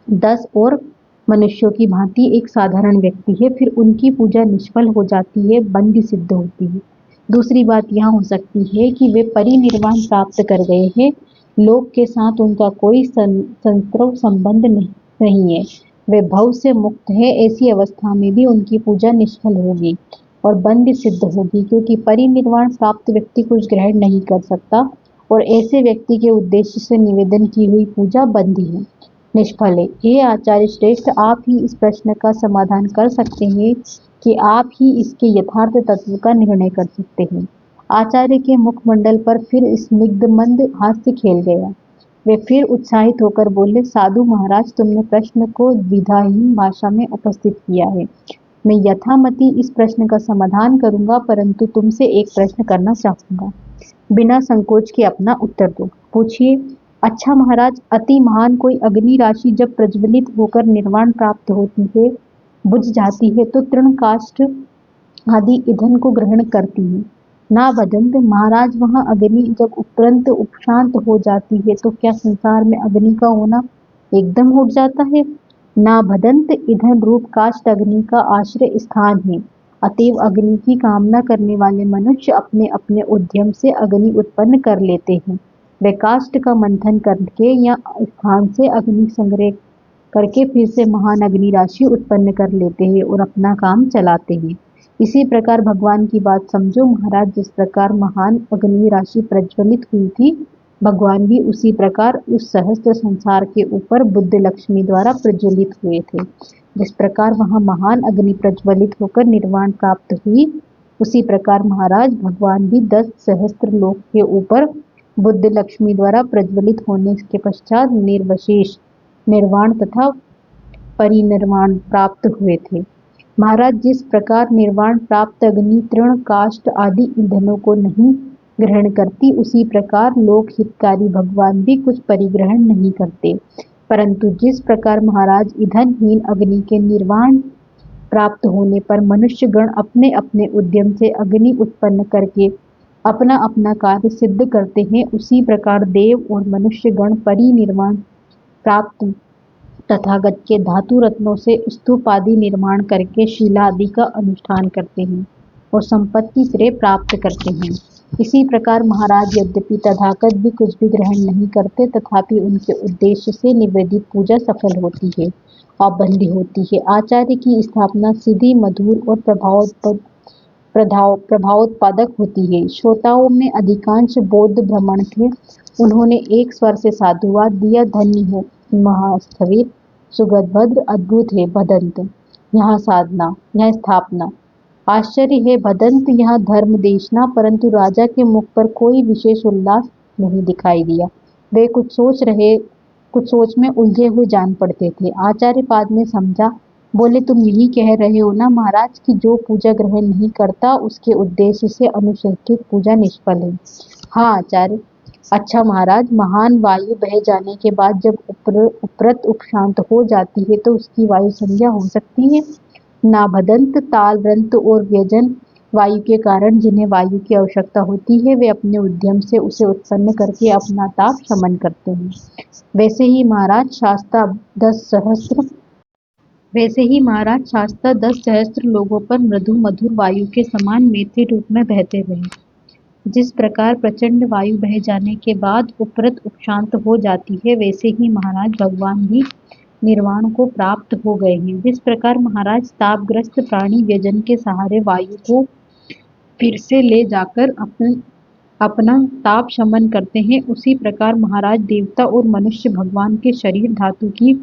10 और मनुष्यों की भांति एक साधारण व्यक्ति है। फिर उनकी पूजा निष्फल हो जाती है, बंदी सिद्ध होती है। दूसरी बात यह हो सकती है कि वे परिनिर्वाण प्राप्त कर गए हैं, लोक के साथ उनका कोई संस्रव संबंध नहीं है, वे भव से मुक्त है। ऐसी अवस्था में भी उनकी पूजा निष्फल होगी और बंद सिद्ध होगी, क्योंकि परिनिर्वाण प्राप्त व्यक्ति कुछ ग्रहण नहीं कर सकता और ऐसे व्यक्ति के उद्देश्य से निवेदन की हुई पूजा बंदी है, निष्फल है। हे आचार्य श्रेष्ठ, आप ही इस प्रश्न का समाधान कर सकते हैं कि आप ही इसके यथार्थ तत्व का निर्णय कर सकते हैं। आचार्य के मुखमंडल पर फिर स्निग्ध मंद हास्य खेल गया। वे फिर उत्साहित होकर बोले, साधु महाराज, तुमने प्रश्न को द्विधाहीन भाषा में उपस्थित किया है। मैं यथामति इस प्रश्न का समाधान करूंगा, परंतु तुमसे एक प्रश्न करना चाहूंगा। बिना संकोच के अपना उत्तर दो। पूछिए। अच्छा महाराज, अति महान कोई अग्नि राशि जब प्रज्वलित होकर निर्वाण प्राप्त होती है, बुझ जाती है, तो तृण काष्ठ आदि ईंधन को ग्रहण करती है। ना भदंत महाराज, वहाँ अग्नि जब उपरंत उपशांत हो जाती है, तो क्या संसार में अग्नि का होना एकदम उठ जाता है? ना भदंत, ईंधन रूप काष्ठ अग्नि का आश्रय स्थान है। अतएव अग्नि की कामना करने वाले मनुष्य अपने अपने उद्यम से अग्नि उत्पन्न कर लेते हैं। वे काष्ठ का मंथन करके या स्थान से अग्नि संग्रह करके फिर से महान अग्नि राशि उत्पन्न कर लेते हैं और अपना काम चलाते हैं। इसी प्रकार भगवान की बात समझो महाराज। जिस प्रकार महान अग्नि राशि प्रज्वलित हुई थी, भगवान भी उसी प्रकार उस सहस्त्र संसार के ऊपर बुद्ध लक्ष्मी द्वारा प्रज्वलित हुए थे। जिस प्रकार वहाँ महान अग्नि प्रज्वलित होकर निर्वाण प्राप्त हुई, उसी प्रकार महाराज भगवान भी 10 सहस्त्र लोक के ऊपर बुद्ध लक्ष्मी द्वारा प्रज्वलित होने के पश्चात निर्वशेष निर्वाण तथा परिनिर्वाण प्राप्त हुए थे। महाराज, जिस प्रकार निर्वाण प्राप्त अग्नि तृण काष्ठ आदि ईंधनों को नहीं ग्रहण करती, उसी प्रकार लोक हितकारी भगवान भी कुछ परिग्रहण नहीं करते। परंतु जिस प्रकार महाराज ईंधनहीन अग्नि के निर्वाण प्राप्त होने पर मनुष्य गण अपने अपने उद्यम से अग्नि उत्पन्न करके अपना अपना कार्य सिद्ध करते हैं, उसी प्रकार देव और मनुष्य गण परिनिर्वाण प्राप्त तथागत के धातु रत्नों से स्तूप आदि निर्माण करके शिला आदि का अनुष्ठान करते हैं और संपत्ति श्रेय प्राप्त करते हैं। इसी प्रकार महाराज यद्यपि तथागत भी कुछ भी ग्रहण नहीं करते, तथापि उनके उद्देश्य से निवेदित पूजा सफल होती है और बंधी होती है। आचार्य की स्थापना सीधी, मधुर और प्रभावोत्पादक होती है। श्रोताओं में अधिकांश बौद्ध ब्राह्मण थे। उन्होंने एक स्वर से साधुवाद दिया, धन्य हो महास्थविर, सुगतभद्र, अद्भुत है भदंत, यहाँ साधना, यहाँ स्थापना, आश्चर्य है भदंत, यहाँ धर्म देशना। परंतु राजा के मुख पर कोई विशेष उल्लास नहीं दिखाई दिया। वे कुछ सोच में उलझे हुए जान पड़ते थे। आचार्य पाद ने समझा, बोले, तुम यही कह रहे हो ना महाराज कि जो पूजा ग्रहण नहीं करता उसके उद्देश्य से अनुष्ठित पूजा निष्फल है। हाँ आचार्य। अच्छा महाराज, महान वायु बह जाने के बाद जब उपरत उपशांत हो जाती है तो उसकी वायु संज्ञा हो सकती है ना भदंत। ताल, रंत और व्यजन वायु के कारण जिन्हें वायु की आवश्यकता होती है, वे अपने उद्यम से उसे उत्पन्न करके अपना ताप शमन करते हैं। वैसे ही महाराज शास्ता 10 सहस्त्र लोगों पर मृदु मधुर वायु के समान मैत्री रूप में बहते रहे। जिस प्रकार प्रचंड वायु बह जाने के बाद उपरत उपशांत हो जाती है, वैसे ही महाराज भगवान भी निर्वाण को प्राप्त हो गए हैं। जिस प्रकार महाराज तापग्रस्त प्राणी व्यजन के सहारे वायु को फिर से ले जाकर अपना ताप शमन करते हैं, उसी प्रकार महाराज देवता और मनुष्य भगवान के शरीर धातु की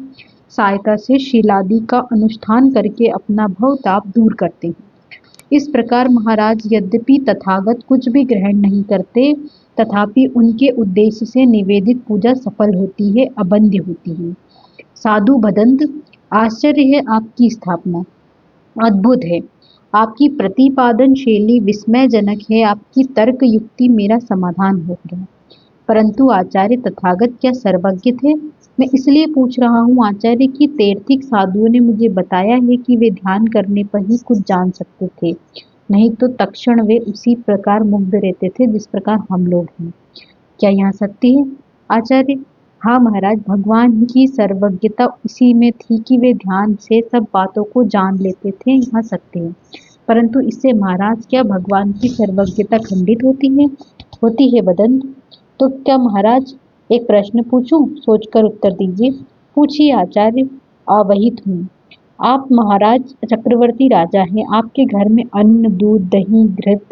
सहायता से शिलादि का अनुष्ठान करके अपना भव ताप दूर करते हैं। इस प्रकार महाराज यद्यपि तथागत कुछ भी ग्रहण नहीं करते, तथापि उनके उद्देश्य से निवेदित पूजा सफल होती है, अबंध्य होती है। साधु भदंत, आश्चर्य है आपकी स्थापना, अद्भुत है आपकी प्रतिपादन शैली, विस्मयजनक है आपकी तर्क युक्ति, मेरा समाधान हो गया। परंतु आचार्य तथागत क्या सर्वज्ञ थे? मैं इसलिए पूछ रहा हूँ आचार्य कि तैर्थिक साधुओं ने मुझे बताया है कि वे ध्यान करने पर ही कुछ जान सकते थे, नहीं तो तत्क्षण वे उसी प्रकार मुग्ध रहते थे जिस प्रकार हम लोग हैं। क्या यहाँ सत्य है आचार्य? हाँ महाराज, भगवान की सर्वज्ञता इसी में थी कि वे ध्यान से सब बातों को जान लेते थे, यहाँ सत्य है। परंतु इससे महाराज क्या भगवान की सर्वज्ञता खंडित होती है? होती है बदंत। तो क्या महाराज एक प्रश्न पूछूं? सोचकर उत्तर दीजिए। पूछिए आचार्य, अवहित हूँ। आप महाराज चक्रवर्ती राजा हैं, आपके घर में अन्न, दूध, दही, घृत,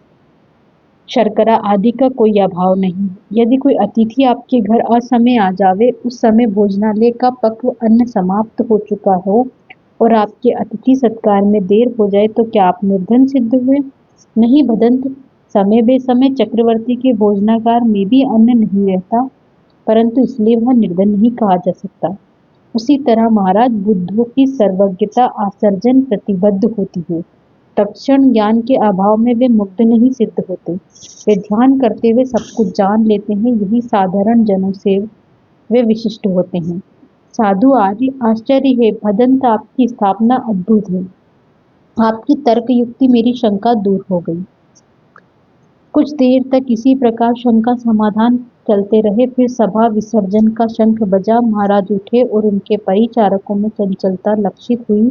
शर्करा आदि का कोई अभाव नहीं। यदि कोई अतिथि आपके घर असमय आ जावे, उस समय भोजनालय का पक्व अन्न समाप्त हो चुका हो और आपके अतिथि सत्कार में देर हो जाए, तो क्या आप निर्धन सिद्ध हुए? नहीं भदंत, समय बेसमय चक्रवर्ती के भोजनागार में भी अन्न नहीं रहता, परंतु इसलिए वह निर्धन नहीं कहा जा सकता। उसी तरह महाराज बुद्धों की सर्वज्ञता आसर्जन प्रतिबद्ध होती है। तत्क्षण ज्ञान के अभाव में वे मुग्ध नहीं सिद्ध होते, वे ध्यान करते हुए सब कुछ जान लेते हैं। यही साधारण जनों से वे विशिष्ट होते हैं। साधु आर्य, आश्चर्य है भदंत, आपकी स्थापना अद्भुत है। आपकी तर्क युक्ति मेरी शंका दूर हो गई। कुछ देर तक इसी प्रकार शंका समाधान चलते रहे। फिर सभा विसर्जन का शंख बजा, महाराज उठे और उनके परिचारकों में चंचलता लक्षित हुई।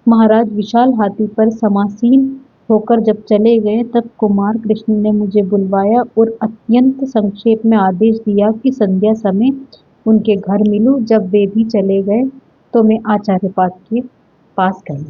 महाराज विशाल हाथी पर समासीन होकर जब चले गए, तब कुमार कृष्ण ने मुझे बुलवाया और अत्यंत संक्षेप में आदेश दिया कि संध्या समय उनके घर मिलूं। जब वे भी चले गए तो मैं आचार्य पाद के पास गई।